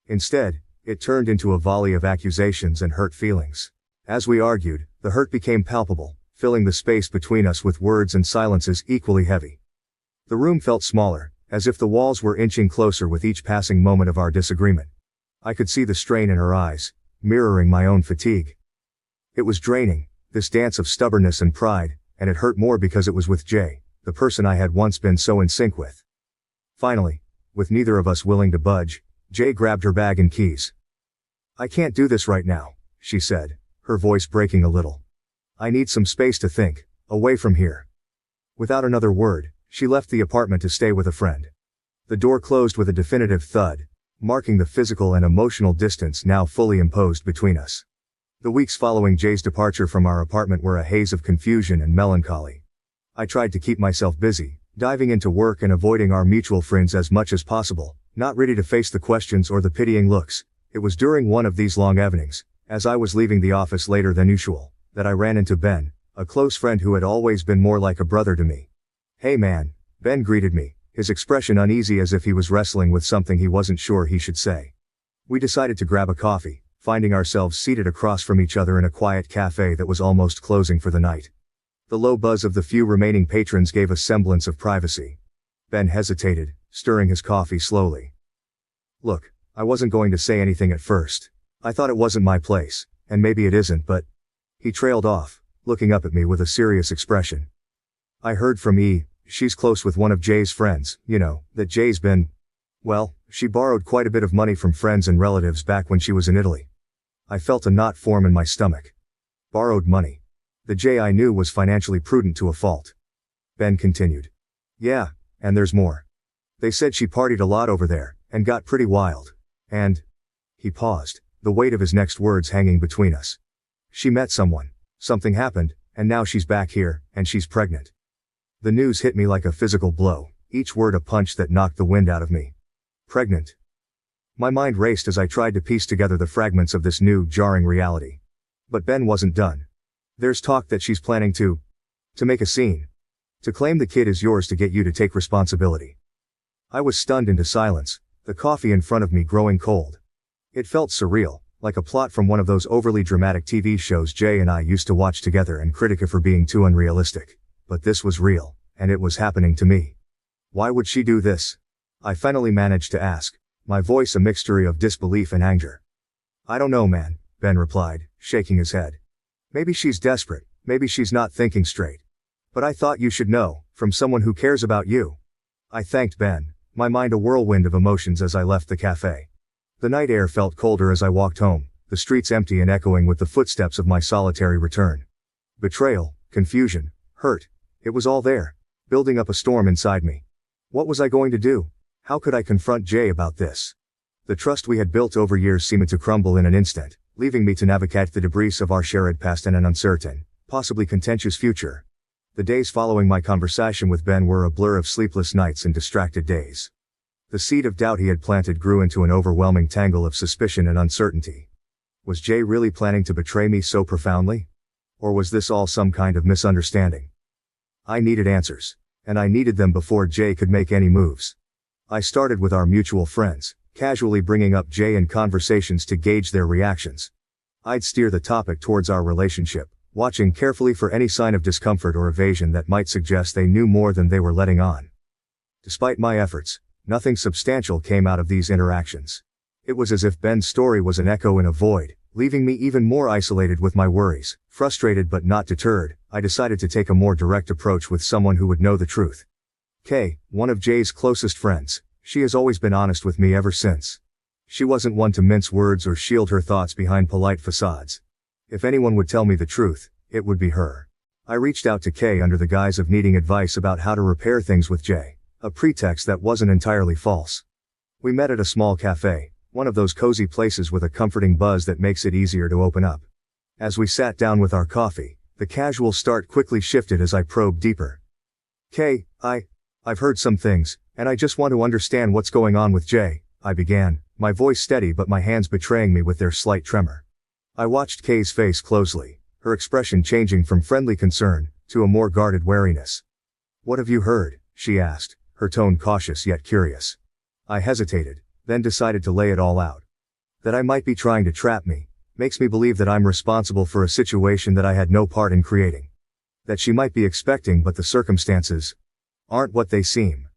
Instead, it turned into a volley of accusations and hurt feelings. As we argued, the hurt became palpable, filling the space between us with words and silences equally heavy. The room felt smaller, as if the walls were inching closer with each passing moment of our disagreement. I could see the strain in her eyes, mirroring my own fatigue. It was draining, this dance of stubbornness and pride, and it hurt more because it was with Jay, the person I had once been so in sync with. Finally, with neither of us willing to budge, Jay grabbed her bag and keys. I can't do this right now, she said, her voice breaking a little. I need some space to think, away from here. Without another word, she left the apartment to stay with a friend. The door closed with a definitive thud, marking the physical and emotional distance now fully imposed between us. The weeks following Jay's departure from our apartment were a haze of confusion and melancholy. I tried to keep myself busy, diving into work and avoiding our mutual friends as much as possible, not ready to face the questions or the pitying looks. It was during one of these long evenings, as I was leaving the office later than usual, that I ran into Ben, a close friend who had always been more like a brother to me. Hey man, Ben greeted me, his expression uneasy as if he was wrestling with something he wasn't sure he should say. We decided to grab a coffee, finding ourselves seated across from each other in a quiet cafe that was almost closing for the night. The low buzz of the few remaining patrons gave a semblance of privacy. Ben hesitated, stirring his coffee slowly. Look, I wasn't going to say anything at first. I thought it wasn't my place, and maybe it isn't, but... He trailed off, looking up at me with a serious expression. I heard from she's close with one of Jay's friends, that Jay's been... Well, she borrowed quite a bit of money from friends and relatives back when she was in Italy. I felt a knot form in my stomach. Borrowed money. The Jay I knew was financially prudent to a fault. Ben continued. Yeah, and there's more. They said she partied a lot over there, and got pretty wild. And... He paused, the weight of his next words hanging between us. She met someone, something happened, and now she's back here, and she's pregnant. The news hit me like a physical blow, each word a punch that knocked the wind out of me. Pregnant. My mind raced as I tried to piece together the fragments of this new, jarring reality. But Ben wasn't done. There's talk that she's planning to make a scene. To claim the kid is yours to get you to take responsibility. I was stunned into silence, the coffee in front of me growing cold. It felt surreal, like a plot from one of those overly dramatic TV shows Jay and I used to watch together and critique for being too unrealistic. But this was real, and it was happening to me. Why would she do this? I finally managed to ask, my voice a mixture of disbelief and anger. I don't know, man, Ben replied, shaking his head. Maybe she's desperate, maybe she's not thinking straight. But I thought you should know, from someone who cares about you. I thanked Ben, my mind a whirlwind of emotions as I left the cafe. The night air felt colder as I walked home, the streets empty and echoing with the footsteps of my solitary return. Betrayal, confusion, hurt, it was all there, building up a storm inside me. What was I going to do? How could I confront Jay about this? The trust we had built over years seemed to crumble in an instant, leaving me to navigate the debris of our shared past and an uncertain, possibly contentious future. The days following my conversation with Ben were a blur of sleepless nights and distracted days. The seed of doubt he had planted grew into an overwhelming tangle of suspicion and uncertainty. Was Jay really planning to betray me so profoundly? Or was this all some kind of misunderstanding? I needed answers, and I needed them before Jay could make any moves. I started with our mutual friends, casually bringing up Jay in conversations to gauge their reactions. I'd steer the topic towards our relationship, watching carefully for any sign of discomfort or evasion that might suggest they knew more than they were letting on. Despite my efforts, nothing substantial came out of these interactions. It was as if Ben's story was an echo in a void, leaving me even more isolated with my worries. Frustrated but not deterred, I decided to take a more direct approach with someone who would know the truth. Kay, one of Jay's closest friends, she has always been honest with me ever since. She wasn't one to mince words or shield her thoughts behind polite facades. If anyone would tell me the truth, it would be her. I reached out to Kay under the guise of needing advice about how to repair things with Jay, a pretext that wasn't entirely false. We met at a small cafe, one of those cozy places with a comforting buzz that makes it easier to open up. As we sat down with our coffee, the casual start quickly shifted as I probed deeper. Kay, I've heard some things, and I just want to understand what's going on with Jay, I began, my voice steady but my hands betraying me with their slight tremor. I watched Kay's face closely, her expression changing from friendly concern to a more guarded wariness. What have you heard? She asked, her tone cautious yet curious. I hesitated, then decided to lay it all out. That I might be trying to trap me, makes me believe that I'm responsible for a situation that I had no part in creating. That she might be expecting but the circumstances aren't what they seem.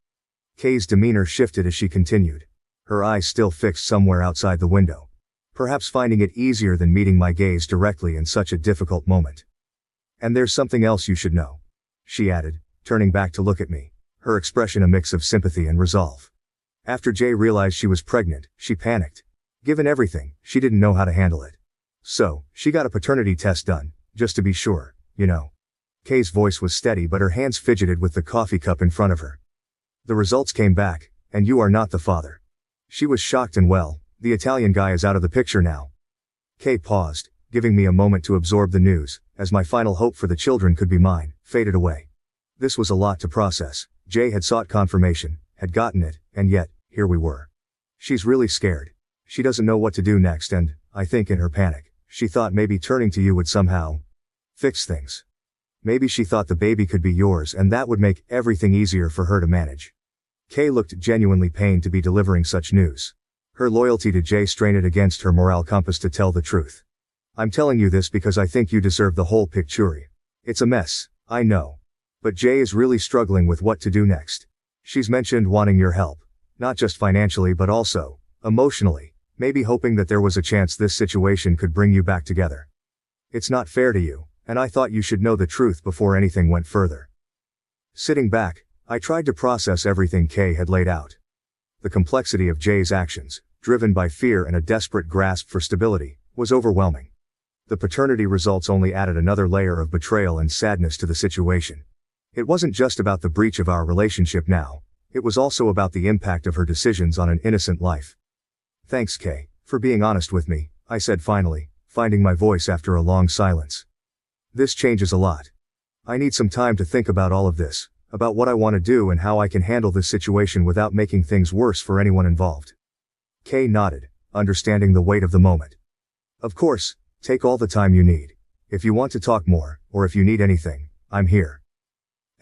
Kay's demeanor shifted as she continued, her eyes still fixed somewhere outside the window. Perhaps finding it easier than meeting my gaze directly in such a difficult moment. And there's something else you should know, she added, turning back to look at me, her expression a mix of sympathy and resolve. After Jay realized she was pregnant, she panicked. Given everything, she didn't know how to handle it. So, she got a paternity test done, just to be sure, you know. Kay's voice was steady but her hands fidgeted with the coffee cup in front of her. The results came back, and you are not the father. She was shocked and well, the Italian guy is out of the picture now. Kay paused, giving me a moment to absorb the news, as my final hope for the children could be mine, faded away. This was a lot to process. Jay had sought confirmation, had gotten it, and yet, here we were. She's really scared. She doesn't know what to do next and, I think in her panic, she thought maybe turning to you would somehow fix things. Maybe she thought the baby could be yours and that would make everything easier for her to manage. Kay looked genuinely pained to be delivering such news. Her loyalty to Jay strained against her moral compass to tell the truth. I'm telling you this because I think you deserve the whole picture. It's a mess, I know. But Jay is really struggling with what to do next. She's mentioned wanting your help, not just financially but also emotionally, maybe hoping that there was a chance this situation could bring you back together. It's not fair to you, and I thought you should know the truth before anything went further. Sitting back, I tried to process everything Kay had laid out. The complexity of Jay's actions, driven by fear and a desperate grasp for stability, was overwhelming. The paternity results only added another layer of betrayal and sadness to the situation. It wasn't just about the breach of our relationship now, it was also about the impact of her decisions on an innocent life. Thanks, Kay, for being honest with me, I said finally, finding my voice after a long silence. This changes a lot. I need some time to think about all of this, about what I want to do and how I can handle this situation without making things worse for anyone involved. Kay nodded, understanding the weight of the moment. Of course, take all the time you need. If you want to talk more, or if you need anything, I'm here.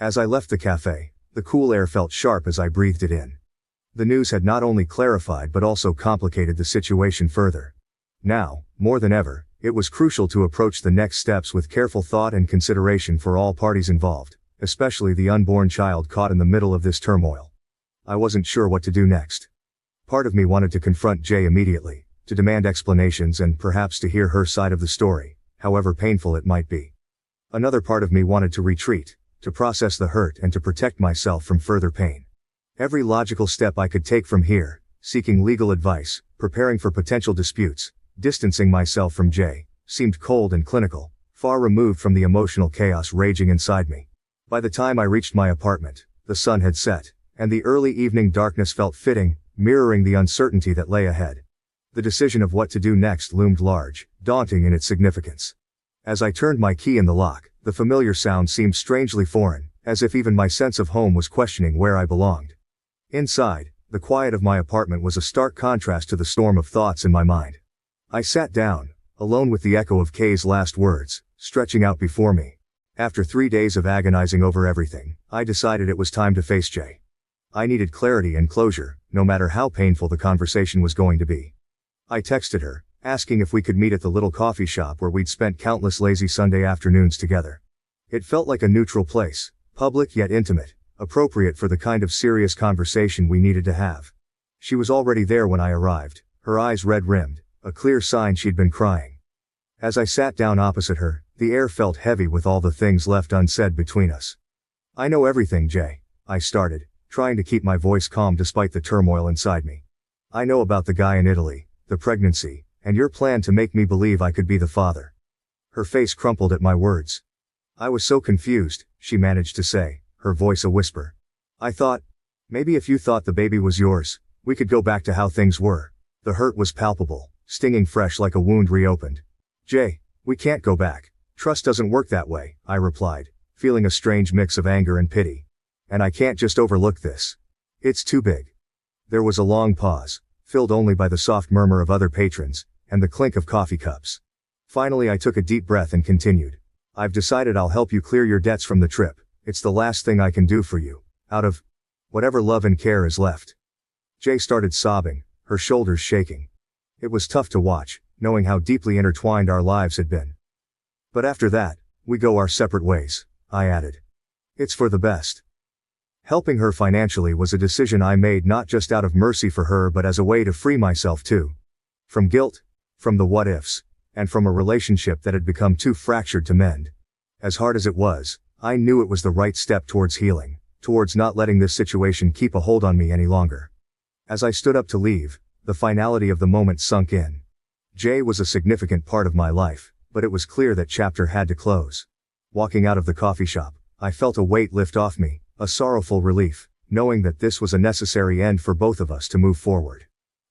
As I left the cafe, the cool air felt sharp as I breathed it in. The news had not only clarified but also complicated the situation further. Now, more than ever, it was crucial to approach the next steps with careful thought and consideration for all parties involved, especially the unborn child caught in the middle of this turmoil. I wasn't sure what to do next. Part of me wanted to confront Jay immediately, to demand explanations and perhaps to hear her side of the story, however painful it might be. Another part of me wanted to retreat, to process the hurt and to protect myself from further pain. Every logical step I could take from here, seeking legal advice, preparing for potential disputes, distancing myself from Jay, seemed cold and clinical, far removed from the emotional chaos raging inside me. By the time I reached my apartment, the sun had set, and the early evening darkness felt fitting, mirroring the uncertainty that lay ahead. The decision of what to do next loomed large, daunting in its significance. As I turned my key in the lock, the familiar sound seemed strangely foreign, as if even my sense of home was questioning where I belonged. Inside, the quiet of my apartment was a stark contrast to the storm of thoughts in my mind. I sat down, alone with the echo of Kay's last words, stretching out before me. After 3 days of agonizing over everything, I decided it was time to face Jay. I needed clarity and closure, no matter how painful the conversation was going to be. I texted her, asking if we could meet at the little coffee shop where we'd spent countless lazy Sunday afternoons together. It felt like a neutral place, public yet intimate, appropriate for the kind of serious conversation we needed to have. She was already there when I arrived, her eyes red-rimmed, a clear sign she'd been crying. As I sat down opposite her, the air felt heavy with all the things left unsaid between us. I know everything, Jay, I started, trying to keep my voice calm despite the turmoil inside me. I know about the guy in Italy, the pregnancy, and your plan to make me believe I could be the father. Her face crumpled at my words. I was so confused, she managed to say, her voice a whisper. I thought, maybe if you thought the baby was yours, we could go back to how things were. The hurt was palpable, stinging fresh like a wound reopened. Jay, we can't go back. Trust doesn't work that way, I replied, feeling a strange mix of anger and pity. And I can't just overlook this. It's too big. There was a long pause, filled only by the soft murmur of other patrons, and the clink of coffee cups. Finally I took a deep breath and continued. I've decided I'll help you clear your debts from the trip. It's the last thing I can do for you, out of whatever love and care is left. Jay started sobbing, her shoulders shaking. It was tough to watch, knowing how deeply intertwined our lives had been. But after that, we go our separate ways, I added. It's for the best. Helping her financially was a decision I made not just out of mercy for her but as a way to free myself too. From guilt, from the what-ifs, and from a relationship that had become too fractured to mend. As hard as it was, I knew it was the right step towards healing, towards not letting this situation keep a hold on me any longer. As I stood up to leave, the finality of the moment sunk in. Jay was a significant part of my life, but it was clear that chapter had to close. Walking out of the coffee shop, I felt a weight lift off me, a sorrowful relief, knowing that this was a necessary end for both of us to move forward.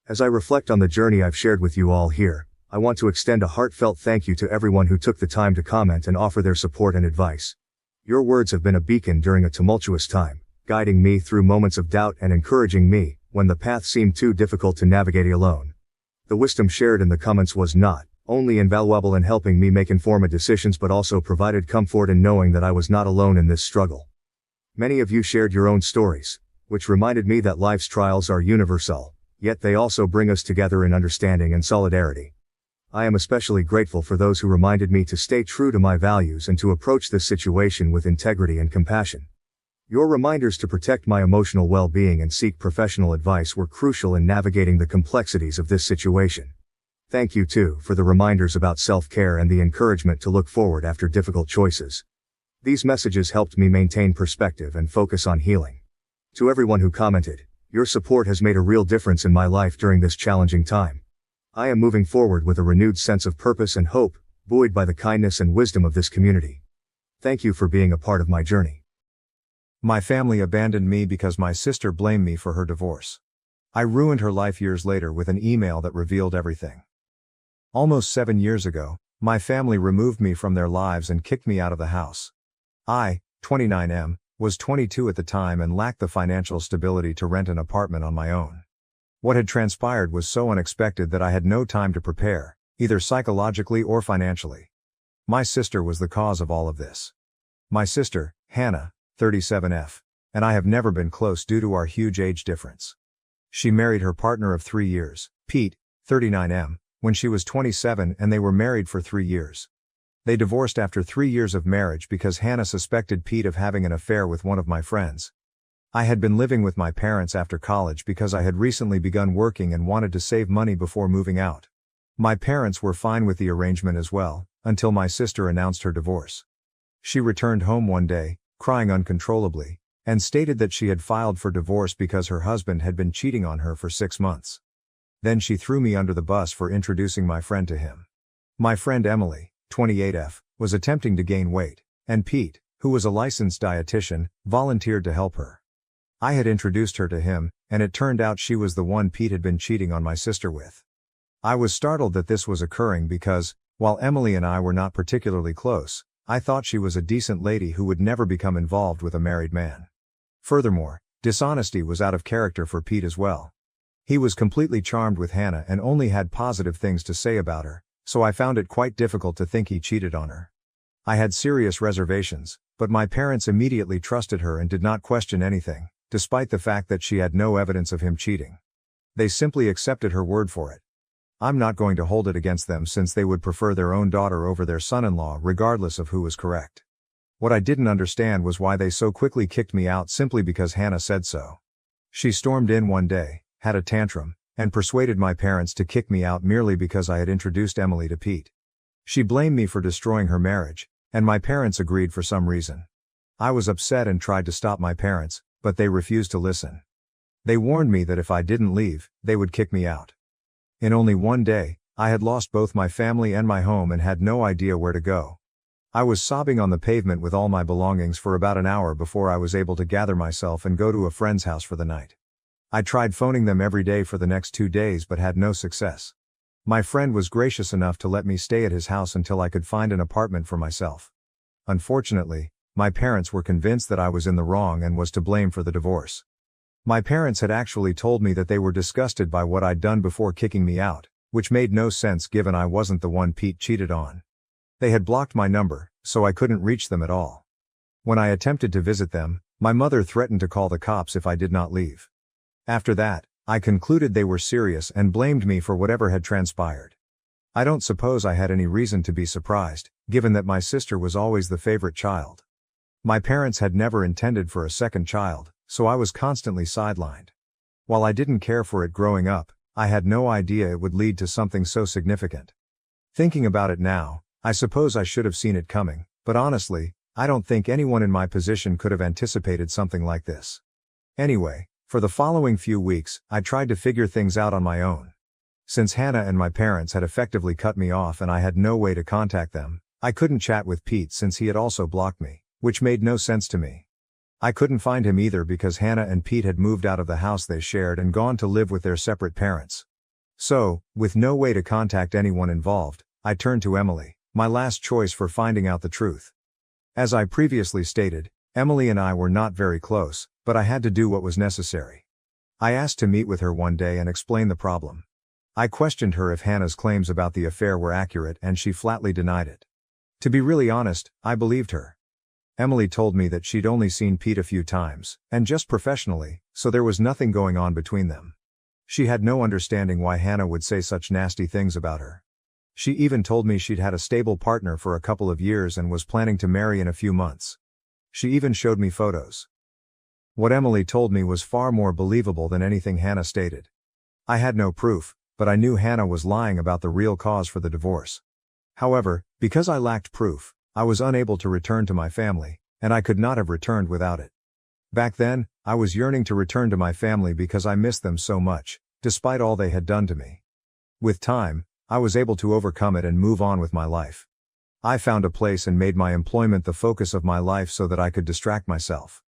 As I reflect on the journey I've shared with you all here, I want to extend a heartfelt thank you to everyone who took the time to comment and offer their support and advice. Your words have been a beacon during a tumultuous time, guiding me through moments of doubt and encouraging me when the path seemed too difficult to navigate alone. The wisdom shared in the comments was not only invaluable in helping me make informed decisions but also provided comfort in knowing that I was not alone in this struggle. Many of you shared your own stories, which reminded me that life's trials are universal, yet they also bring us together in understanding and solidarity. I am especially grateful for those who reminded me to stay true to my values and to approach this situation with integrity and compassion. Your reminders to protect my emotional well-being and seek professional advice were crucial in navigating the complexities of this situation. Thank you too for the reminders about self-care and the encouragement to look forward after difficult choices. These messages helped me maintain perspective and focus on healing. To everyone who commented, your support has made a real difference in my life during this challenging time. I am moving forward with a renewed sense of purpose and hope, buoyed by the kindness and wisdom of this community. Thank you for being a part of my journey. My family abandoned me because my sister blamed me for her divorce. I ruined her life years later with an email that revealed everything. Almost 7 years ago, my family removed me from their lives and kicked me out of the house. I, 29M, was 22 at the time and lacked the financial stability to rent an apartment on my own. What had transpired was so unexpected that I had no time to prepare, either psychologically or financially. My sister was the cause of all of this. My sister, Hannah, 37F, and I have never been close due to our huge age difference. She married her partner of 3 years, Pete, 39M, when she was 27, and they were married for 3 years. They divorced after 3 years of marriage because Hannah suspected Pete of having an affair with one of my friends. I had been living with my parents after college because I had recently begun working and wanted to save money before moving out. My parents were fine with the arrangement as well, until my sister announced her divorce. She returned home one day, crying uncontrollably, and stated that she had filed for divorce because her husband had been cheating on her for 6 months. Then she threw me under the bus for introducing my friend to him. My friend Emily, 28F, was attempting to gain weight, and Pete, who was a licensed dietitian, volunteered to help her. I had introduced her to him, and it turned out she was the one Pete had been cheating on my sister with. I was startled that this was occurring because, while Emily and I were not particularly close, I thought she was a decent lady who would never become involved with a married man. Furthermore, dishonesty was out of character for Pete as well. He was completely charmed with Hannah and only had positive things to say about her, so I found it quite difficult to think he cheated on her. I had serious reservations, but my parents immediately trusted her and did not question anything, despite the fact that she had no evidence of him cheating. They simply accepted her word for it. I'm not going to hold it against them since they would prefer their own daughter over their son-in-law regardless of who was correct. What I didn't understand was why they so quickly kicked me out simply because Hannah said so. She stormed in one day, had a tantrum, and persuaded my parents to kick me out merely because I had introduced Emily to Pete. She blamed me for destroying her marriage, and my parents agreed for some reason. I was upset and tried to stop my parents, but they refused to listen. They warned me that if I didn't leave, they would kick me out. In only one day, I had lost both my family and my home and had no idea where to go. I was sobbing on the pavement with all my belongings for about an hour before I was able to gather myself and go to a friend's house for the night. I tried phoning them every day for the next 2 days but had no success. My friend was gracious enough to let me stay at his house until I could find an apartment for myself. Unfortunately, my parents were convinced that I was in the wrong and was to blame for the divorce. My parents had actually told me that they were disgusted by what I'd done before kicking me out, which made no sense given I wasn't the one Pete cheated on. They had blocked my number, so I couldn't reach them at all. When I attempted to visit them, my mother threatened to call the cops if I did not leave. After that, I concluded they were serious and blamed me for whatever had transpired. I don't suppose I had any reason to be surprised, given that my sister was always the favorite child. My parents had never intended for a second child, so I was constantly sidelined. While I didn't care for it growing up, I had no idea it would lead to something so significant. Thinking about it now, I suppose I should have seen it coming, but honestly, I don't think anyone in my position could have anticipated something like this. Anyway, for the following few weeks, I tried to figure things out on my own. Since Hannah and my parents had effectively cut me off and I had no way to contact them, I couldn't chat with Pete since he had also blocked me, which made no sense to me. I couldn't find him either because Hannah and Pete had moved out of the house they shared and gone to live with their separate parents. So, with no way to contact anyone involved, I turned to Emily, my last choice for finding out the truth. As I previously stated, Emily and I were not very close, but I had to do what was necessary. I asked to meet with her one day and explain the problem. I questioned her if Hannah's claims about the affair were accurate and she flatly denied it. To be really honest, I believed her. Emily told me that she'd only seen Pete a few times, and just professionally, so there was nothing going on between them. She had no understanding why Hannah would say such nasty things about her. She even told me she'd had a stable partner for a couple of years and was planning to marry in a few months. She even showed me photos. What Emily told me was far more believable than anything Hannah stated. I had no proof, but I knew Hannah was lying about the real cause for the divorce. However, because I lacked proof, I was unable to return to my family, and I could not have returned without it. Back then, I was yearning to return to my family because I missed them so much, despite all they had done to me. With time, I was able to overcome it and move on with my life. I found a place and made my employment the focus of my life so that I could distract myself.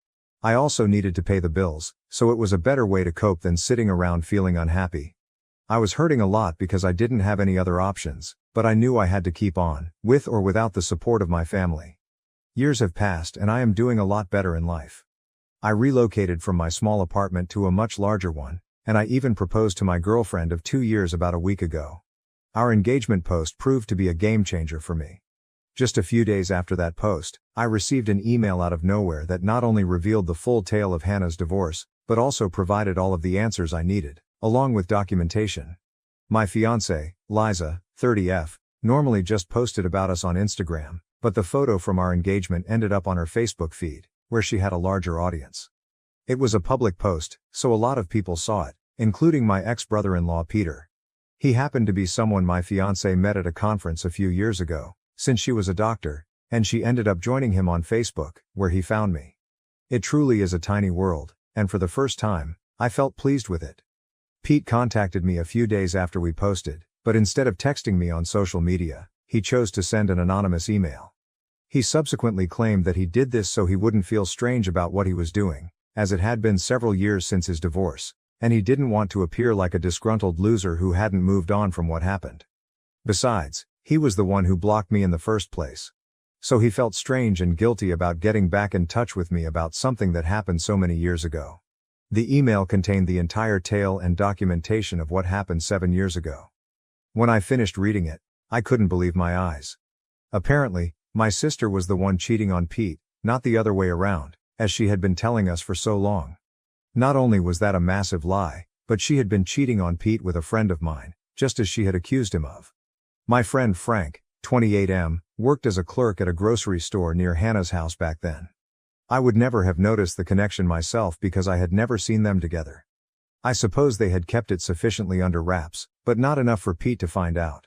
I also needed to pay the bills, so it was a better way to cope than sitting around feeling unhappy. I was hurting a lot because I didn't have any other options, but I knew I had to keep on, with or without the support of my family. Years have passed and I am doing a lot better in life. I relocated from my small apartment to a much larger one, and I even proposed to my girlfriend of 2 years about a week ago. Our engagement post proved to be a game changer for me. Just a few days after that post, I received an email out of nowhere that not only revealed the full tale of Hannah's divorce, but also provided all of the answers I needed, along with documentation. My fiancée, Liza, 30F, normally just posted about us on Instagram, but the photo from our engagement ended up on her Facebook feed, where she had a larger audience. It was a public post, so a lot of people saw it, including my ex-brother-in-law Peter. He happened to be someone my fiancée met at a conference a few years ago, since she was a doctor, and she ended up joining him on Facebook, where he found me. It truly is a tiny world, and for the first time, I felt pleased with it. Pete contacted me a few days after we posted, but instead of texting me on social media, he chose to send an anonymous email. He subsequently claimed that he did this so he wouldn't feel strange about what he was doing, as it had been several years since his divorce, and he didn't want to appear like a disgruntled loser who hadn't moved on from what happened. Besides, he was the one who blocked me in the first place. So he felt strange and guilty about getting back in touch with me about something that happened so many years ago. The email contained the entire tale and documentation of what happened 7 years ago. When I finished reading it, I couldn't believe my eyes. Apparently, my sister was the one cheating on Pete, not the other way around, as she had been telling us for so long. Not only was that a massive lie, but she had been cheating on Pete with a friend of mine, just as she had accused him of. My friend Frank, 28M, worked as a clerk at a grocery store near Hannah's house back then. I would never have noticed the connection myself because I had never seen them together. I suppose they had kept it sufficiently under wraps, but not enough for Pete to find out.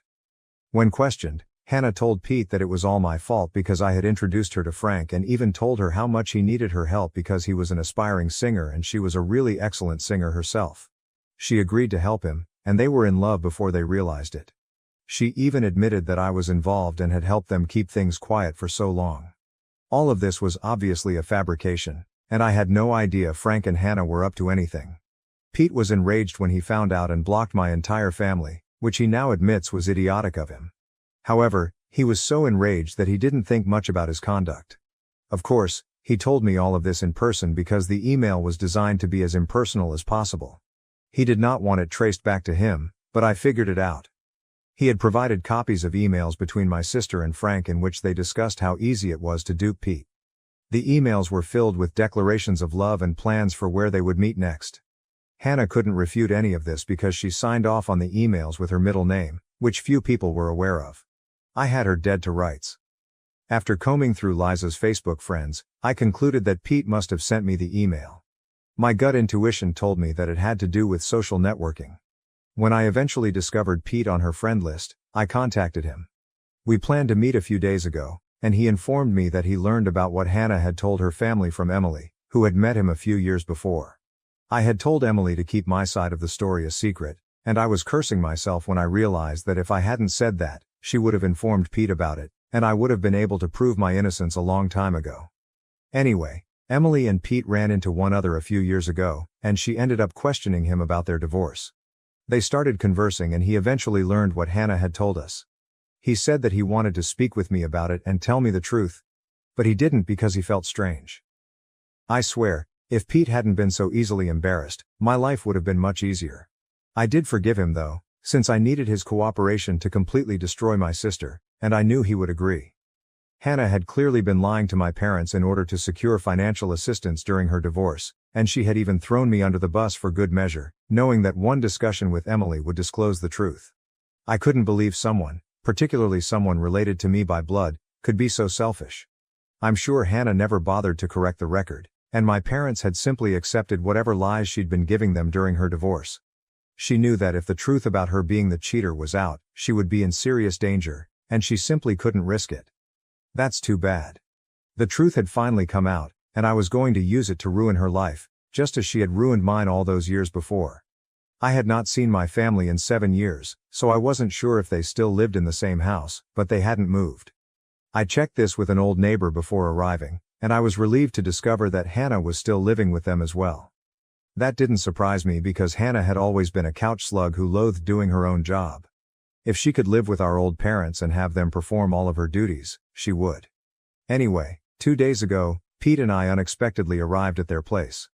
When questioned, Hannah told Pete that it was all my fault because I had introduced her to Frank and even told her how much he needed her help because he was an aspiring singer and she was a really excellent singer herself. She agreed to help him, and they were in love before they realized it. She even admitted that I was involved and had helped them keep things quiet for so long. All of this was obviously a fabrication, and I had no idea Frank and Hannah were up to anything. Pete was enraged when he found out and blocked my entire family, which he now admits was idiotic of him. However, he was so enraged that he didn't think much about his conduct. Of course, he told me all of this in person because the email was designed to be as impersonal as possible. He did not want it traced back to him, but I figured it out. He had provided copies of emails between my sister and Frank in which they discussed how easy it was to dupe Pete. The emails were filled with declarations of love and plans for where they would meet next. Hannah couldn't refute any of this because she signed off on the emails with her middle name, which few people were aware of. I had her dead to rights. After combing through Liza's Facebook friends, I concluded that Pete must have sent me the email. My gut intuition told me that it had to do with social networking. When I eventually discovered Pete on her friend list, I contacted him. We planned to meet a few days ago, and he informed me that he learned about what Hannah had told her family from Emily, who had met him a few years before. I had told Emily to keep my side of the story a secret, and I was cursing myself when I realized that if I hadn't said that, she would have informed Pete about it, and I would have been able to prove my innocence a long time ago. Anyway, Emily and Pete ran into one other a few years ago, and she ended up questioning him about their divorce. They started conversing and he eventually learned what Hannah had told us. He said that he wanted to speak with me about it and tell me the truth. But he didn't because he felt strange. I swear, if Pete hadn't been so easily embarrassed, my life would have been much easier. I did forgive him though, since I needed his cooperation to completely destroy my sister, and I knew he would agree. Hannah had clearly been lying to my parents in order to secure financial assistance during her divorce, and she had even thrown me under the bus for good measure, knowing that one discussion with Emily would disclose the truth. I couldn't believe someone, particularly someone related to me by blood, could be so selfish. I'm sure Hannah never bothered to correct the record, and my parents had simply accepted whatever lies she'd been giving them during her divorce. She knew that if the truth about her being the cheater was out, she would be in serious danger, and she simply couldn't risk it. That's too bad. The truth had finally come out, and I was going to use it to ruin her life, just as she had ruined mine all those years before. I had not seen my family in 7 years, so I wasn't sure if they still lived in the same house, but they hadn't moved. I checked this with an old neighbor before arriving, and I was relieved to discover that Hannah was still living with them as well. That didn't surprise me because Hannah had always been a couch slug who loathed doing her own job. If she could live with our old parents and have them perform all of her duties, she would. Anyway, 2 days ago, Pete and I unexpectedly arrived at their place.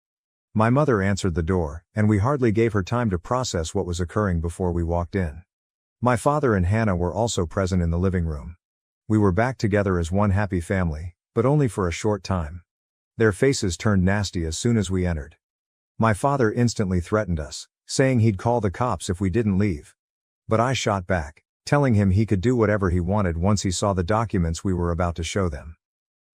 My mother answered the door, and we hardly gave her time to process what was occurring before we walked in. My father and Hannah were also present in the living room. We were back together as one happy family, but only for a short time. Their faces turned nasty as soon as we entered. My father instantly threatened us, saying he'd call the cops if we didn't leave. But I shot back, telling him he could do whatever he wanted once he saw the documents we were about to show them.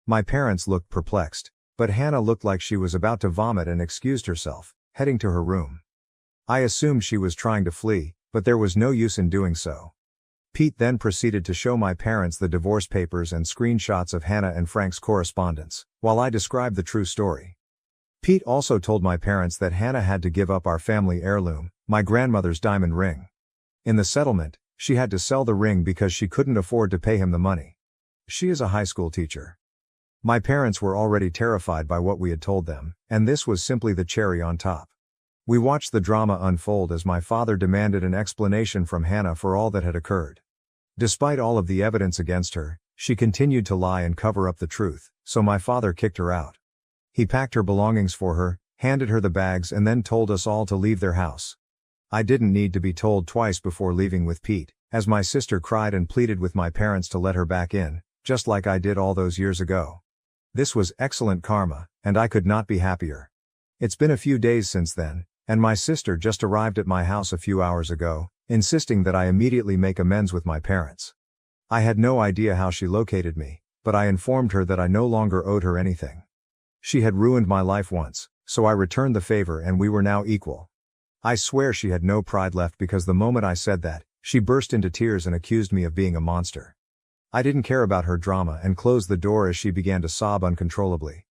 My parents looked perplexed, but Hannah looked like she was about to vomit and excused herself, heading to her room. I assumed she was trying to flee, but there was no use in doing so. Pete then proceeded to show my parents the divorce papers and screenshots of Hannah and Frank's correspondence, while I described the true story. Pete also told my parents that Hannah had to give up our family heirloom, my grandmother's diamond ring. In the settlement, she had to sell the ring because she couldn't afford to pay him the money. She is a high school teacher. My parents were already terrified by what we had told them, and this was simply the cherry on top. We watched the drama unfold as my father demanded an explanation from Hannah for all that had occurred. Despite all of the evidence against her, she continued to lie and cover up the truth, so my father kicked her out. He packed her belongings for her, handed her the bags, and then told us all to leave their house. I didn't need to be told twice before leaving with Pete, as my sister cried and pleaded with my parents to let her back in, just like I did all those years ago. This was excellent karma, and I could not be happier. It's been a few days since then, and my sister just arrived at my house a few hours ago, insisting that I immediately make amends with my parents. I had no idea how she located me, but I informed her that I no longer owed her anything. She had ruined my life once, so I returned the favor and we were now equal. I swear she had no pride left because the moment I said that, she burst into tears and accused me of being a monster. I didn't care about her drama and closed the door as she began to sob uncontrollably.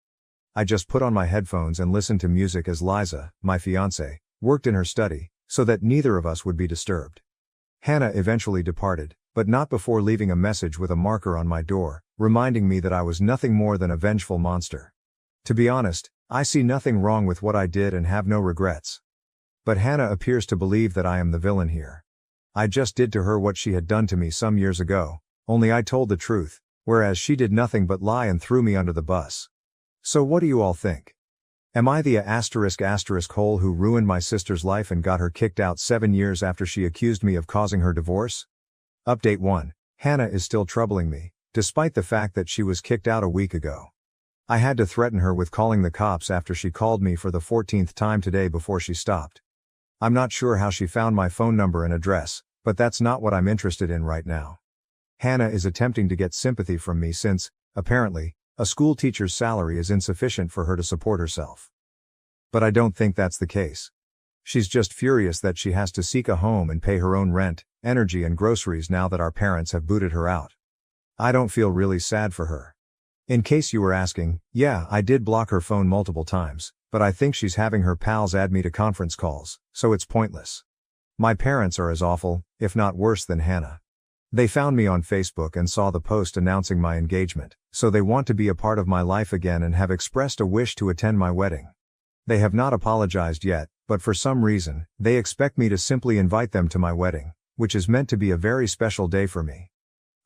I just put on my headphones and listened to music as Liza, my fiancée, worked in her study, so that neither of us would be disturbed. Hannah eventually departed, but not before leaving a message with a marker on my door, reminding me that I was nothing more than a vengeful monster. To be honest, I see nothing wrong with what I did and have no regrets. But Hannah appears to believe that I am the villain here. I just did to her what she had done to me some years ago, only I told the truth, whereas she did nothing but lie and threw me under the bus. So what do you all think? Am I the **hole who ruined my sister's life and got her kicked out 7 years after she accused me of causing her divorce? Update 1. Hannah is still troubling me, despite the fact that she was kicked out a week ago. I had to threaten her with calling the cops after she called me for the 14th time today before she stopped. I'm not sure how she found my phone number and address, but that's not what I'm interested in right now. Hannah is attempting to get sympathy from me since, apparently, a school teacher's salary is insufficient for her to support herself. But I don't think that's the case. She's just furious that she has to seek a home and pay her own rent, energy and groceries now that our parents have booted her out. I don't feel really sad for her. In case you were asking, yeah, I did block her phone multiple times, but I think she's having her pals add me to conference calls, so it's pointless. My parents are as awful, if not worse than Hannah. They found me on Facebook and saw the post announcing my engagement, so they want to be a part of my life again and have expressed a wish to attend my wedding. They have not apologized yet, but for some reason, they expect me to simply invite them to my wedding, which is meant to be a very special day for me.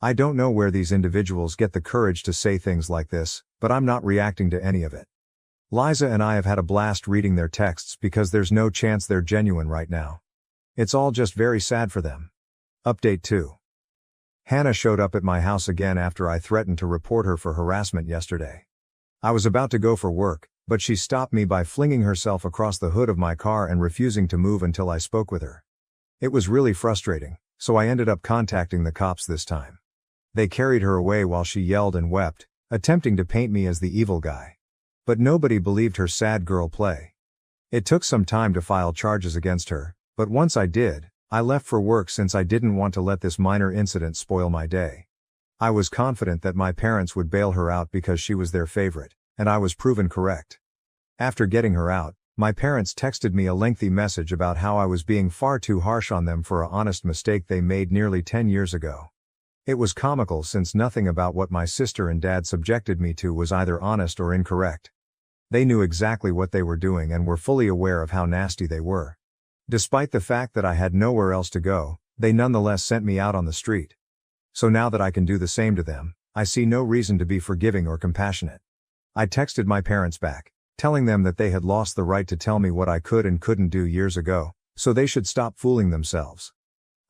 I don't know where these individuals get the courage to say things like this, but I'm not reacting to any of it. Liza and I have had a blast reading their texts because there's no chance they're genuine right now. It's all just very sad for them. Update 2. Hannah showed up at my house again after I threatened to report her for harassment yesterday. I was about to go for work, but she stopped me by flinging herself across the hood of my car and refusing to move until I spoke with her. It was really frustrating, so I ended up contacting the cops this time. They carried her away while she yelled and wept, attempting to paint me as the evil guy. But nobody believed her sad girl play. It took some time to file charges against her, but once I did, I left for work since I didn't want to let this minor incident spoil my day. I was confident that my parents would bail her out because she was their favorite, and I was proven correct. After getting her out, my parents texted me a lengthy message about how I was being far too harsh on them for an honest mistake they made nearly 10 years ago. It was comical since nothing about what my sister and dad subjected me to was either honest or incorrect. They knew exactly what they were doing and were fully aware of how nasty they were. Despite the fact that I had nowhere else to go, they nonetheless sent me out on the street. So now that I can do the same to them, I see no reason to be forgiving or compassionate. I texted my parents back, telling them that they had lost the right to tell me what I could and couldn't do years ago, so they should stop fooling themselves.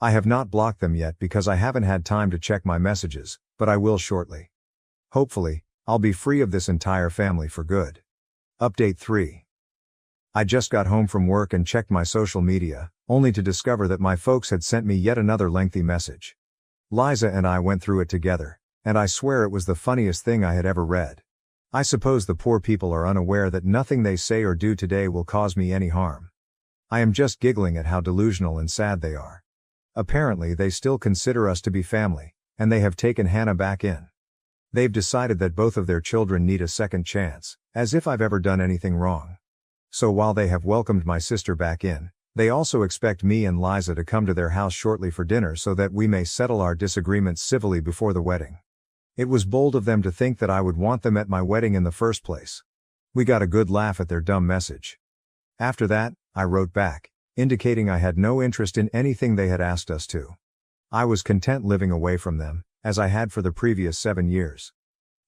I have not blocked them yet because I haven't had time to check my messages, but I will shortly. Hopefully, I'll be free of this entire family for good. Update 3. I just got home from work and checked my social media, only to discover that my folks had sent me yet another lengthy message. Liza and I went through it together, and I swear it was the funniest thing I had ever read. I suppose the poor people are unaware that nothing they say or do today will cause me any harm. I am just giggling at how delusional and sad they are. Apparently they still consider us to be family, and they have taken Hannah back in. They've decided that both of their children need a second chance, as if I've ever done anything wrong. So while they have welcomed my sister back in, they also expect me and Liza to come to their house shortly for dinner so that we may settle our disagreements civilly before the wedding. It was bold of them to think that I would want them at my wedding in the first place. We got a good laugh at their dumb message. After that, I wrote back, indicating I had no interest in anything they had asked us to. I was content living away from them, as I had for the previous 7 years.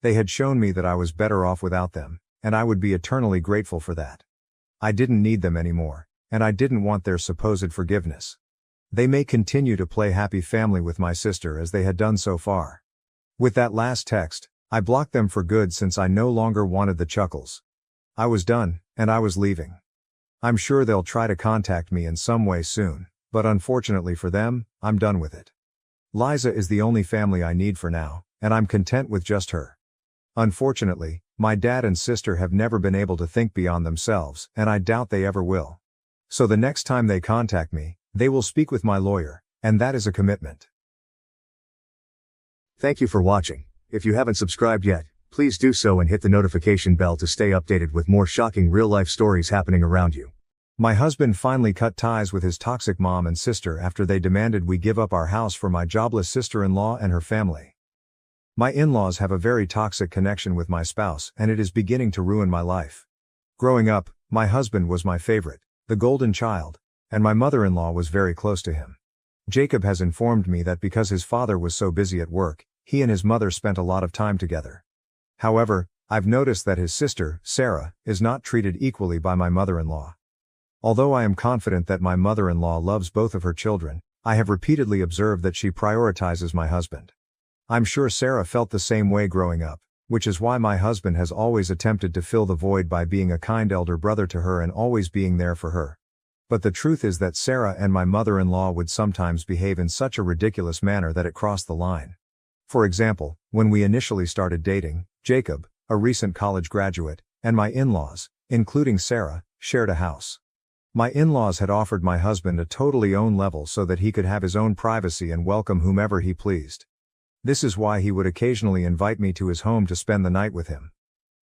They had shown me that I was better off without them, and I would be eternally grateful for that. I didn't need them anymore, and I didn't want their supposed forgiveness. They may continue to play happy family with my sister as they had done so far. With that last text, I blocked them for good since I no longer wanted the chuckles. I was done, and I was leaving. I'm sure they'll try to contact me in some way soon, but unfortunately for them, I'm done with it. Liza is the only family I need for now, and I'm content with just her. Unfortunately, my dad and sister have never been able to think beyond themselves, and I doubt they ever will. So the next time they contact me, they will speak with my lawyer, and that is a commitment. Thank you for watching. If you haven't subscribed yet, please do so and hit the notification bell to stay updated with more shocking real-life stories happening around you. My husband finally cut ties with his toxic mom and sister after they demanded we give up our house for my jobless sister-in-law and her family. My in-laws have a very toxic connection with my spouse, and it is beginning to ruin my life. Growing up, my husband was my favorite, the golden child, and my mother-in-law was very close to him. Jacob has informed me that because his father was so busy at work, he and his mother spent a lot of time together. However, I've noticed that his sister, Sarah, is not treated equally by my mother-in-law. Although I am confident that my mother-in-law loves both of her children, I have repeatedly observed that she prioritizes my husband. I'm sure Sarah felt the same way growing up, which is why my husband has always attempted to fill the void by being a kind elder brother to her and always being there for her. But the truth is that Sarah and my mother-in-law would sometimes behave in such a ridiculous manner that it crossed the line. For example, when we initially started dating, Jacob, a recent college graduate, and my in-laws, including Sarah, shared a house. My in-laws had offered my husband a totally own level so that he could have his own privacy and welcome whomever he pleased. This is why he would occasionally invite me to his home to spend the night with him.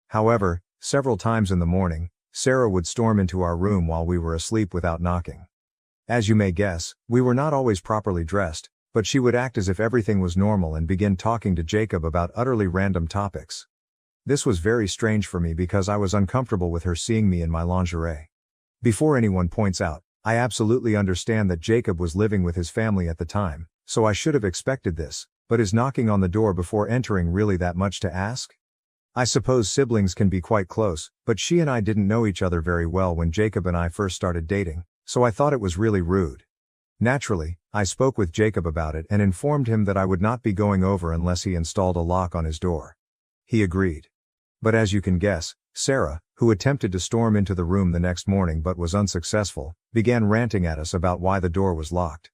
However, several times in the morning, Sarah would storm into our room while we were asleep without knocking. As you may guess, we were not always properly dressed, but she would act as if everything was normal and begin talking to Jacob about utterly random topics. This was very strange for me because I was uncomfortable with her seeing me in my lingerie. Before anyone points out, I absolutely understand that Jacob was living with his family at the time, so I should have expected this, but is knocking on the door before entering really that much to ask? I suppose siblings can be quite close, but she and I didn't know each other very well when Jacob and I first started dating, so I thought it was really rude. Naturally, I spoke with Jacob about it and informed him that I would not be going over unless he installed a lock on his door. He agreed. But as you can guess, Sarah, who attempted to storm into the room the next morning but was unsuccessful, began ranting at us about why the door was locked.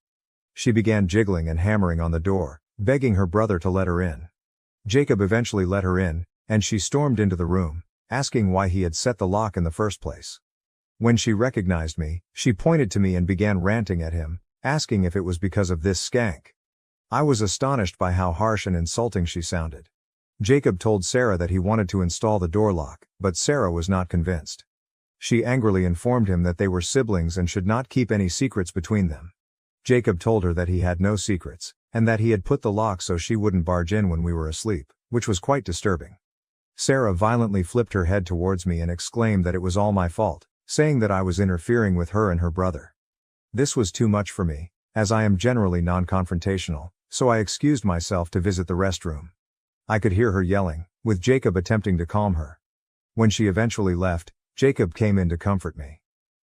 She began jiggling and hammering on the door, begging her brother to let her in. Jacob eventually let her in, and she stormed into the room, asking why he had set the lock in the first place. When she recognized me, she pointed to me and began ranting at him, asking if it was because of this skank. I was astonished by how harsh and insulting she sounded. Jacob told Sarah that he wanted to install the door lock, but Sarah was not convinced. She angrily informed him that they were siblings and should not keep any secrets between them. Jacob told her that he had no secrets, and that he had put the lock so she wouldn't barge in when we were asleep, which was quite disturbing. Sarah violently flipped her head towards me and exclaimed that it was all my fault, saying that I was interfering with her and her brother. This was too much for me, as I am generally non-confrontational, so I excused myself to visit the restroom. I could hear her yelling, with Jacob attempting to calm her. When she eventually left, Jacob came in to comfort me.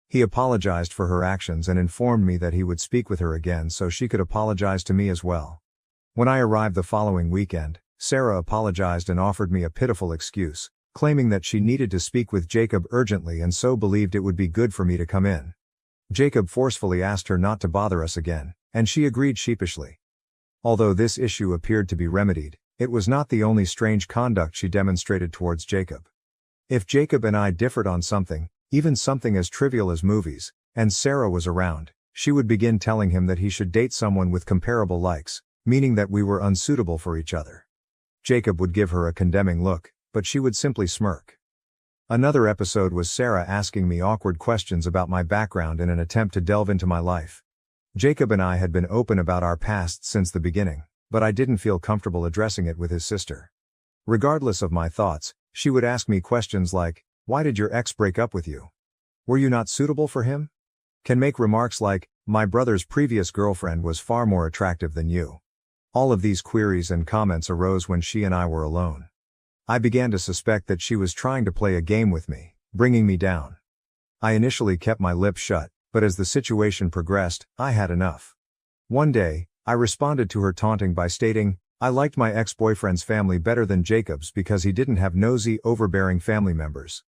He apologized for her actions and informed me that he would speak with her again so she could apologize to me as well. When I arrived the following weekend, Sarah apologized and offered me a pitiful excuse, claiming that she needed to speak with Jacob urgently and so believed it would be good for me to come in. Jacob forcefully asked her not to bother us again, and she agreed sheepishly. Although this issue appeared to be remedied, it was not the only strange conduct she demonstrated towards Jacob. If Jacob and I differed on something, even something as trivial as movies, and Sarah was around, she would begin telling him that he should date someone with comparable likes, meaning that we were unsuitable for each other. Jacob would give her a condemning look, but she would simply smirk. Another episode was Sarah asking me awkward questions about my background in an attempt to delve into my life. Jacob and I had been open about our past since the beginning, but I didn't feel comfortable addressing it with his sister. Regardless of my thoughts, she would ask me questions like, "Why did your ex break up with you? Were you not suitable for him?" Can make remarks like, "My brother's previous girlfriend was far more attractive than you." All of these queries and comments arose when she and I were alone. I began to suspect that she was trying to play a game with me, bringing me down. I initially kept my lips shut, but as the situation progressed, I had enough. One day, I responded to her taunting by stating, I liked my ex-boyfriend's family better than Jacob's because he didn't have nosy, overbearing family members.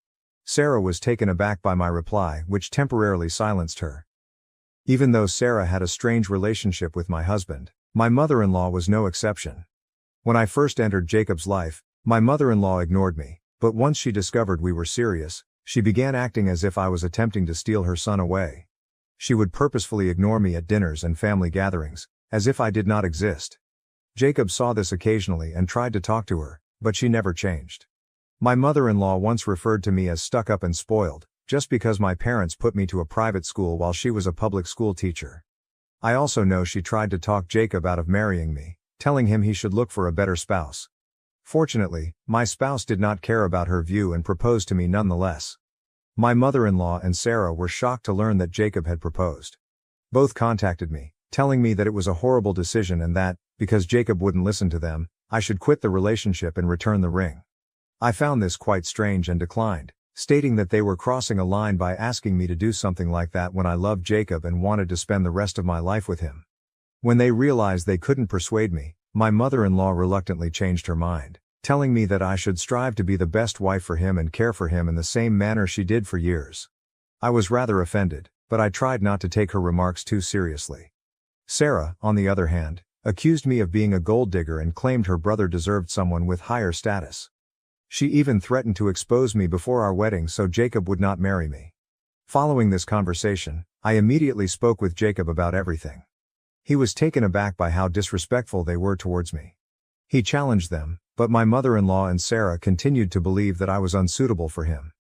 Sarah was taken aback by my reply, which temporarily silenced her. Even though Sarah had a strange relationship with my husband, my mother-in-law was no exception. When I first entered Jacob's life, my mother-in-law ignored me, but once she discovered we were serious, she began acting as if I was attempting to steal her son away. She would purposefully ignore me at dinners and family gatherings, as if I did not exist. Jacob saw this occasionally and tried to talk to her, but she never changed. My mother-in-law once referred to me as stuck-up and spoiled, just because my parents put me to a private school while she was a public school teacher. I also know she tried to talk Jacob out of marrying me, telling him he should look for a better spouse. Fortunately, my spouse did not care about her view and proposed to me nonetheless. My mother-in-law and Sarah were shocked to learn that Jacob had proposed. Both contacted me, telling me that it was a horrible decision and that, because Jacob wouldn't listen to them, I should quit the relationship and return the ring. I found this quite strange and declined, stating that they were crossing a line by asking me to do something like that when I loved Jacob and wanted to spend the rest of my life with him. When they realized they couldn't persuade me, my mother-in-law reluctantly changed her mind, telling me that I should strive to be the best wife for him and care for him in the same manner she did for years. I was rather offended, but I tried not to take her remarks too seriously. Sarah, on the other hand, accused me of being a gold digger and claimed her brother deserved someone with higher status. She even threatened to expose me before our wedding so Jacob would not marry me. Following this conversation, I immediately spoke with Jacob about everything. He was taken aback by how disrespectful they were towards me. He challenged them, but my mother-in-law and Sarah continued to believe that I was unsuitable for him.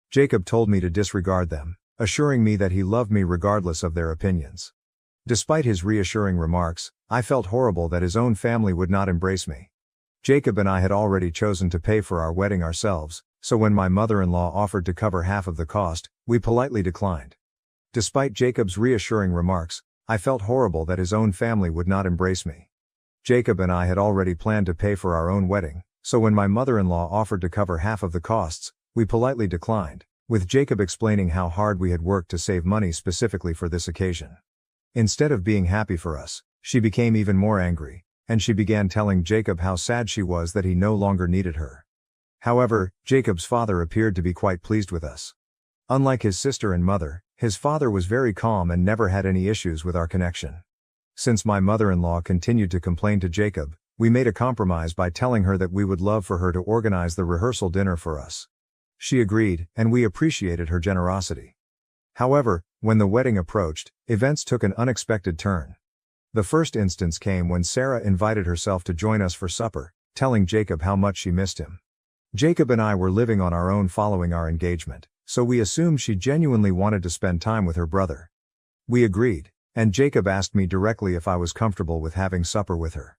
Jacob told me to disregard them, assuring me that he loved me regardless of their opinions. Despite his reassuring remarks, I felt horrible that his own family would not embrace me. Jacob and I had already chosen to pay for our wedding ourselves, so when my mother-in-law offered to cover half of the cost, we politely declined. Despite Jacob's reassuring remarks, I felt horrible that his own family would not embrace me. Jacob and I had already planned to pay for our own wedding, so when my mother-in-law offered to cover half of the costs, we politely declined, with Jacob explaining how hard we had worked to save money specifically for this occasion. Instead of being happy for us, she became even more angry, and she began telling Jacob how sad she was that he no longer needed her. However, Jacob's father appeared to be quite pleased with us. Unlike his sister and mother, his father was very calm and never had any issues with our connection. Since my mother-in-law continued to complain to Jacob, we made a compromise by telling her that we would love for her to organize the rehearsal dinner for us. She agreed, and we appreciated her generosity. However, when the wedding approached, events took an unexpected turn. The first instance came when Sarah invited herself to join us for supper, telling Jacob how much she missed him. Jacob and I were living on our own following our engagement, so we assumed she genuinely wanted to spend time with her brother. We agreed, and Jacob asked me directly if I was comfortable with having supper with her.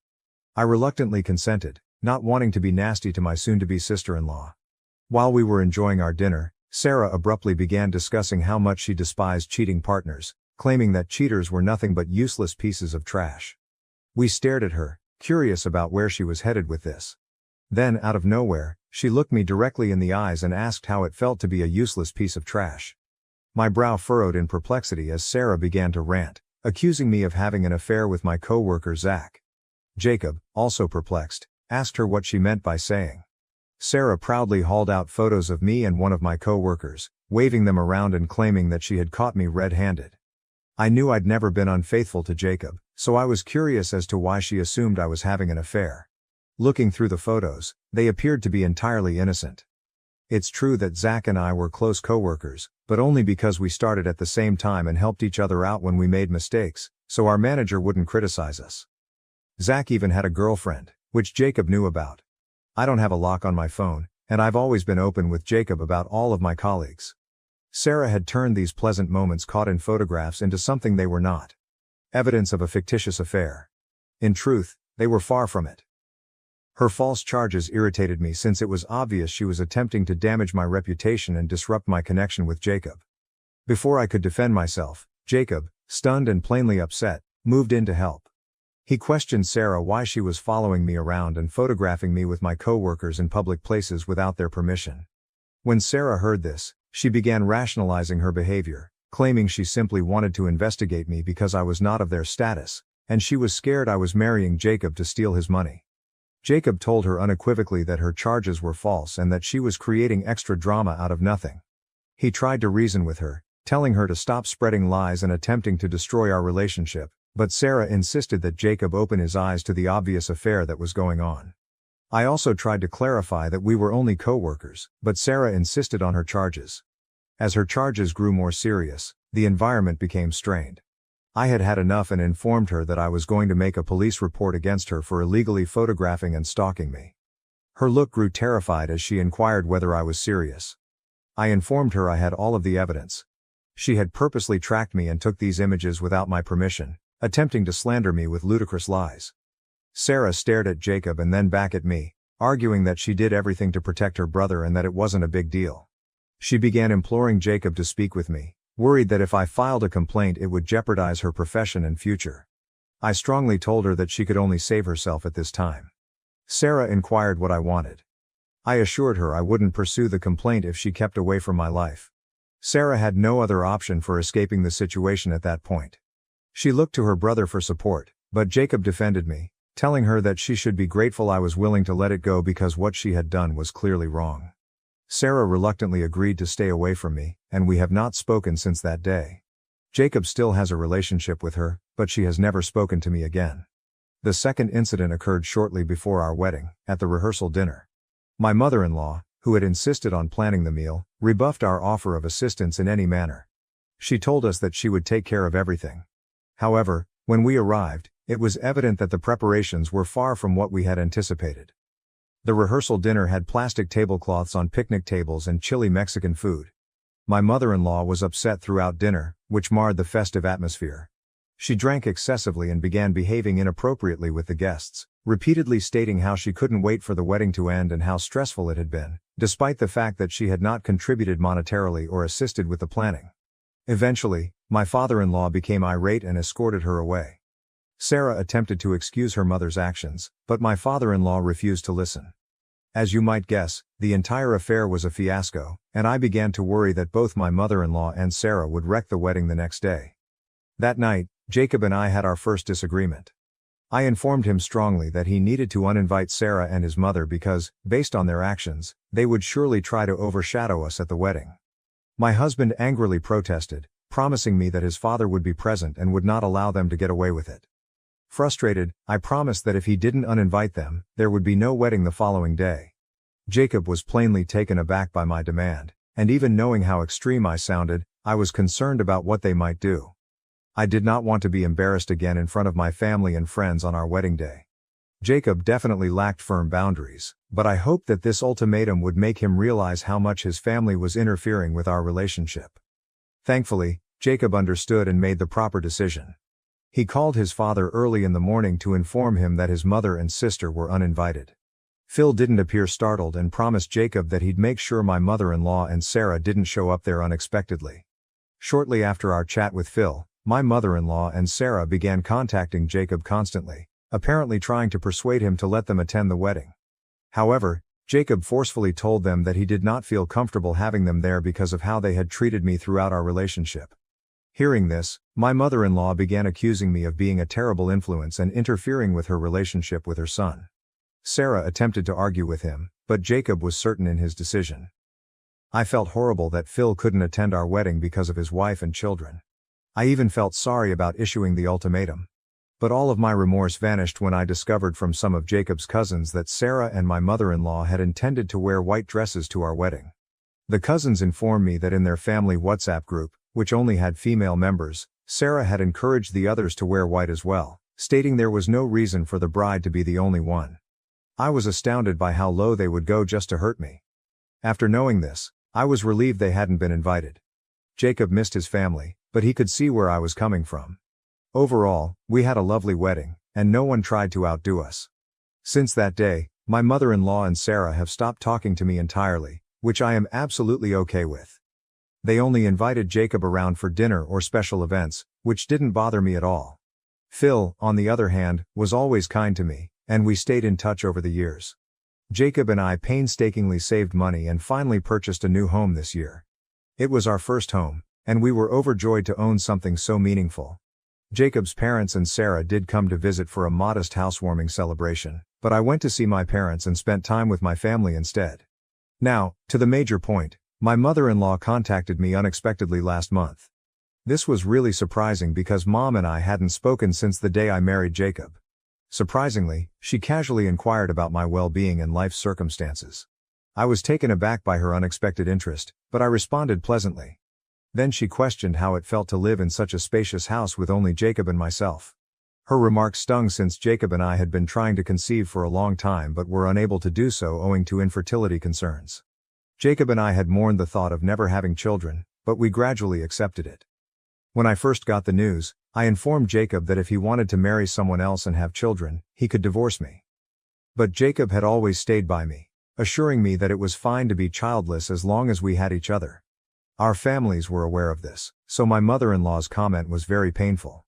I reluctantly consented, not wanting to be nasty to my soon-to-be sister-in-law. While we were enjoying our dinner, Sarah abruptly began discussing how much she despised cheating partners, claiming that cheaters were nothing but useless pieces of trash. We stared at her, curious about where she was headed with this. Then, out of nowhere, She looked me directly in the eyes and asked how it felt to be a useless piece of trash. My brow furrowed in perplexity as Sarah began to rant, accusing me of having an affair with my co-worker Zach. Jacob, also perplexed, asked her what she meant by saying. Sarah proudly hauled out photos of me and one of my co-workers, waving them around and claiming that she had caught me red-handed. I knew I'd never been unfaithful to Jacob, so I was curious as to why she assumed I was having an affair. Looking through the photos, they appeared to be entirely innocent. It's true that Zach and I were close co-workers, but only because we started at the same time and helped each other out when we made mistakes, so our manager wouldn't criticize us. Zach even had a girlfriend, which Jacob knew about. I don't have a lock on my phone, and I've always been open with Jacob about all of my colleagues. Sarah had turned these pleasant moments caught in photographs into something they were not. Evidence of a fictitious affair. In truth, they were far from it. Her false charges irritated me since it was obvious she was attempting to damage my reputation and disrupt my connection with Jacob. Before I could defend myself, Jacob, stunned and plainly upset, moved in to help. He questioned Sarah why she was following me around and photographing me with my co-workers in public places without their permission. When Sarah heard this, she began rationalizing her behavior, claiming she simply wanted to investigate me because I was not of their status, and she was scared I was marrying Jacob to steal his money. Jacob told her unequivocally that her charges were false and that she was creating extra drama out of nothing. He tried to reason with her, telling her to stop spreading lies and attempting to destroy our relationship, but Sarah insisted that Jacob open his eyes to the obvious affair that was going on. I also tried to clarify that we were only co-workers, but Sarah insisted on her charges. As her charges grew more serious, the environment became strained. I had had enough and informed her that I was going to make a police report against her for illegally photographing and stalking me. Her look grew terrified as she inquired whether I was serious. I informed her I had all of the evidence. She had purposely tracked me and took these images without my permission, attempting to slander me with ludicrous lies. Sarah stared at Jacob and then back at me, arguing that she did everything to protect her brother and that it wasn't a big deal. She began imploring Jacob to speak with me, worried that if I filed a complaint it would jeopardize her profession and future. I strongly told her that she could only save herself at this time. Sarah inquired what I wanted. I assured her I wouldn't pursue the complaint if she kept away from my life. Sarah had no other option for escaping the situation at that point. She looked to her brother for support, but Jacob defended me, telling her that she should be grateful I was willing to let it go because what she had done was clearly wrong. Sarah reluctantly agreed to stay away from me, and we have not spoken since that day. Jacob still has a relationship with her, but she has never spoken to me again. The second incident occurred shortly before our wedding, at the rehearsal dinner. My mother-in-law, who had insisted on planning the meal, rebuffed our offer of assistance in any manner. She told us that she would take care of everything. However, when we arrived, it was evident that the preparations were far from what we had anticipated. The rehearsal dinner had plastic tablecloths on picnic tables and chilly Mexican food. My mother-in-law was upset throughout dinner, which marred the festive atmosphere. She drank excessively and began behaving inappropriately with the guests, repeatedly stating how she couldn't wait for the wedding to end and how stressful it had been, despite the fact that she had not contributed monetarily or assisted with the planning. Eventually, my father-in-law became irate and escorted her away. Sarah attempted to excuse her mother's actions, but my father-in-law refused to listen. As you might guess, the entire affair was a fiasco, and I began to worry that both my mother-in-law and Sarah would wreck the wedding the next day. That night, Jacob and I had our first disagreement. I informed him strongly that he needed to uninvite Sarah and his mother because, based on their actions, they would surely try to overshadow us at the wedding. My husband angrily protested, promising me that his father would be present and would not allow them to get away with it. Frustrated, I promised that if he didn't uninvite them, there would be no wedding the following day. Jacob was plainly taken aback by my demand, and even knowing how extreme I sounded, I was concerned about what they might do. I did not want to be embarrassed again in front of my family and friends on our wedding day. Jacob definitely lacked firm boundaries, but I hoped that this ultimatum would make him realize how much his family was interfering with our relationship. Thankfully, Jacob understood and made the proper decision. He called his father early in the morning to inform him that his mother and sister were uninvited. Phil didn't appear startled and promised Jacob that he'd make sure my mother-in-law and Sarah didn't show up there unexpectedly. Shortly after our chat with Phil, my mother-in-law and Sarah began contacting Jacob constantly, apparently trying to persuade him to let them attend the wedding. However, Jacob forcefully told them that he did not feel comfortable having them there because of how they had treated me throughout our relationship. Hearing this, my mother-in-law began accusing me of being a terrible influence and interfering with her relationship with her son. Sarah attempted to argue with him, but Jacob was certain in his decision. I felt horrible that Phil couldn't attend our wedding because of his wife and children. I even felt sorry about issuing the ultimatum. But all of my remorse vanished when I discovered from some of Jacob's cousins that Sarah and my mother-in-law had intended to wear white dresses to our wedding. The cousins informed me that in their family WhatsApp group, which only had female members, Sarah had encouraged the others to wear white as well, stating there was no reason for the bride to be the only one. I was astounded by how low they would go just to hurt me. After knowing this, I was relieved they hadn't been invited. Jacob missed his family, but he could see where I was coming from. Overall, we had a lovely wedding, and no one tried to outdo us. Since that day, my mother-in-law and Sarah have stopped talking to me entirely, which I am absolutely okay with. They only invited Jacob around for dinner or special events, which didn't bother me at all. Phil, on the other hand, was always kind to me, and we stayed in touch over the years. Jacob and I painstakingly saved money and finally purchased a new home this year. It was our first home, and we were overjoyed to own something so meaningful. Jacob's parents and Sarah did come to visit for a modest housewarming celebration, but I went to see my parents and spent time with my family instead. Now, to the major point, my mother-in-law contacted me unexpectedly last month. This was really surprising because Mom and I hadn't spoken since the day I married Jacob. Surprisingly, she casually inquired about my well-being and life circumstances. I was taken aback by her unexpected interest, but I responded pleasantly. Then she questioned how it felt to live in such a spacious house with only Jacob and myself. Her remark stung since Jacob and I had been trying to conceive for a long time but were unable to do so owing to infertility concerns. Jacob and I had mourned the thought of never having children, but we gradually accepted it. When I first got the news, I informed Jacob that if he wanted to marry someone else and have children, he could divorce me. But Jacob had always stayed by me, assuring me that it was fine to be childless as long as we had each other. Our families were aware of this, so my mother-in-law's comment was very painful.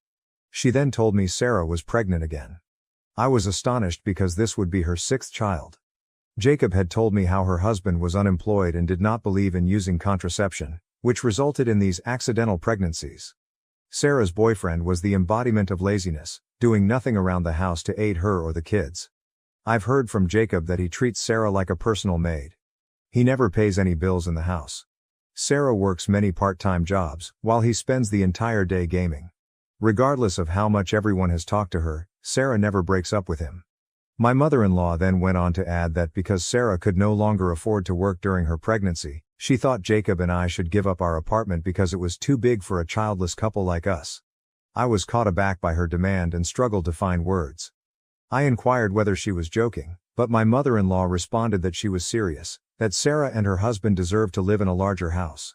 She then told me Sarah was pregnant again. I was astonished because this would be her 6th child. Jacob had told me how her husband was unemployed and did not believe in using contraception, which resulted in these accidental pregnancies. Sarah's boyfriend was the embodiment of laziness, doing nothing around the house to aid her or the kids. I've heard from Jacob that he treats Sarah like a personal maid. He never pays any bills in the house. Sarah works many part-time jobs, while he spends the entire day gaming. Regardless of how much everyone has talked to her, Sarah never breaks up with him. My mother-in-law then went on to add that because Sarah could no longer afford to work during her pregnancy, she thought Jacob and I should give up our apartment because it was too big for a childless couple like us. I was caught aback by her demand and struggled to find words. I inquired whether she was joking, but my mother-in-law responded that she was serious, that Sarah and her husband deserved to live in a larger house.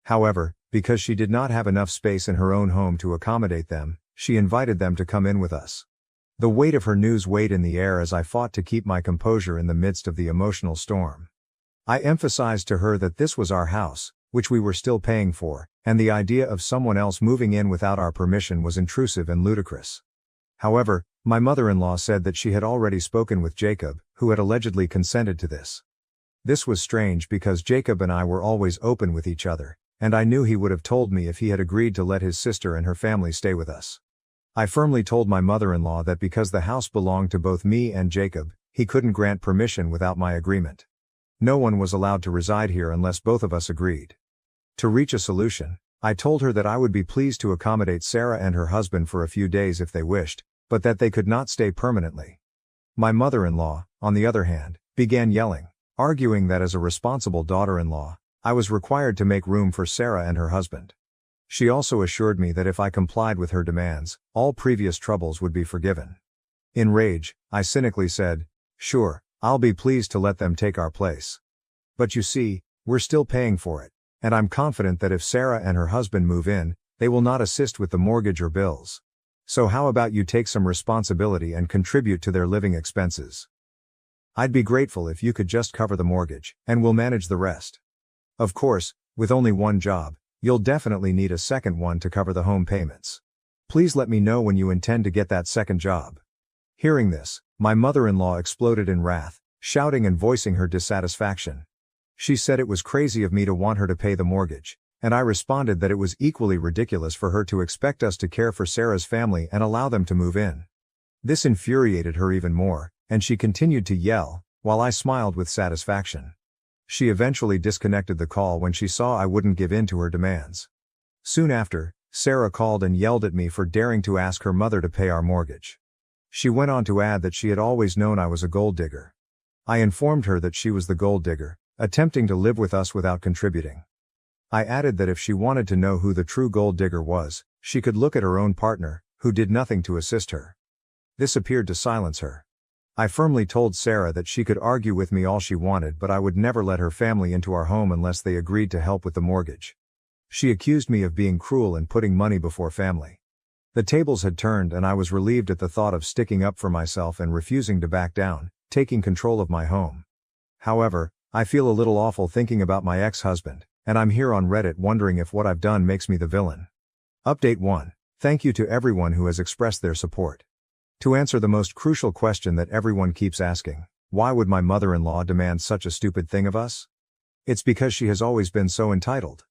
However, because she did not have enough space in her own home to accommodate them, she invited them to come in with us. The weight of her news weighed in the air as I fought to keep my composure in the midst of the emotional storm. I emphasized to her that this was our house, which we were still paying for, and the idea of someone else moving in without our permission was intrusive and ludicrous. However, my mother-in-law said that she had already spoken with Jacob, who had allegedly consented to this. This was strange because Jacob and I were always open with each other, and I knew he would have told me if he had agreed to let his sister and her family stay with us. I firmly told my mother-in-law that because the house belonged to both me and Jacob, he couldn't grant permission without my agreement. No one was allowed to reside here unless both of us agreed. To reach a solution, I told her that I would be pleased to accommodate Sarah and her husband for a few days if they wished, but that they could not stay permanently. My mother-in-law, on the other hand, began yelling, arguing that as a responsible daughter-in-law, I was required to make room for Sarah and her husband. She also assured me that if I complied with her demands, all previous troubles would be forgiven. In rage, I cynically said, "Sure, I'll be pleased to let them take our place. But you see, we're still paying for it, and I'm confident that if Sarah and her husband move in, they will not assist with the mortgage or bills. So how about you take some responsibility and contribute to their living expenses? I'd be grateful if you could just cover the mortgage, and we'll manage the rest. Of course, with only one job, you'll definitely need a second one to cover the home payments. Please let me know when you intend to get that second job." Hearing this, my mother-in-law exploded in wrath, shouting and voicing her dissatisfaction. She said it was crazy of me to want her to pay the mortgage, and I responded that it was equally ridiculous for her to expect us to care for Sarah's family and allow them to move in. This infuriated her even more, and she continued to yell, while I smiled with satisfaction. She eventually disconnected the call when she saw I wouldn't give in to her demands. Soon after, Sarah called and yelled at me for daring to ask her mother to pay our mortgage. She went on to add that she had always known I was a gold digger. I informed her that she was the gold digger, attempting to live with us without contributing. I added that if she wanted to know who the true gold digger was, she could look at her own partner, who did nothing to assist her. This appeared to silence her. I firmly told Sarah that she could argue with me all she wanted, but I would never let her family into our home unless they agreed to help with the mortgage. She accused me of being cruel and putting money before family. The tables had turned and I was relieved at the thought of sticking up for myself and refusing to back down, taking control of my home. However, I feel a little awful thinking about my ex-husband, and I'm here on Reddit wondering if what I've done makes me the villain. Update 1. Thank you to everyone who has expressed their support. To answer the most crucial question that everyone keeps asking, why would my mother-in-law demand such a stupid thing of us? It's because she has always been so entitled.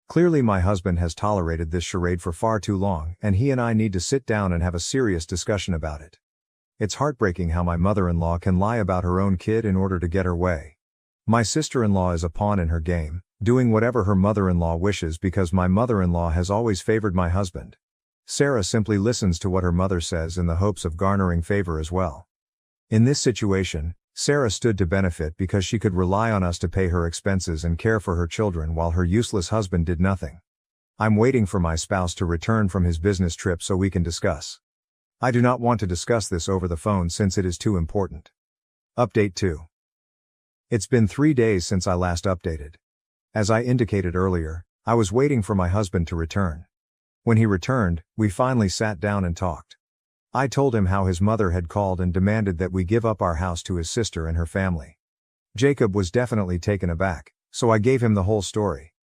Clearly my husband has tolerated this charade for far too long, and he and I need to sit down and have a serious discussion about it. It's heartbreaking how my mother-in-law can lie about her own kid in order to get her way. My sister-in-law is a pawn in her game, doing whatever her mother-in-law wishes because my mother-in-law has always favored my husband. Sarah simply listens to what her mother says in the hopes of garnering favor as well. In this situation, Sarah stood to benefit because she could rely on us to pay her expenses and care for her children while her useless husband did nothing. I'm waiting for my spouse to return from his business trip so we can discuss. I do not want to discuss this over the phone since it is too important. Update 2. It's been 3 days since I last updated. As I indicated earlier, I was waiting for my husband to return. When he returned, we finally sat down and talked. I told him how his mother had called and demanded that we give up our house to his sister and her family. Jacob was definitely taken aback, so I gave him the whole story.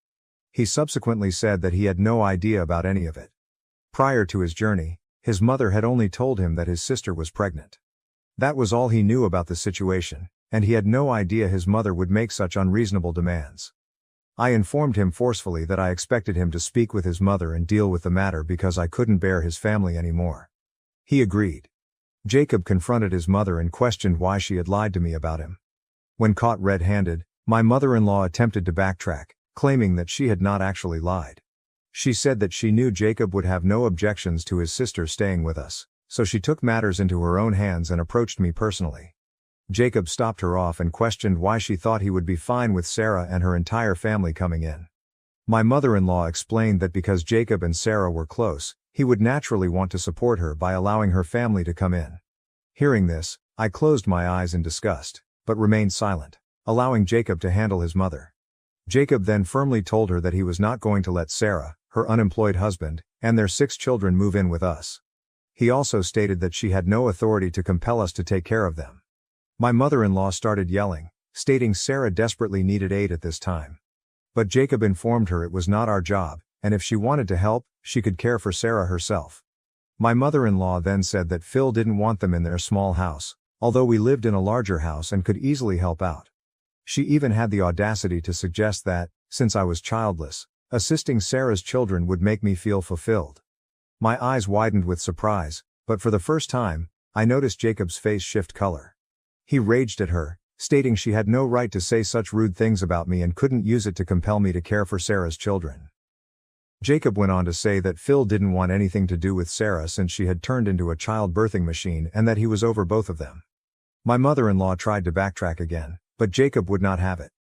He subsequently said that he had no idea about any of it. Prior to his journey, his mother had only told him that his sister was pregnant. That was all he knew about the situation, and he had no idea his mother would make such unreasonable demands. I informed him forcefully that I expected him to speak with his mother and deal with the matter because I couldn't bear his family anymore. He agreed. Jacob confronted his mother and questioned why she had lied to me about him. When caught red-handed, my mother-in-law attempted to backtrack, claiming that she had not actually lied. She said that she knew Jacob would have no objections to his sister staying with us, so she took matters into her own hands and approached me personally. Jacob stopped her off and questioned why she thought he would be fine with Sarah and her entire family coming in. My mother-in-law explained that because Jacob and Sarah were close, he would naturally want to support her by allowing her family to come in. Hearing this, I closed my eyes in disgust, but remained silent, allowing Jacob to handle his mother. Jacob then firmly told her that he was not going to let Sarah, her unemployed husband, and their 6 children move in with us. He also stated that she had no authority to compel us to take care of them. My mother-in-law started yelling, stating Sarah desperately needed aid at this time. But Jacob informed her it was not our job, and if she wanted to help, she could care for Sarah herself. My mother-in-law then said that Phil didn't want them in their small house, although we lived in a larger house and could easily help out. She even had the audacity to suggest that, since I was childless, assisting Sarah's children would make me feel fulfilled. My eyes widened with surprise, but for the first time, I noticed Jacob's face shift color. He raged at her, stating she had no right to say such rude things about me and couldn't use it to compel me to care for Sarah's children. Jacob went on to say that Phil didn't want anything to do with Sarah since she had turned into a child-birthing machine and that he was over both of them. My mother-in-law tried to backtrack again, but Jacob would not have it.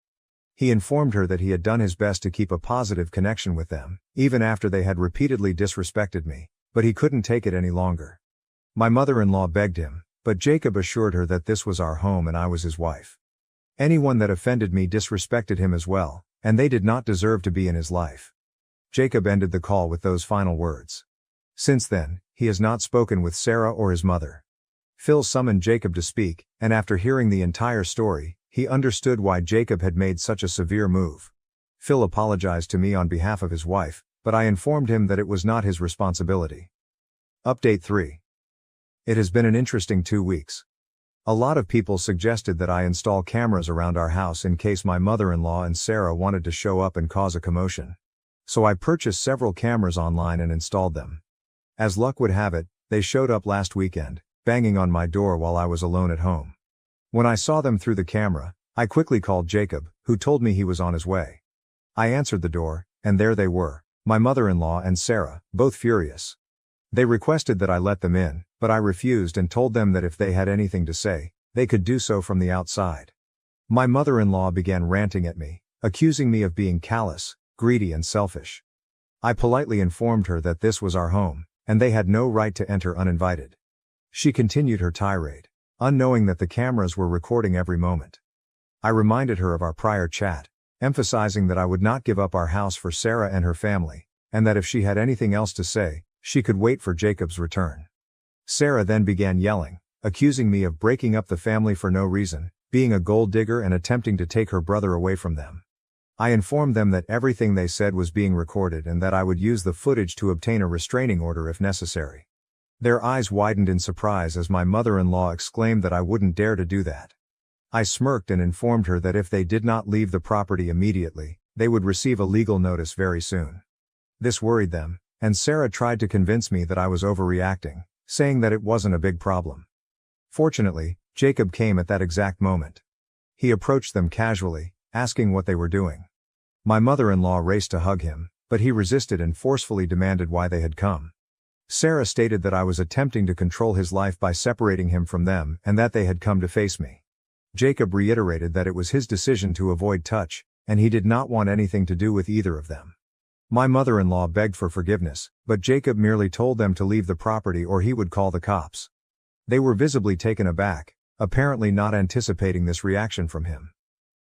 He informed her that he had done his best to keep a positive connection with them, even after they had repeatedly disrespected me, but he couldn't take it any longer. My mother-in-law begged him, but Jacob assured her that this was our home and I was his wife. Anyone that offended me disrespected him as well, and they did not deserve to be in his life. Jacob ended the call with those final words. Since then, he has not spoken with Sarah or his mother. Phil summoned Jacob to speak, and after hearing the entire story, he understood why Jacob had made such a severe move. Phil apologized to me on behalf of his wife, but I informed him that it was not his responsibility. Update 3. It has been an interesting 2 weeks. A lot of people suggested that I install cameras around our house in case my mother-in-law and Sarah wanted to show up and cause a commotion. So I purchased several cameras online and installed them. As luck would have it, they showed up last weekend, banging on my door while I was alone at home. When I saw them through the camera, I quickly called Jacob, who told me he was on his way. I answered the door, and there they were, my mother-in-law and Sarah, both furious. They requested that I let them in, but I refused and told them that if they had anything to say, they could do so from the outside. My mother-in-law began ranting at me, accusing me of being callous, greedy and selfish. I politely informed her that this was our home, and they had no right to enter uninvited. She continued her tirade, unknowing that the cameras were recording every moment. I reminded her of our prior chat, emphasizing that I would not give up our house for Sarah and her family, and that if she had anything else to say, she could wait for Jacob's return. Sarah then began yelling, accusing me of breaking up the family for no reason, being a gold digger and attempting to take her brother away from them. I informed them that everything they said was being recorded and that I would use the footage to obtain a restraining order if necessary. Their eyes widened in surprise as my mother-in-law exclaimed that I wouldn't dare to do that. I smirked and informed her that if they did not leave the property immediately, they would receive a legal notice very soon. This worried them, and Sarah tried to convince me that I was overreacting, saying that it wasn't a big problem. Fortunately, Jacob came at that exact moment. He approached them casually, asking what they were doing. My mother-in-law raced to hug him, but he resisted and forcefully demanded why they had come. Sarah stated that I was attempting to control his life by separating him from them and that they had come to face me. Jacob reiterated that it was his decision to avoid touch, and he did not want anything to do with either of them. My mother-in-law begged for forgiveness, but Jacob merely told them to leave the property or he would call the cops. They were visibly taken aback, apparently not anticipating this reaction from him.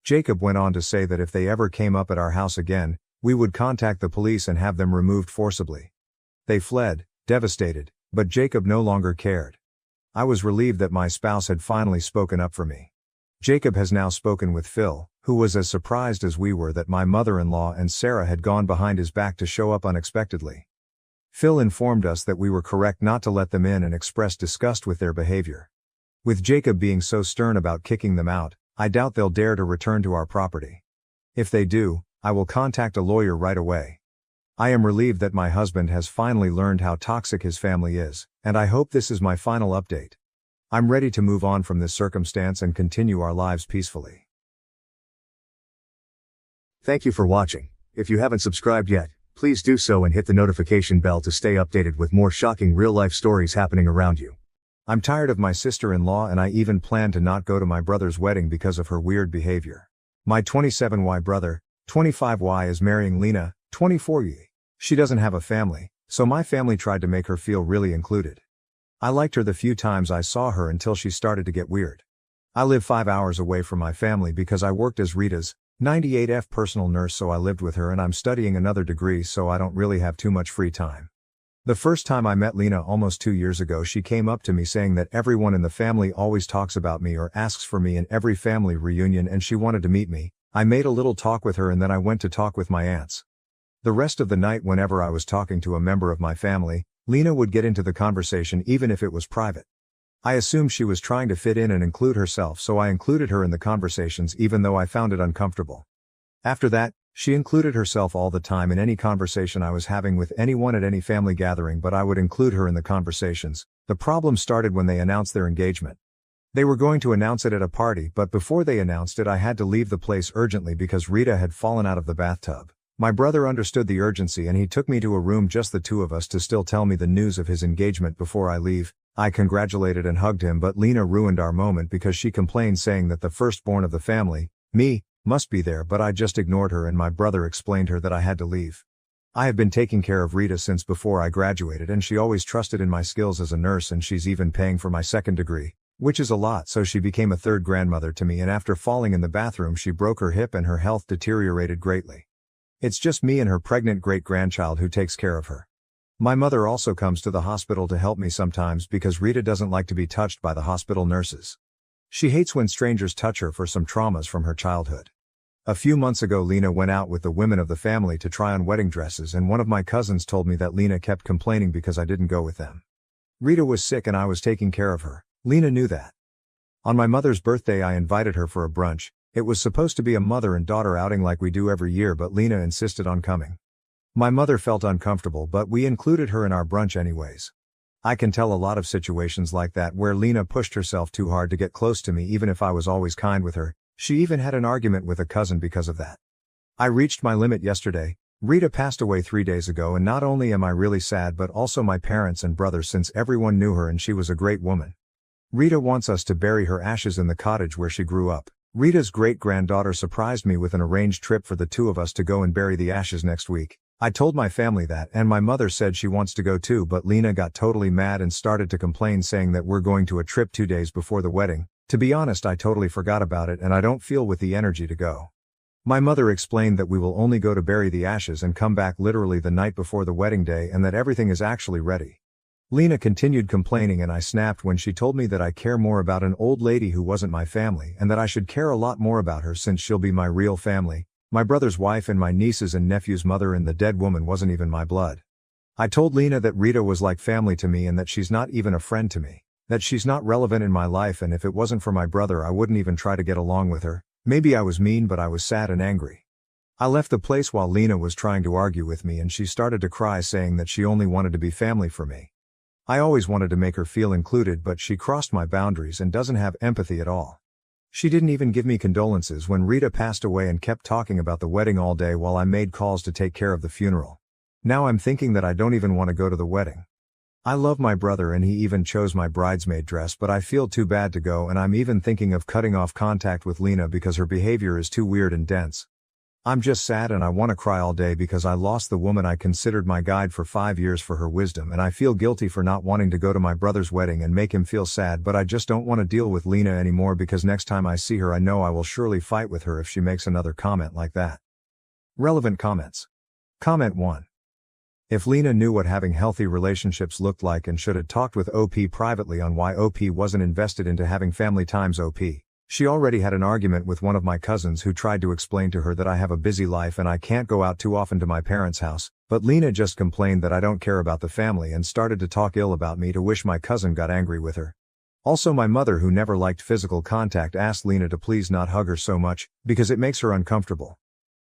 Jacob went on to say that if they ever came up at our house again, we would contact the police and have them removed forcibly. They fled, devastated, but Jacob no longer cared. I was relieved that my spouse had finally spoken up for me. Jacob has now spoken with Phil, who was as surprised as we were that my mother-in-law and Sarah had gone behind his back to show up unexpectedly. Phil informed us that we were correct not to let them in and expressed disgust with their behavior. With Jacob being so stern about kicking them out, I doubt they'll dare to return to our property. If they do, I will contact a lawyer right away. I am relieved that my husband has finally learned how toxic his family is, and I hope this is my final update. I'm ready to move on from this circumstance and continue our lives peacefully. Thank you for watching. If you haven't subscribed yet, please do so and hit the notification bell to stay updated with more shocking real-life stories happening around you. I'm tired of my sister-in-law and I even plan to not go to my brother's wedding because of her weird behavior. My 27Y brother, 25Y, is marrying Lena, 24Y. She doesn't have a family, so my family tried to make her feel really included. I liked her the few times I saw her until she started to get weird. I live 5 hours away from my family because I worked as Rita's 98F personal nurse, so I lived with her, and I'm studying another degree, so I don't really have too much free time. The first time I met Lena almost 2 years ago, she came up to me saying that everyone in the family always talks about me or asks for me in every family reunion and she wanted to meet me. I made a little talk with her and then I went to talk with my aunts. The rest of the night, whenever I was talking to a member of my family, Lena would get into the conversation even if it was private. I assumed she was trying to fit in and include herself, so I included her in the conversations even though I found it uncomfortable. After that, she included herself all the time in any conversation I was having with anyone at any family gathering, but I would include her in the conversations. The problem started when they announced their engagement. They were going to announce it at a party, but before they announced it I had to leave the place urgently because Rita had fallen out of the bathtub. My brother understood the urgency and he took me to a room, just the two of us, to still tell me the news of his engagement before I leave. I congratulated and hugged him, but Lena ruined our moment because she complained, saying that the firstborn of the family, me, must be there, but I just ignored her and my brother explained her that I had to leave. I have been taking care of Rita since before I graduated and she always trusted in my skills as a nurse, and she's even paying for my second degree, which is a lot, so she became a third grandmother to me, and after falling in the bathroom she broke her hip and her health deteriorated greatly. It's just me and her pregnant great-grandchild who takes care of her. My mother also comes to the hospital to help me sometimes because Rita doesn't like to be touched by the hospital nurses. She hates when strangers touch her for some traumas from her childhood. A few months ago Lena went out with the women of the family to try on wedding dresses, and one of my cousins told me that Lena kept complaining because I didn't go with them. Rita was sick and I was taking care of her. Lena knew that. On my mother's birthday I invited her for a brunch. It was supposed to be a mother and daughter outing like we do every year, but Lena insisted on coming. My mother felt uncomfortable, but we included her in our brunch anyways. I can tell a lot of situations like that where Lena pushed herself too hard to get close to me even if I was always kind with her. She even had an argument with a cousin because of that. I reached my limit yesterday. Rita passed away 3 days ago, and not only am I really sad but also my parents and brother, since everyone knew her and she was a great woman. Rita wants us to bury her ashes in the cottage where she grew up. Rita's great-granddaughter surprised me with an arranged trip for the two of us to go and bury the ashes next week. I told my family that, and my mother said she wants to go too, but Lena got totally mad and started to complain, saying that we're going to a trip 2 days before the wedding. To be honest, I totally forgot about it and I don't feel with the energy to go. My mother explained that we will only go to bury the ashes and come back literally the night before the wedding day and that everything is actually ready. Lena continued complaining and I snapped when she told me that I care more about an old lady who wasn't my family and that I should care a lot more about her since she'll be my real family, my brother's wife and my nieces and nephew's mother, and the dead woman wasn't even my blood. I told Lena that Rita was like family to me and that she's not even a friend to me, that she's not relevant in my life, and if it wasn't for my brother I wouldn't even try to get along with her. Maybe I was mean, but I was sad and angry. I left the place while Lena was trying to argue with me and she started to cry, saying that she only wanted to be family for me. I always wanted to make her feel included, but she crossed my boundaries and doesn't have empathy at all. She didn't even give me condolences when Rita passed away and kept talking about the wedding all day while I made calls to take care of the funeral. Now I'm thinking that I don't even want to go to the wedding. I love my brother and he even chose my bridesmaid dress, but I feel too bad to go, and I'm even thinking of cutting off contact with Lena because her behavior is too weird and dense. I'm just sad and I want to cry all day because I lost the woman I considered my guide for 5 years for her wisdom, and I feel guilty for not wanting to go to my brother's wedding and make him feel sad, but I just don't want to deal with Lena anymore because next time I see her I know I will surely fight with her if she makes another comment like that. Relevant comments. Comment 1. If Lena knew what having healthy relationships looked like and should have talked with OP privately on why OP wasn't invested into having family times OP. She already had an argument with one of my cousins who tried to explain to her that I have a busy life and I can't go out too often to my parents' house, but Lena just complained that I don't care about the family and started to talk ill about me to wish my cousin got angry with her. Also, my mother, who never liked physical contact, asked Lena to please not hug her so much because it makes her uncomfortable.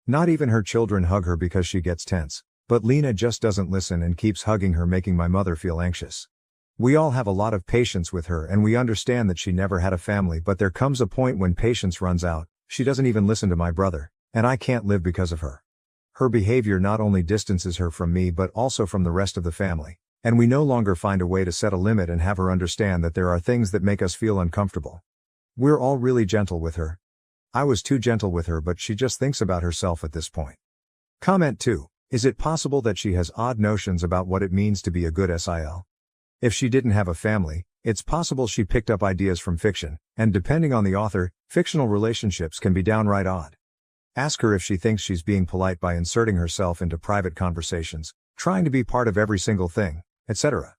Not even her children hug her because she gets tense, but Lena just doesn't listen and keeps hugging her, making my mother feel anxious. We all have a lot of patience with her and we understand that she never had a family, but there comes a point when patience runs out. She doesn't even listen to my brother, and I can't live because of her. Her behavior not only distances her from me but also from the rest of the family, and we no longer find a way to set a limit and have her understand that there are things that make us feel uncomfortable. We're all really gentle with her. I was too gentle with her, but she just thinks about herself at this point. Comment 2. Is it possible that she has odd notions about what it means to be a good SIL? If she didn't have a family, it's possible she picked up ideas from fiction, and depending on the author, fictional relationships can be downright odd. Ask her if she thinks she's being polite by inserting herself into private conversations, trying to be part of every single thing, etc.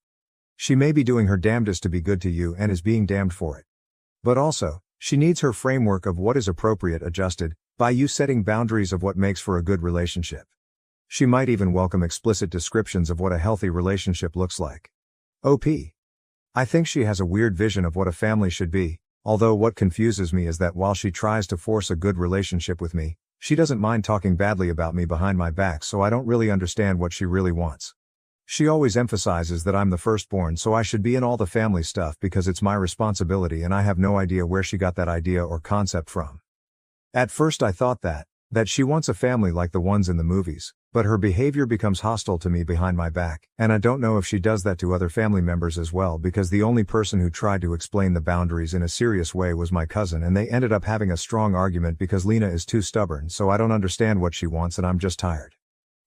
She may be doing her damnedest to be good to you and is being damned for it. But also, she needs her framework of what is appropriate adjusted by you setting boundaries of what makes for a good relationship. She might even welcome explicit descriptions of what a healthy relationship looks like. OP. I think she has a weird vision of what a family should be, although what confuses me is that while she tries to force a good relationship with me, she doesn't mind talking badly about me behind my back, so I don't really understand what she really wants. She always emphasizes that I'm the firstborn, so I should be in all the family stuff because it's my responsibility, and I have no idea where she got that idea or concept from. At first I thought that she wants a family like the ones in the movies, but her behavior becomes hostile to me behind my back, and I don't know if she does that to other family members as well, because the only person who tried to explain the boundaries in a serious way was my cousin, and they ended up having a strong argument because Lena is too stubborn, so I don't understand what she wants and I'm just tired.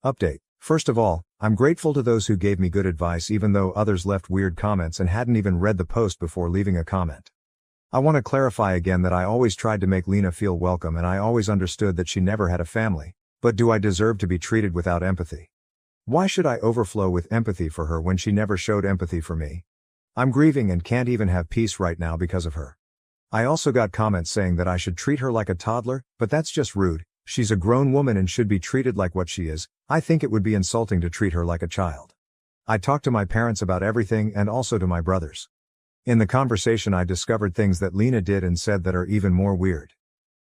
Update. First of all, I'm grateful to those who gave me good advice even though others left weird comments and hadn't even read the post before leaving a comment. I want to clarify again that I always tried to make Lena feel welcome and I always understood that she never had a family, but do I deserve to be treated without empathy? Why should I overflow with empathy for her when she never showed empathy for me? I'm grieving and can't even have peace right now because of her. I also got comments saying that I should treat her like a toddler, but that's just rude. She's a grown woman and should be treated like what she is. I think it would be insulting to treat her like a child. I talked to my parents about everything and also to my brothers. In the conversation I discovered things that Lena did and said that are even more weird.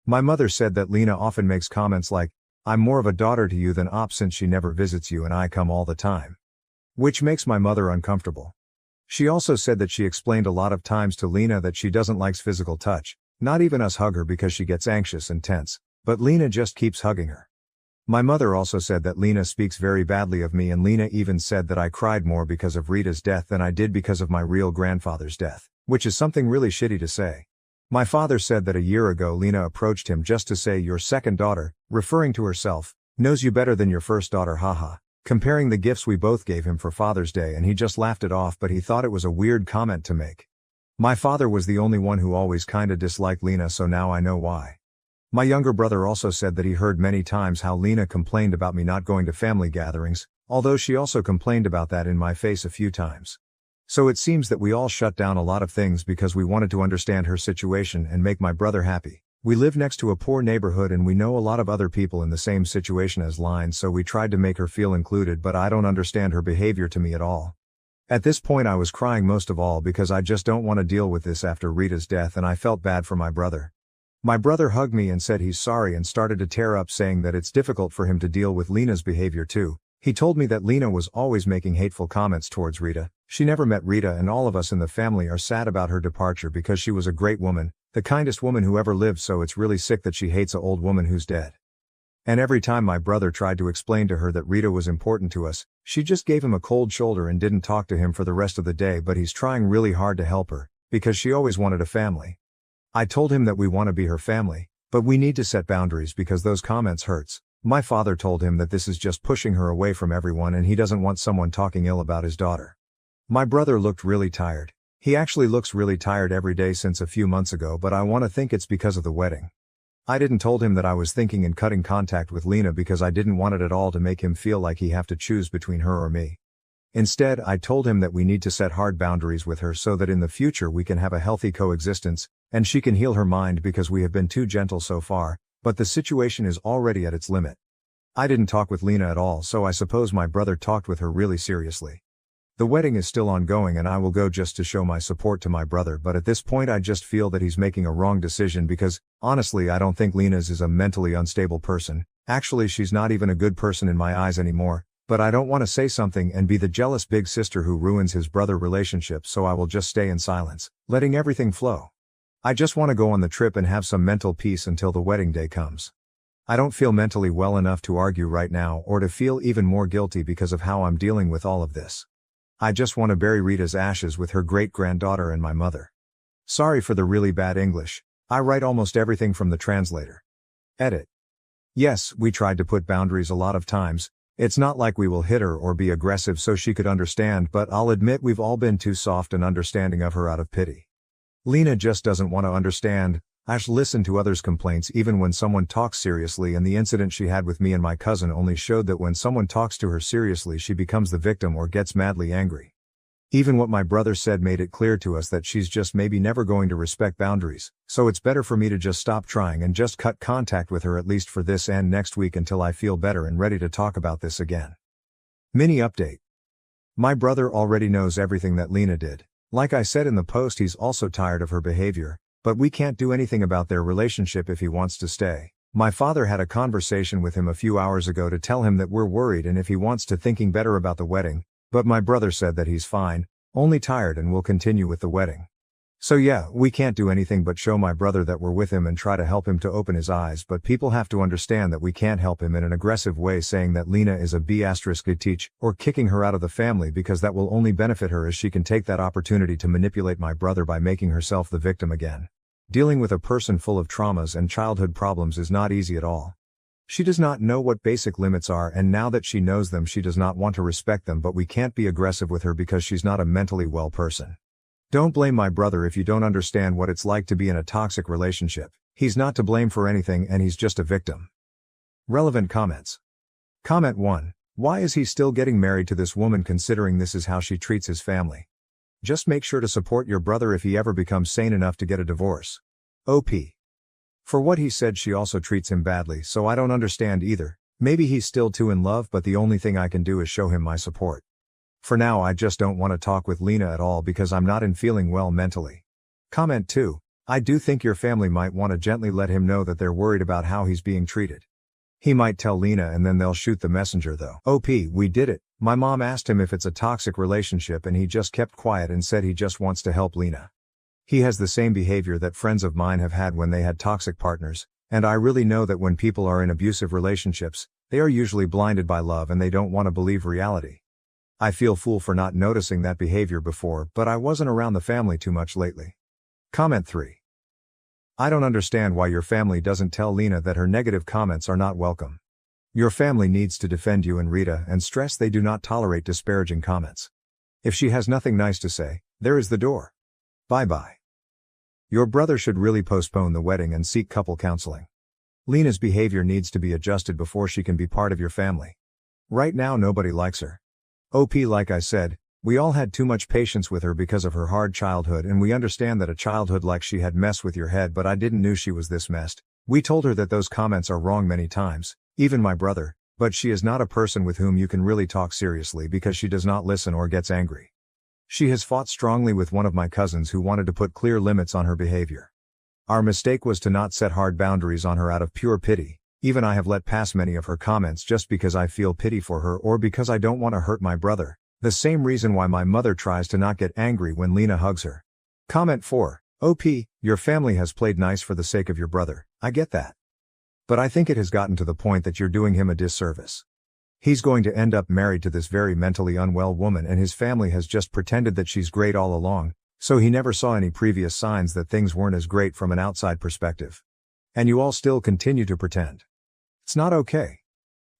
My mother said that Lena often makes comments like, "I'm more of a daughter to you than op since she never visits you and I come all the time." Which makes my mother uncomfortable. She also said that she explained a lot of times to Lena that she doesn't like physical touch, not even us hug her because she gets anxious and tense, but Lena just keeps hugging her. My mother also said that Lena speaks very badly of me, and Lena even said that I cried more because of Rita's death than I did because of my real grandfather's death, which is something really shitty to say. My father said that a year ago Lena approached him just to say your second daughter, referring to herself, knows you better than your first daughter, haha, comparing the gifts we both gave him for Father's Day, and he just laughed it off, but he thought it was a weird comment to make. My father was the only one who always kinda disliked Lena, so now I know why. My younger brother also said that he heard many times how Lena complained about me not going to family gatherings, although she also complained about that in my face a few times. So it seems that we all shut down a lot of things because we wanted to understand her situation and make my brother happy. We live next to a poor neighborhood and we know a lot of other people in the same situation as Line, so we tried to make her feel included, but I don't understand her behavior to me at all. At this point I was crying most of all because I just don't want to deal with this after Rita's death, and I felt bad for my brother. My brother hugged me and said he's sorry and started to tear up, saying that it's difficult for him to deal with Lena's behavior too. He told me that Lena was always making hateful comments towards Rita. She never met Rita, and all of us in the family are sad about her departure because she was a great woman, the kindest woman who ever lived, so it's really sick that she hates an old woman who's dead. And every time my brother tried to explain to her that Rita was important to us, she just gave him a cold shoulder and didn't talk to him for the rest of the day, but he's trying really hard to help her, because she always wanted a family. I told him that we want to be her family, but we need to set boundaries because those comments hurts. My father told him that this is just pushing her away from everyone and he doesn't want someone talking ill about his daughter. My brother looked really tired. He actually looks really tired every day since a few months ago, but I want to think it's because of the wedding. I didn't told him that I was thinking in cutting contact with Lena because I didn't want it at all to make him feel like he have to choose between her or me. Instead, I told him that we need to set hard boundaries with her so that in the future we can have a healthy coexistence, and she can heal her mind because we have been too gentle so far, but the situation is already at its limit. I didn't talk with Lena at all, so I suppose my brother talked with her really seriously. The wedding is still ongoing and I will go just to show my support to my brother, but at this point I just feel that he's making a wrong decision because, honestly, I don't think Lena's is a mentally unstable person. Actually, she's not even a good person in my eyes anymore, but I don't want to say something and be the jealous big sister who ruins his brother relationship, so I will just stay in silence, letting everything flow. I just want to go on the trip and have some mental peace until the wedding day comes. I don't feel mentally well enough to argue right now or to feel even more guilty because of how I'm dealing with all of this. I just want to bury Rita's ashes with her great-granddaughter and my mother. Sorry for the really bad English. I write almost everything from the translator. Edit. Yes, we tried to put boundaries a lot of times. It's not like we will hit her or be aggressive so she could understand, but I'll admit we've all been too soft and understanding of her out of pity. Lena just doesn't want to understand. Listen to others' complaints even when someone talks seriously, and the incident she had with me and my cousin only showed that when someone talks to her seriously she becomes the victim or gets madly angry. Even what my brother said made it clear to us that she's just maybe never going to respect boundaries, so it's better for me to just stop trying and just cut contact with her at least for this and next week until I feel better and ready to talk about this again. Mini update. My brother already knows everything that Lena did. Like I said in the post, he's also tired of her behavior, but we can't do anything about their relationship if he wants to stay. My father had a conversation with him a few hours ago to tell him that we're worried and if he wants to thinking better about the wedding, but my brother said that he's fine, only tired, and will continue with the wedding. So yeah, we can't do anything but show my brother that we're with him and try to help him to open his eyes, but people have to understand that we can't help him in an aggressive way saying that Lena is a B***teach or kicking her out of the family, because that will only benefit her as she can take that opportunity to manipulate my brother by making herself the victim again. Dealing with a person full of traumas and childhood problems is not easy at all. She does not know what basic limits are, and now that she knows them she does not want to respect them, but we can't be aggressive with her because she's not a mentally well person. Don't blame my brother if you don't understand what it's like to be in a toxic relationship. He's not to blame for anything and he's just a victim. Relevant comments. Comment 1. Why is he still getting married to this woman considering this is how she treats his family? Just make sure to support your brother if he ever becomes sane enough to get a divorce. OP. For what he said, she also treats him badly, so I don't understand either. Maybe he's still too in love, but the only thing I can do is show him my support. For now I just don't want to talk with Lena at all because I'm not feeling well mentally. Comment 2. I do think your family might want to gently let him know that they're worried about how he's being treated. He might tell Lena and then they'll shoot the messenger though. OP, we did it. My mom asked him if it's a toxic relationship and he just kept quiet and said he just wants to help Lena. He has the same behavior that friends of mine have had when they had toxic partners, and I really know that when people are in abusive relationships, they are usually blinded by love and they don't want to believe reality. I feel fool for not noticing that behavior before, but I wasn't around the family too much lately. Comment 3. I don't understand why your family doesn't tell Lena that her negative comments are not welcome. Your family needs to defend you and Rita and stress they do not tolerate disparaging comments. If she has nothing nice to say, there is the door. Bye-bye. Your brother should really postpone the wedding and seek couple counseling. Lena's behavior needs to be adjusted before she can be part of your family. Right now nobody likes her. OP, like I said, we all had too much patience with her because of her hard childhood, and we understand that a childhood like she had messed with your head, but I didn't knew she was this messed. We told her that those comments are wrong many times, even my brother, but she is not a person with whom you can really talk seriously because she does not listen or gets angry. She has fought strongly with one of my cousins who wanted to put clear limits on her behavior. Our mistake was to not set hard boundaries on her out of pure pity. Even I have let pass many of her comments just because I feel pity for her or because I don't want to hurt my brother. The same reason why my mother tries to not get angry when Lena hugs her. Comment 4. OP, your family has played nice for the sake of your brother, I get that. But I think it has gotten to the point that you're doing him a disservice. He's going to end up married to this very mentally unwell woman and his family has just pretended that she's great all along, so he never saw any previous signs that things weren't as great from an outside perspective. And you all still continue to pretend. It's not okay.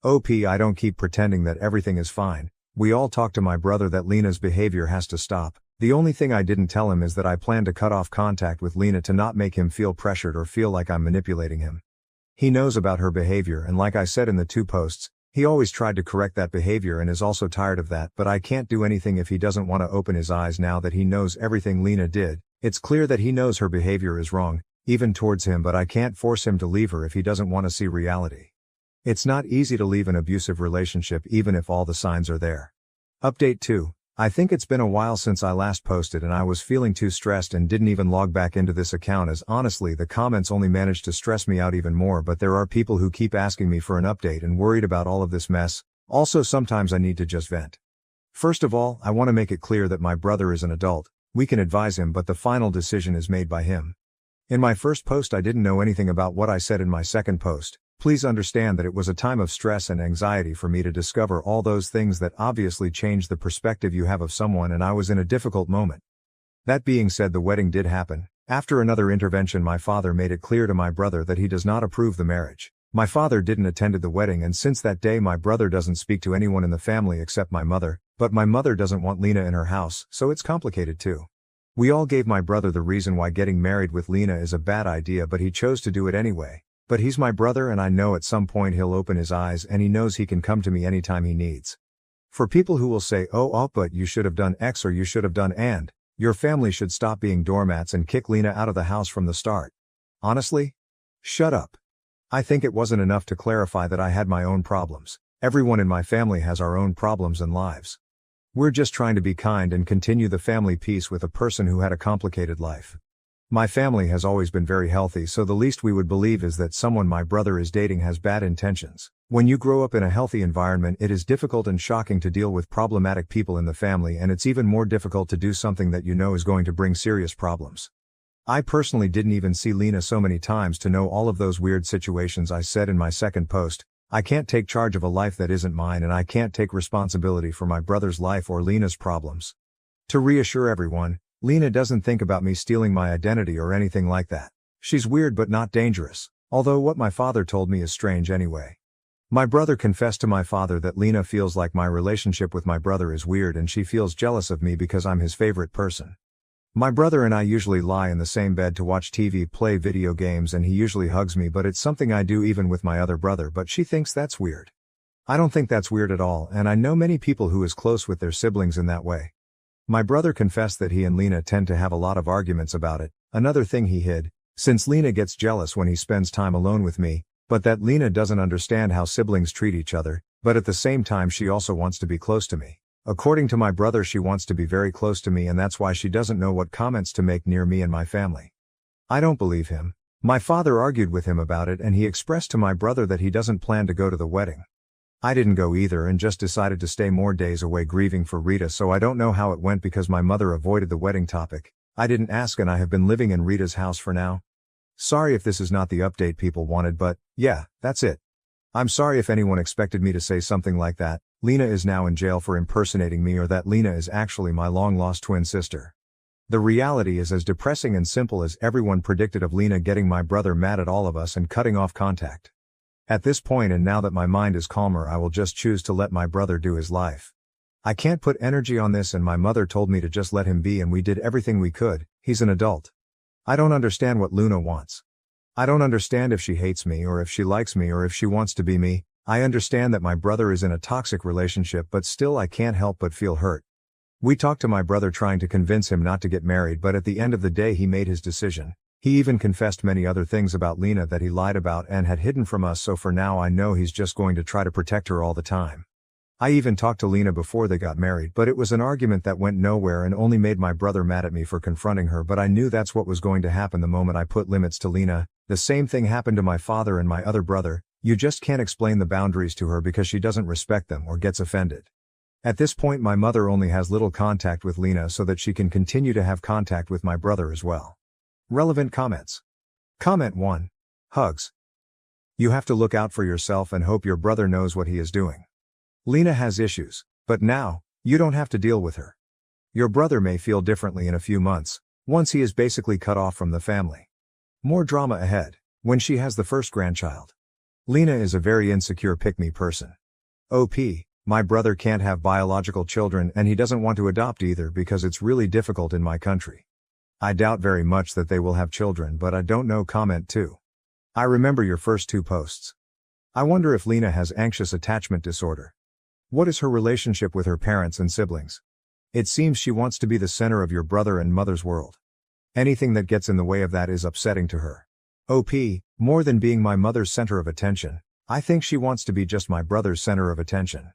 OP, I don't keep pretending that everything is fine. We all talked to my brother that Lena's behavior has to stop. The only thing I didn't tell him is that I plan to cut off contact with Lena to not make him feel pressured or feel like I'm manipulating him. He knows about her behavior and like I said in the 2 posts, he always tried to correct that behavior and is also tired of that, but I can't do anything if he doesn't want to open his eyes now that he knows everything Lena did. It's clear that he knows her behavior is wrong, even towards him, but I can't force him to leave her if he doesn't want to see reality. It's not easy to leave an abusive relationship even if all the signs are there. Update 2. I think it's been a while since I last posted and I was feeling too stressed and didn't even log back into this account as honestly the comments only managed to stress me out even more, but there are people who keep asking me for an update and worried about all of this mess. Also sometimes I need to just vent. First of all, I want to make it clear that my brother is an adult. We can advise him but the final decision is made by him. In my first post I didn't know anything about what I said in my second post. Please understand that it was a time of stress and anxiety for me to discover all those things that obviously change the perspective you have of someone, and I was in a difficult moment. That being said, the wedding did happen. After another intervention, my father made it clear to my brother that he does not approve the marriage. My father didn't attend the wedding, and since that day my brother doesn't speak to anyone in the family except my mother, but my mother doesn't want Lena in her house, so it's complicated too. We all gave my brother the reason why getting married with Lena is a bad idea, but he chose to do it anyway. But he's my brother and I know at some point he'll open his eyes and he knows he can come to me anytime he needs. For people who will say, oh, but you should have done X or you should have done and, your family should stop being doormats and kick Lena out of the house from the start. Honestly? Shut up. I think it wasn't enough to clarify that I had my own problems. Everyone in my family has our own problems and lives. We're just trying to be kind and continue the family peace with a person who had a complicated life. My family has always been very healthy, so the least we would believe is that someone my brother is dating has bad intentions. When you grow up in a healthy environment, it is difficult and shocking to deal with problematic people in the family, and it's even more difficult to do something that you know is going to bring serious problems. I personally didn't even see Lena so many times to know all of those weird situations I said in my second post. I can't take charge of a life that isn't mine, and I can't take responsibility for my brother's life or Lena's problems. To reassure everyone, Lena doesn't think about me stealing my identity or anything like that. She's weird but not dangerous, although what my father told me is strange anyway. My brother confessed to my father that Lena feels like my relationship with my brother is weird and she feels jealous of me because I'm his favorite person. My brother and I usually lie in the same bed to watch TV, play video games, and he usually hugs me, but it's something I do even with my other brother, but she thinks that's weird. I don't think that's weird at all, and I know many people who is close with their siblings in that way. My brother confessed that he and Lena tend to have a lot of arguments about it, another thing he hid, since Lena gets jealous when he spends time alone with me, but that Lena doesn't understand how siblings treat each other, but at the same time she also wants to be close to me. According to my brother, she wants to be very close to me, and that's why she doesn't know what comments to make near me and my family. I don't believe him. My father argued with him about it, and he expressed to my brother that he doesn't plan to go to the wedding. I didn't go either and just decided to stay more days away grieving for Rita, so I don't know how it went because my mother avoided the wedding topic. I didn't ask, and I have been living in Rita's house for now. Sorry if this is not the update people wanted, but yeah, that's it. I'm sorry if anyone expected me to say something like that. Lena is now in jail for impersonating me, or that Lena is actually my long-lost twin sister. The reality is as depressing and simple as everyone predicted of Lena getting my brother mad at all of us and cutting off contact. At this point, and now that my mind is calmer, I will just choose to let my brother do his life. I can't put energy on this, and my mother told me to just let him be, and we did everything we could. He's an adult. I don't understand what Luna wants. I don't understand if she hates me or if she likes me or if she wants to be me. I understand that my brother is in a toxic relationship, but still I can't help but feel hurt. We talked to my brother trying to convince him not to get married, but at the end of the day he made his decision. He even confessed many other things about Lena that he lied about and had hidden from us, so for now I know he's just going to try to protect her all the time. I even talked to Lena before they got married, but it was an argument that went nowhere and only made my brother mad at me for confronting her, but I knew that's what was going to happen the moment I put limits to Lena. The same thing happened to my father and my other brother. You just can't explain the boundaries to her because she doesn't respect them or gets offended. At this point my mother only has little contact with Lena so that she can continue to have contact with my brother as well. Relevant comments. Comment 1. Hugs. You have to look out for yourself and hope your brother knows what he is doing. Lena has issues, but now, you don't have to deal with her. Your brother may feel differently in a few months, once he is basically cut off from the family. More drama ahead, when she has the first grandchild. Lena is a very insecure pick-me person. OP, my brother can't have biological children and he doesn't want to adopt either because it's really difficult in my country. I doubt very much that they will have children, but I don't know. Comment 2. I remember your first 2 posts. I wonder if Lena has anxious attachment disorder. What is her relationship with her parents and siblings? It seems she wants to be the center of your brother and mother's world. Anything that gets in the way of that is upsetting to her. OP, more than being my mother's center of attention, I think she wants to be just my brother's center of attention.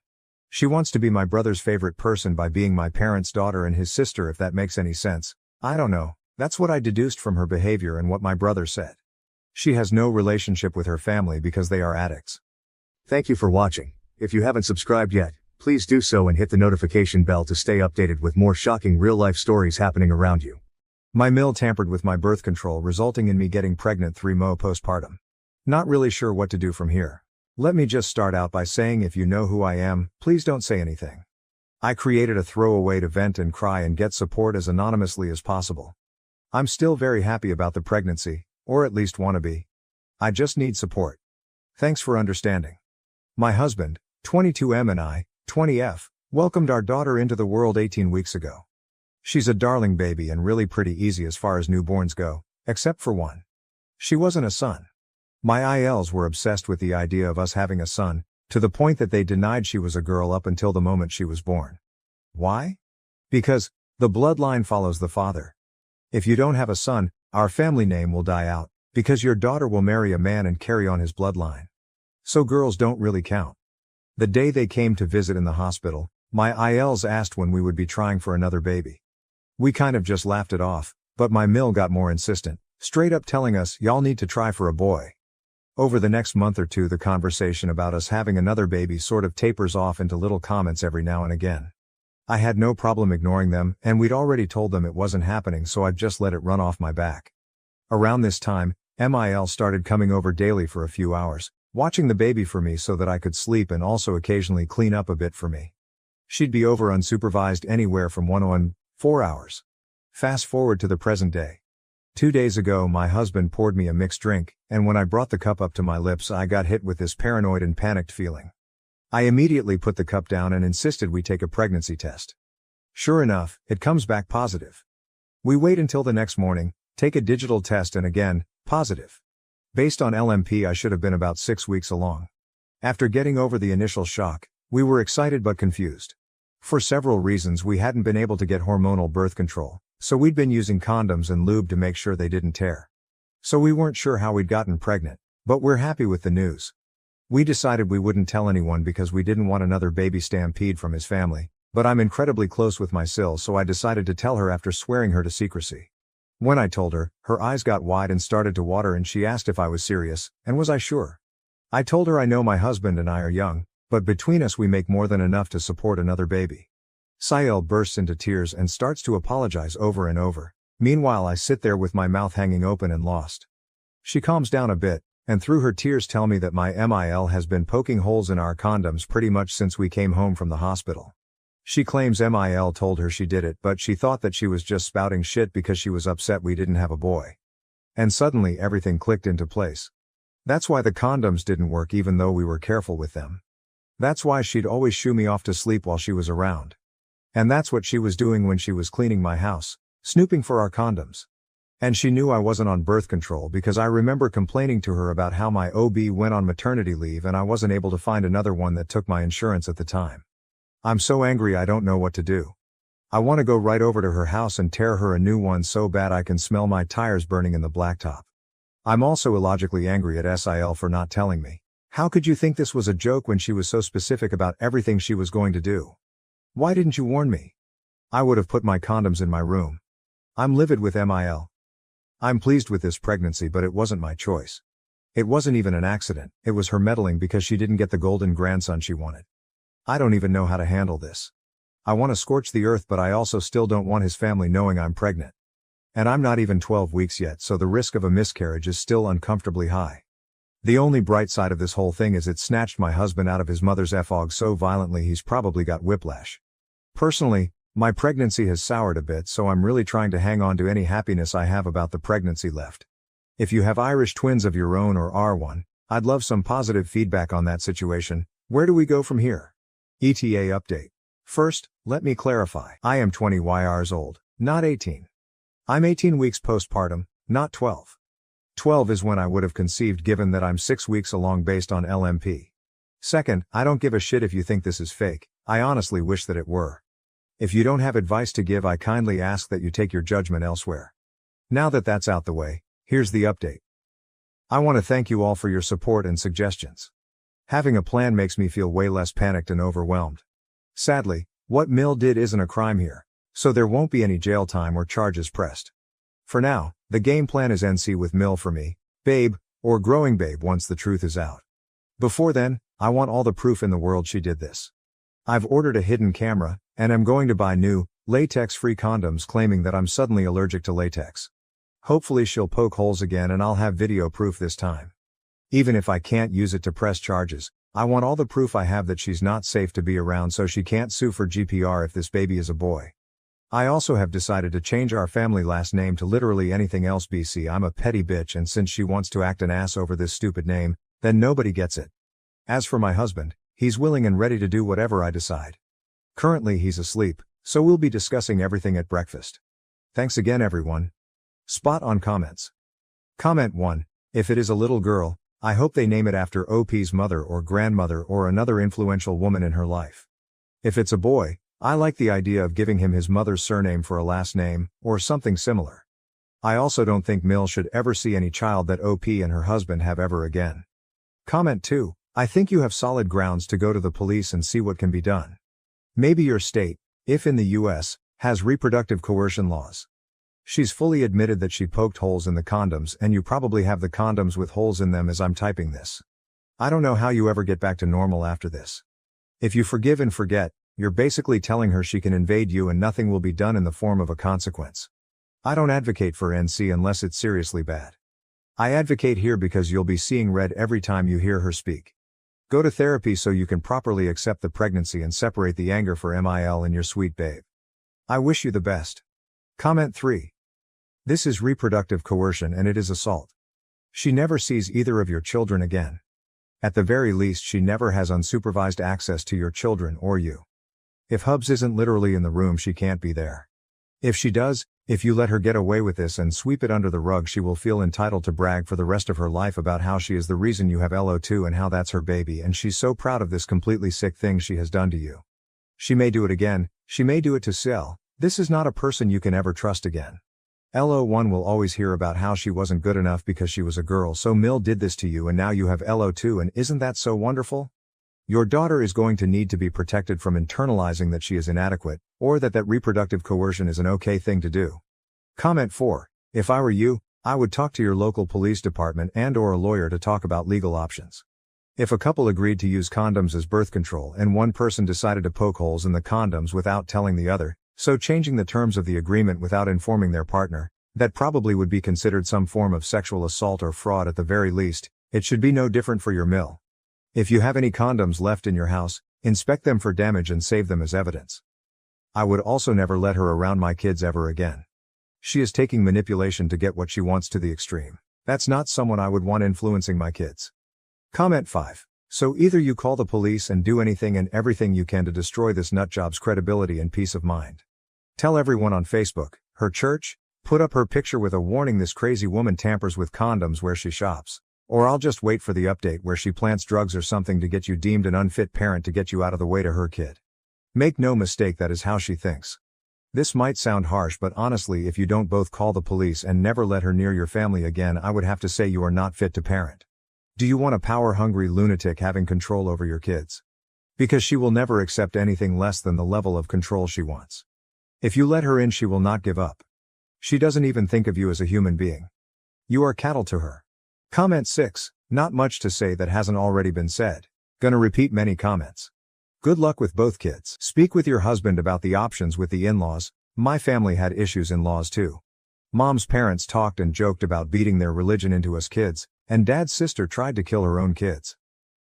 She wants to be my brother's favorite person by being my parents' daughter and his sister, if that makes any sense. I don't know, that's what I deduced from her behavior and what my brother said. She has no relationship with her family because they are addicts. Thank you for watching. If you haven't subscribed yet, please do so and hit the notification bell to stay updated with more shocking real-life stories happening around you. My mill tampered with my birth control, resulting in me getting pregnant 3 months postpartum. Not really sure what to do from here. Let me just start out by saying, if you know who I am, please don't say anything. I created a throwaway to vent and cry and get support as anonymously as possible. I'm still very happy about the pregnancy, or at least wanna be. I just need support. Thanks for understanding. My husband, 22M, and I, 20F, welcomed our daughter into the world 18 weeks ago. She's a darling baby and really pretty easy as far as newborns go, except for one. She wasn't a son. My ILs were obsessed with the idea of us having a son, to the point that they denied she was a girl up until the moment she was born. Why? Because the bloodline follows the father. If you don't have a son, our family name will die out, because your daughter will marry a man and carry on his bloodline. So girls don't really count. The day they came to visit in the hospital, my ILs asked when we would be trying for another baby. We kind of just laughed it off, but my mill got more insistent, straight up telling us, y'all need to try for a boy. Over the next month or two, the conversation about us having another baby sort of tapers off into little comments every now and again. I had no problem ignoring them, and we'd already told them it wasn't happening, so I'd just let it run off my back. Around this time, MIL started coming over daily for a few hours, watching the baby for me so that I could sleep and also occasionally clean up a bit for me. She'd be over unsupervised anywhere from 1 to 4 hours. Fast forward to the present day. 2 days ago, my husband poured me a mixed drink, and when I brought the cup up to my lips, I got hit with this paranoid and panicked feeling. I immediately put the cup down and insisted we take a pregnancy test. Sure enough, it comes back positive. We wait until the next morning, take a digital test, and again, positive. Based on LMP, I should have been about 6 weeks along. After getting over the initial shock, we were excited but confused. For several reasons, we hadn't been able to get hormonal birth control, so we'd been using condoms and lube to make sure they didn't tear. So we weren't sure how we'd gotten pregnant, but we're happy with the news. We decided we wouldn't tell anyone because we didn't want another baby stampede from his family, But I'm incredibly close with my Sil, so I decided to tell her after swearing her to secrecy. When I told her, her eyes got wide and started to water and she asked if I was serious, and was I sure? I told her I know my husband and I are young, but between us we make more than enough to support another baby. Sael bursts into tears and starts to apologize over and over. Meanwhile I sit there with my mouth hanging open and lost. She calms down a bit, and through her tears tell me that my MIL has been poking holes in our condoms pretty much since we came home from the hospital. She claims MIL told her she did it, but she thought that she was just spouting shit because she was upset we didn't have a boy. And suddenly everything clicked into place. That's why the condoms didn't work even though we were careful with them. That's why she'd always shoo me off to sleep while she was around. And that's what she was doing when she was cleaning my house, snooping for our condoms. And she knew I wasn't on birth control because I remember complaining to her about how my OB went on maternity leave and I wasn't able to find another one that took my insurance at the time. I'm so angry I don't know what to do. I want to go right over to her house and tear her a new one so bad I can smell my tires burning in the blacktop. I'm also illogically angry at SIL for not telling me. How could you think this was a joke when she was so specific about everything she was going to do? Why didn't you warn me? I would have put my condoms in my room. I'm livid with MIL. I'm pleased with this pregnancy, but it wasn't my choice. It wasn't even an accident, it was her meddling because she didn't get the golden grandson she wanted. I don't even know how to handle this. I want to scorch the earth, but I also still don't want his family knowing I'm pregnant. And I'm not even 12 weeks yet, so the risk of a miscarriage is still uncomfortably high. The only bright side of this whole thing is it snatched my husband out of his mother's FOG so violently he's probably got whiplash. Personally, my pregnancy has soured a bit, so I'm really trying to hang on to any happiness I have about the pregnancy left. If you have Irish twins of your own or are one, I'd love some positive feedback on that situation. Where do we go from here? ETA update. First, let me clarify. I am 20 years old, not 18. I'm 18 weeks postpartum, not 12. 12 is when I would have conceived given that I'm 6 weeks along based on LMP. Second, I don't give a shit if you think this is fake, I honestly wish that it were. If you don't have advice to give, I kindly ask that you take your judgment elsewhere. Now that that's out the way, here's the update. I want to thank you all for your support and suggestions. Having a plan makes me feel way less panicked and overwhelmed. Sadly, what Mill did isn't a crime here, so there won't be any jail time or charges pressed. For now, the game plan is NC with Mill for me, babe, or growing babe once the truth is out. Before then, I want all the proof in the world she did this. I've ordered a hidden camera, and I'm going to buy new, latex-free condoms claiming that I'm suddenly allergic to latex. Hopefully she'll poke holes again and I'll have video proof this time. Even if I can't use it to press charges, I want all the proof I have that she's not safe to be around so she can't sue for GPR if this baby is a boy. I also have decided to change our family last name to literally anything else BC. I'm a petty bitch, and since she wants to act an ass over this stupid name, then nobody gets it. As for my husband, he's willing and ready to do whatever I decide. Currently he's asleep, so we'll be discussing everything at breakfast. Thanks again everyone. Spot on comments. Comment 1. If it is a little girl, I hope they name it after OP's mother or grandmother or another influential woman in her life. If it's a boy, I like the idea of giving him his mother's surname for a last name, or something similar. I also don't think Mill should ever see any child that OP and her husband have ever again. Comment 2. I think you have solid grounds to go to the police and see what can be done. Maybe your state, if in the US, has reproductive coercion laws. She's fully admitted that she poked holes in the condoms, and you probably have the condoms with holes in them as I'm typing this. I don't know how you ever get back to normal after this. If you forgive and forget, you're basically telling her she can invade you and nothing will be done in the form of a consequence. I don't advocate for NC unless it's seriously bad. I advocate here because you'll be seeing red every time you hear her speak. Go to therapy so you can properly accept the pregnancy and separate the anger for MIL and your sweet babe. I wish you the best. Comment 3. This is reproductive coercion and it is assault. She never sees either of your children again. At the very least, she never has unsupervised access to your children or you. If Hubs isn't literally in the room, she can't be there. If she does, if you let her get away with this and sweep it under the rug, she will feel entitled to brag for the rest of her life about how she is the reason you have LO2 and how that's her baby, and she's so proud of this completely sick thing she has done to you. She may do it again, she may do it to Sil. This is not a person you can ever trust again. LO1 will always hear about how she wasn't good enough because she was a girl, so Mill did this to you and now you have LO2, and isn't that so wonderful? Your daughter is going to need to be protected from internalizing that she is inadequate, or that reproductive coercion is an okay thing to do. Comment 4. If I were you, I would talk to your local police department and/or a lawyer to talk about legal options. If a couple agreed to use condoms as birth control and one person decided to poke holes in the condoms without telling the other, so changing the terms of the agreement without informing their partner, that probably would be considered some form of sexual assault or fraud at the very least. It should be no different for your mill. If you have any condoms left in your house, inspect them for damage and save them as evidence. I would also never let her around my kids ever again. She is taking manipulation to get what she wants to the extreme. That's not someone I would want influencing my kids. Comment 5. So either you call the police and do anything and everything you can to destroy this nutjob's credibility and peace of mind. Tell everyone on Facebook, her church, put up her picture with a warning this crazy woman tampers with condoms where she shops. Or I'll just wait for the update where she plants drugs or something to get you deemed an unfit parent to get you out of the way to her kid. Make no mistake, that is how she thinks. This might sound harsh, but honestly, if you don't both call the police and never let her near your family again, I would have to say you are not fit to parent. Do you want a power-hungry lunatic having control over your kids? Because she will never accept anything less than the level of control she wants. If you let her in, she will not give up. She doesn't even think of you as a human being. You are cattle to her. Comment 6. Not much to say that hasn't already been said. Gonna repeat many comments. Good luck with both kids. Speak with your husband about the options with the in-laws. My family had issues in-laws too. Mom's parents talked and joked about beating their religion into us kids, and Dad's sister tried to kill her own kids.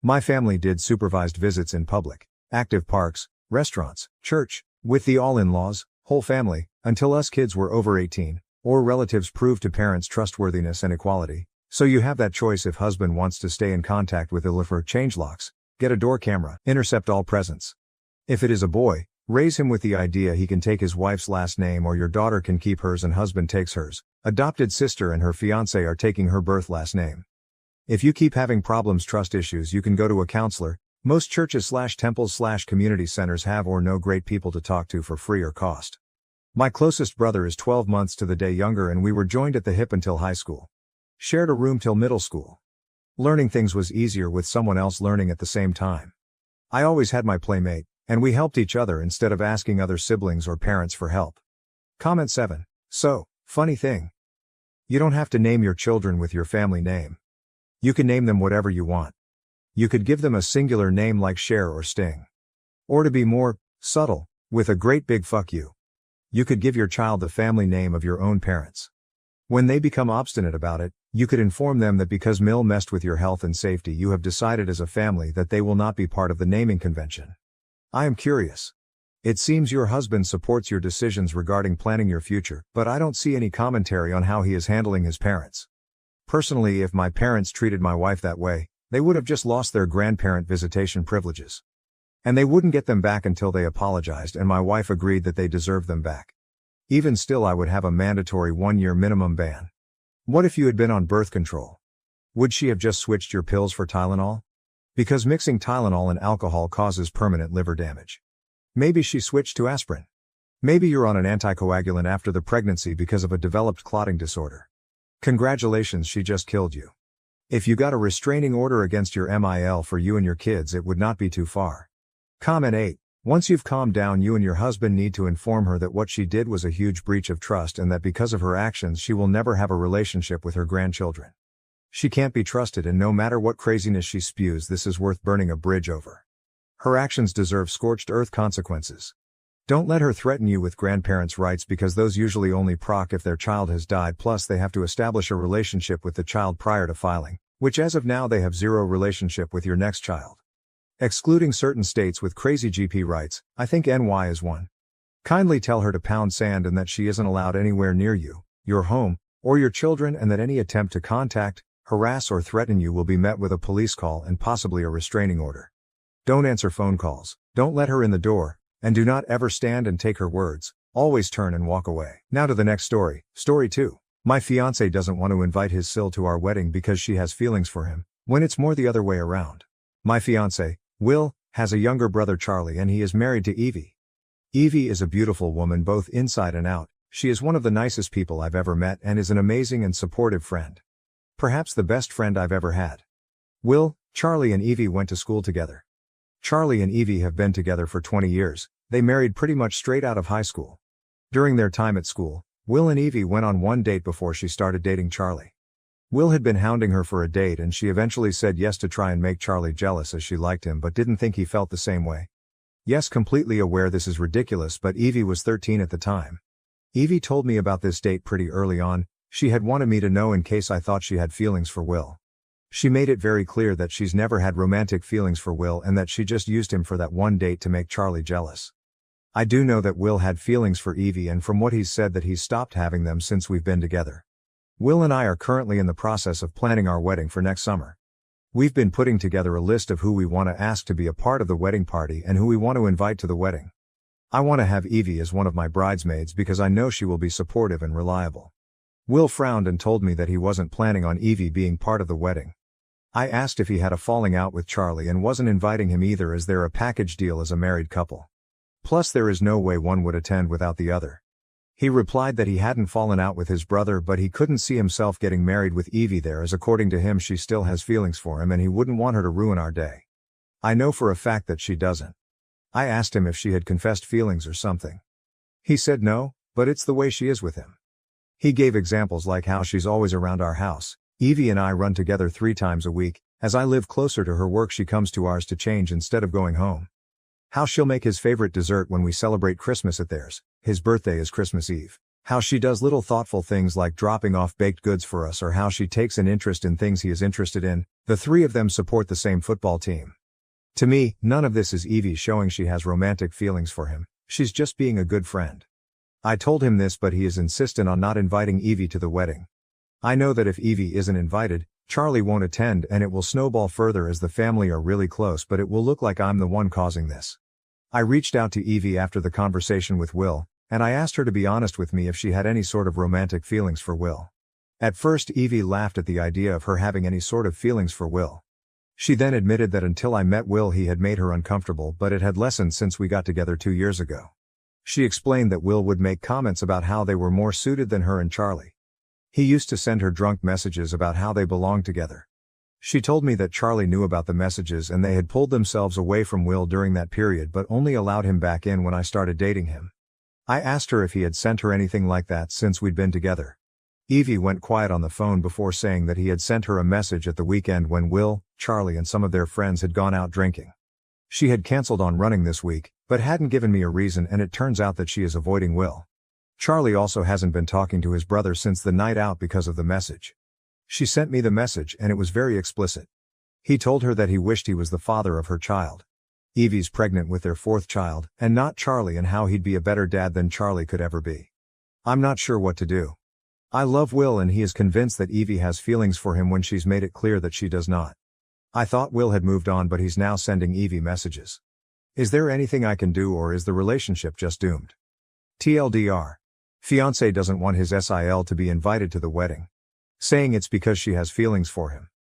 My family did supervised visits in public, active parks, restaurants, church, with the all-in-laws, whole family, until us kids were over 18, or relatives proved to parents' trustworthiness and equality. So you have that choice if husband wants to stay in contact with Illifer, change locks, get a door camera, intercept all presents. If it is a boy, raise him with the idea he can take his wife's last name or your daughter can keep hers and husband takes hers. Adopted sister and her fiancé are taking her birth last name. If you keep having problems, trust issues, you can go to a counselor. Most churches/temples/community centers have or know great people to talk to for free or cost. My closest brother is 12 months to the day younger and we were joined at the hip until high school. Shared a room till middle school. Learning things was easier with someone else learning at the same time. I always had my playmate, and we helped each other instead of asking other siblings or parents for help. Comment 7. So, funny thing. You don't have to name your children with your family name. You can name them whatever you want. You could give them a singular name like Cher or Sting. Or to be more subtle, with a great big fuck you. You could give your child the family name of your own parents. When they become obstinate about it, you could inform them that because Mill messed with your health and safety, you have decided as a family that they will not be part of the naming convention. I am curious. It seems your husband supports your decisions regarding planning your future, but I don't see any commentary on how he is handling his parents. Personally, if my parents treated my wife that way, they would have just lost their grandparent visitation privileges. And they wouldn't get them back until they apologized and my wife agreed that they deserved them back. Even still, I would have a mandatory 1-year minimum ban. What if you had been on birth control? Would she have just switched your pills for Tylenol? Because mixing Tylenol and alcohol causes permanent liver damage. Maybe she switched to aspirin. Maybe you're on an anticoagulant after the pregnancy because of a developed clotting disorder. Congratulations, she just killed you. If you got a restraining order against your MIL for you and your kids, it would not be too far. Comment 8. Once you've calmed down, you and your husband need to inform her that what she did was a huge breach of trust and that because of her actions she will never have a relationship with her grandchildren. She can't be trusted, and no matter what craziness she spews, this is worth burning a bridge over. Her actions deserve scorched earth consequences. Don't let her threaten you with grandparents' rights, because those usually only proc if their child has died, plus they have to establish a relationship with the child prior to filing, which as of now they have zero relationship with your next child. Excluding certain states with crazy GP rights, I think NY is one. Kindly tell her to pound sand and that she isn't allowed anywhere near you, your home, or your children, and that any attempt to contact, harass or threaten you will be met with a police call and possibly a restraining order. Don't answer phone calls, don't let her in the door, and do not ever stand and take her words, always turn and walk away. Now to the next story. Story 2. My fiancé doesn't want to invite his Sil to our wedding because she has feelings for him, when it's more the other way around. My fiancé, Will, has a younger brother Charlie, and he is married to Evie. Evie is a beautiful woman both inside and out. She is one of the nicest people I've ever met and is an amazing and supportive friend. Perhaps the best friend I've ever had. Will, Charlie and Evie went to school together. Charlie and Evie have been together for 20 years, they married pretty much straight out of high school. During their time at school, Will and Evie went on one date before she started dating Charlie. Will had been hounding her for a date and she eventually said yes to try and make Charlie jealous as she liked him but didn't think he felt the same way. Yes, completely aware this is ridiculous, but Evie was 13 at the time. Evie told me about this date pretty early on. She had wanted me to know in case I thought she had feelings for Will. She made it very clear that she's never had romantic feelings for Will and that she just used him for that one date to make Charlie jealous. I do know that Will had feelings for Evie, and from what he's said that he's stopped having them since we've been together. Will and I are currently in the process of planning our wedding for next summer. We've been putting together a list of who we want to ask to be a part of the wedding party and who we want to invite to the wedding. I want to have Evie as one of my bridesmaids because I know she will be supportive and reliable. Will frowned and told me that he wasn't planning on Evie being part of the wedding. I asked if he had a falling out with Charlie and wasn't inviting him either, as they're a package deal as a married couple. Plus there is no way one would attend without the other. He replied that he hadn't fallen out with his brother, but he couldn't see himself getting married with Evie there, as according to him she still has feelings for him and he wouldn't want her to ruin our day. I know for a fact that she doesn't. I asked him if she had confessed feelings or something. He said no, but it's the way she is with him. He gave examples like how she's always around our house. Evie and I run together 3 times a week. As I live closer to her work she comes to ours to change instead of going home. How she'll make his favorite dessert when we celebrate Christmas at theirs. His birthday is Christmas Eve. How she does little thoughtful things like dropping off baked goods for us, or how she takes an interest in things he is interested in. The 3 of them support the same football team. To me, none of this is Evie showing she has romantic feelings for him. She's just being a good friend. I told him this, but he is insistent on not inviting Evie to the wedding. I know that if Evie isn't invited, Charlie won't attend and it will snowball further as the family are really close, but it will look like I'm the one causing this. I reached out to Evie after the conversation with Will, and I asked her to be honest with me if she had any sort of romantic feelings for Will. At first Evie laughed at the idea of her having any sort of feelings for Will. She then admitted that until I met Will he had made her uncomfortable, but it had lessened since we got together 2 years ago. She explained that Will would make comments about how they were more suited than her and Charlie. He used to send her drunk messages about how they belonged together. She told me that Charlie knew about the messages and they had pulled themselves away from Will during that period but only allowed him back in when I started dating him. I asked her if he had sent her anything like that since we'd been together. Evie went quiet on the phone before saying that he had sent her a message at the weekend when Will, Charlie and some of their friends had gone out drinking. She had canceled on running this week, but hadn't given me a reason, and it turns out that she is avoiding Will. Charlie also hasn't been talking to his brother since the night out because of the message. She sent me the message and it was very explicit. He told her that he wished he was the father of her child. Evie's pregnant with their 4th child, and not Charlie, and how he'd be a better dad than Charlie could ever be. I'm not sure what to do. I love Will and he is convinced that Evie has feelings for him when she's made it clear that she does not. I thought Will had moved on, but he's now sending Evie messages. Is there anything I can do, or is the relationship just doomed? TLDR. Fiancé doesn't want his SIL to be invited to the wedding. Saying it's because she has feelings for him.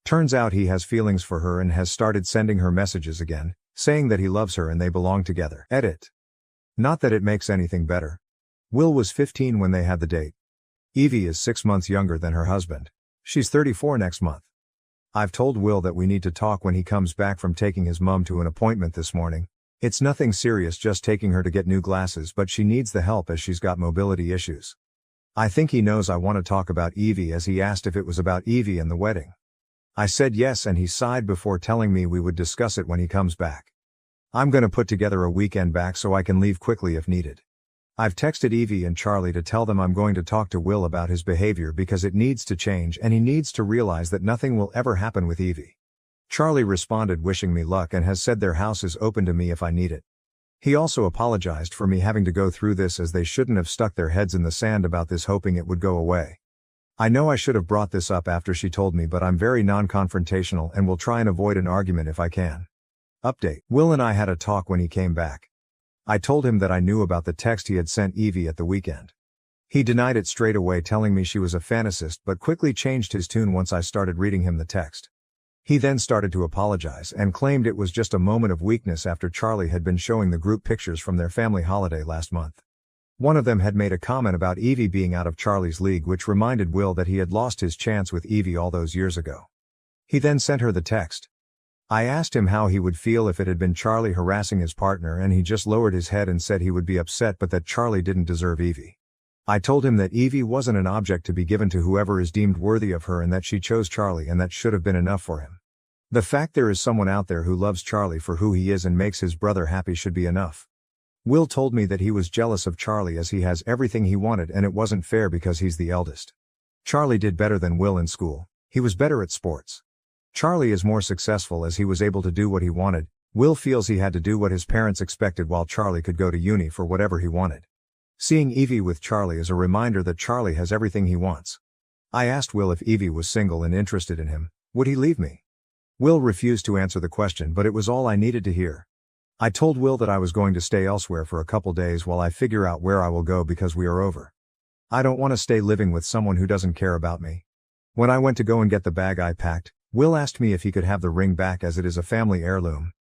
Turns out he has feelings for her and has started sending her messages again, saying that he loves her and they belong together. Edit. Not that it makes anything better. Will was 15 when they had the date. Evie is 6 months younger than her husband. She's 34 next month. I've told Will that we need to talk when he comes back from taking his mom to an appointment this morning. It's nothing serious, just taking her to get new glasses, but she needs the help as she's got mobility issues. I think he knows I want to talk about Evie, as he asked if it was about Evie and the wedding. I said yes and he sighed before telling me we would discuss it when he comes back. I'm gonna put together a weekend back so I can leave quickly if needed. I've texted Evie and Charlie to tell them I'm going to talk to Will about his behavior because it needs to change and he needs to realize that nothing will ever happen with Evie. Charlie responded wishing me luck and has said their house is open to me if I need it. He also apologized for me having to go through this, as they shouldn't have stuck their heads in the sand about this hoping it would go away. I know I should have brought this up after she told me, but I'm very non-confrontational and will try and avoid an argument if I can. Update. Will and I had a talk when he came back. I told him that I knew about the text he had sent Evie at the weekend. He denied it straight away, telling me she was a fantasist, but quickly changed his tune once I started reading him the text. He then started to apologize and claimed it was just a moment of weakness after Charlie had been showing the group pictures from their family holiday last month. One of them had made a comment about Evie being out of Charlie's league, which reminded Will that he had lost his chance with Evie all those years ago. He then sent her the text. I asked him how he would feel if it had been Charlie harassing his partner, and he just lowered his head and said he would be upset but that Charlie didn't deserve Evie. I told him that Evie wasn't an object to be given to whoever is deemed worthy of her and that she chose Charlie and that should have been enough for him. The fact there is someone out there who loves Charlie for who he is and makes his brother happy should be enough. Will told me that he was jealous of Charlie as he has everything he wanted and it wasn't fair because he's the eldest. Charlie did better than Will in school. He was better at sports. Charlie is more successful as he was able to do what he wanted. Will feels he had to do what his parents expected while Charlie could go to uni for whatever he wanted. Seeing Evie with Charlie is a reminder that Charlie has everything he wants. I asked Will if Evie was single and interested in him, would he leave me? Will refused to answer the question, but it was all I needed to hear. I told Will that I was going to stay elsewhere for a couple days while I figure out where I will go because we are over. I don't want to stay living with someone who doesn't care about me. When I went to go and get the bag I packed, Will asked me if he could have the ring back as it is a family heirloom.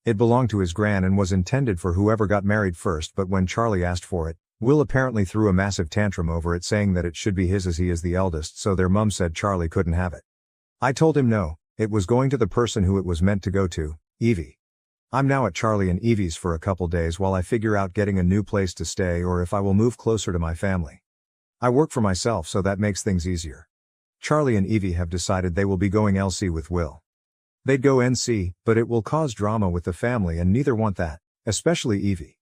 It belonged to his gran and was intended for whoever got married first, but when Charlie asked for it, Will apparently threw a massive tantrum over it, saying that it should be his as he is the eldest, so their mum said Charlie couldn't have it. I told him no, it was going to the person who it was meant to go to, Evie. I'm now at Charlie and Evie's for a couple days while I figure out getting a new place to stay or if I will move closer to my family. I work for myself, so that makes things easier. Charlie and Evie have decided they will be going LC with Will. They'd go NC, but it will cause drama with the family and neither want that, especially Evie.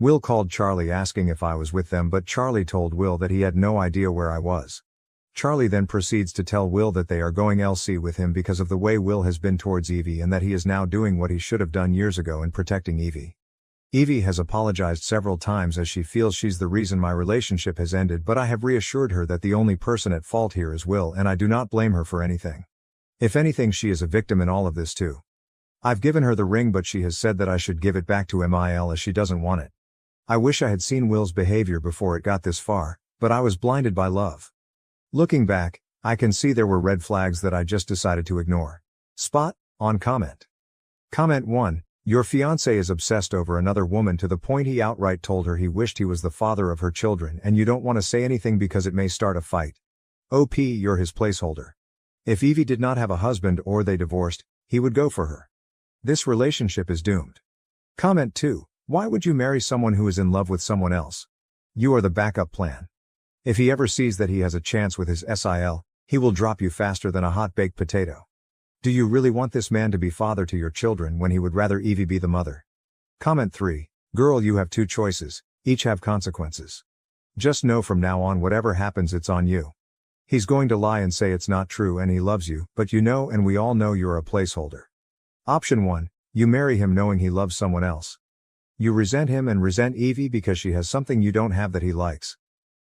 Will called Charlie asking if I was with them, but Charlie told Will that he had no idea where I was. Charlie then proceeds to tell Will that they are going LC with him because of the way Will has been towards Evie and that he is now doing what he should have done years ago in protecting Evie. Evie has apologized several times as she feels she's the reason my relationship has ended, but I have reassured her that the only person at fault here is Will and I do not blame her for anything. If anything, she is a victim in all of this too. I've given her the ring, but she has said that I should give it back to Mil as she doesn't want it. I wish I had seen Will's behavior before it got this far, but I was blinded by love. Looking back, I can see there were red flags that I just decided to ignore. Spot on comment. Comment 1. Your fiancé is obsessed over another woman to the point he outright told her he wished he was the father of her children and you don't want to say anything because it may start a fight. OP, you're his placeholder. If Evie did not have a husband or they divorced, he would go for her. This relationship is doomed. Comment 2. Why would you marry someone who is in love with someone else? You are the backup plan. If he ever sees that he has a chance with his SIL, he will drop you faster than a hot-baked potato. Do you really want this man to be father to your children when he would rather Evie be the mother? Comment 3. Girl, you have two choices, each have consequences. Just know from now on whatever happens it's on you. He's going to lie and say it's not true and he loves you, but you know and we all know you're a placeholder. Option 1. You marry him knowing he loves someone else. You resent him and resent Evie because she has something you don't have that he likes.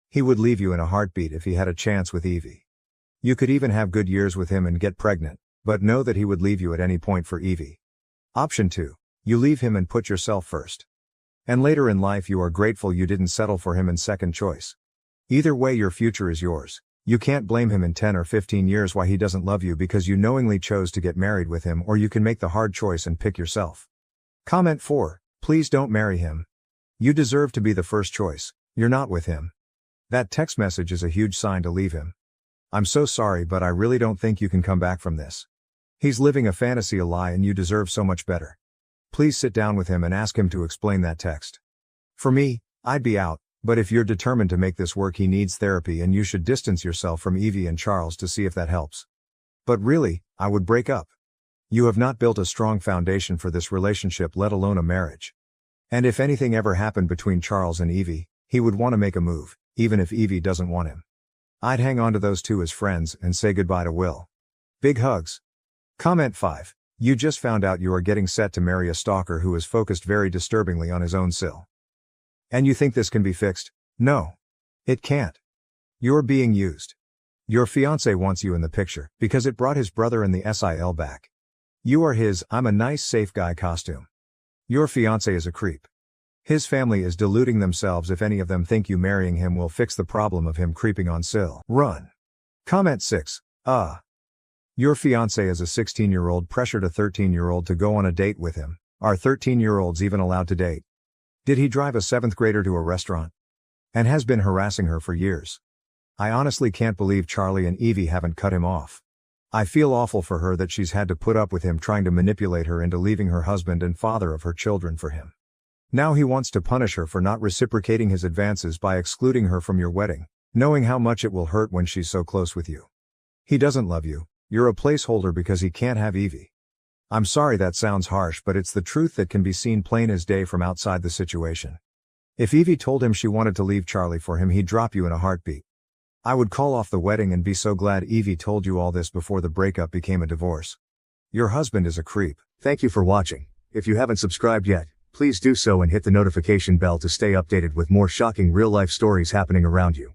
He would leave you in a heartbeat if he had a chance with Evie. You could even have good years with him and get pregnant, but know that he would leave you at any point for Evie. Option 2. You leave him and put yourself first. And later in life you are grateful you didn't settle for him in second choice. Either way, your future is yours. You can't blame him in 10 or 15 years why he doesn't love you because you knowingly chose to get married with him, or you can make the hard choice and pick yourself. Comment 4. Please don't marry him. You deserve to be the first choice. You're not with him. That text message is a huge sign to leave him. I'm so sorry, but I really don't think you can come back from this. He's living a fantasy, a lie, and you deserve so much better. Please sit down with him and ask him to explain that text. For me, I'd be out, but if you're determined to make this work, he needs therapy and you should distance yourself from Evie and Charles to see if that helps. But really, I would break up. You have not built a strong foundation for this relationship, let alone a marriage. And if anything ever happened between Charles and Evie, he would want to make a move, even if Evie doesn't want him. I'd hang on to those two as friends and say goodbye to Will. Big hugs. Comment 5. You just found out you are getting set to marry a stalker who is focused very disturbingly on his own sill. And you think this can be fixed? No. It can't. You're being used. Your fiancé wants you in the picture because it brought his brother and the SIL back. You are his "I'm a nice safe guy" costume. Your fiancé is a creep. His family is deluding themselves if any of them think you marrying him will fix the problem of him creeping on Sil. Run. Comment 6. Your fiancé is a 16-year-old pressured a 13-year-old to go on a date with him. Are 13-year-olds even allowed to date? Did he drive a 7th grader to a restaurant? And has been harassing her for years. I honestly can't believe Charlie and Evie haven't cut him off. I feel awful for her that she's had to put up with him trying to manipulate her into leaving her husband and father of her children for him. Now he wants to punish her for not reciprocating his advances by excluding her from your wedding, knowing how much it will hurt when she's so close with you. He doesn't love you, you're a placeholder because he can't have Evie. I'm sorry that sounds harsh, but it's the truth that can be seen plain as day from outside the situation. If Evie told him she wanted to leave Charlie for him, he'd drop you in a heartbeat. I would call off the wedding and be so glad Evie told you all this before the breakup became a divorce. Your husband is a creep. Thank you for watching. If you haven't subscribed yet, please do so and hit the notification bell to stay updated with more shocking real-life stories happening around you.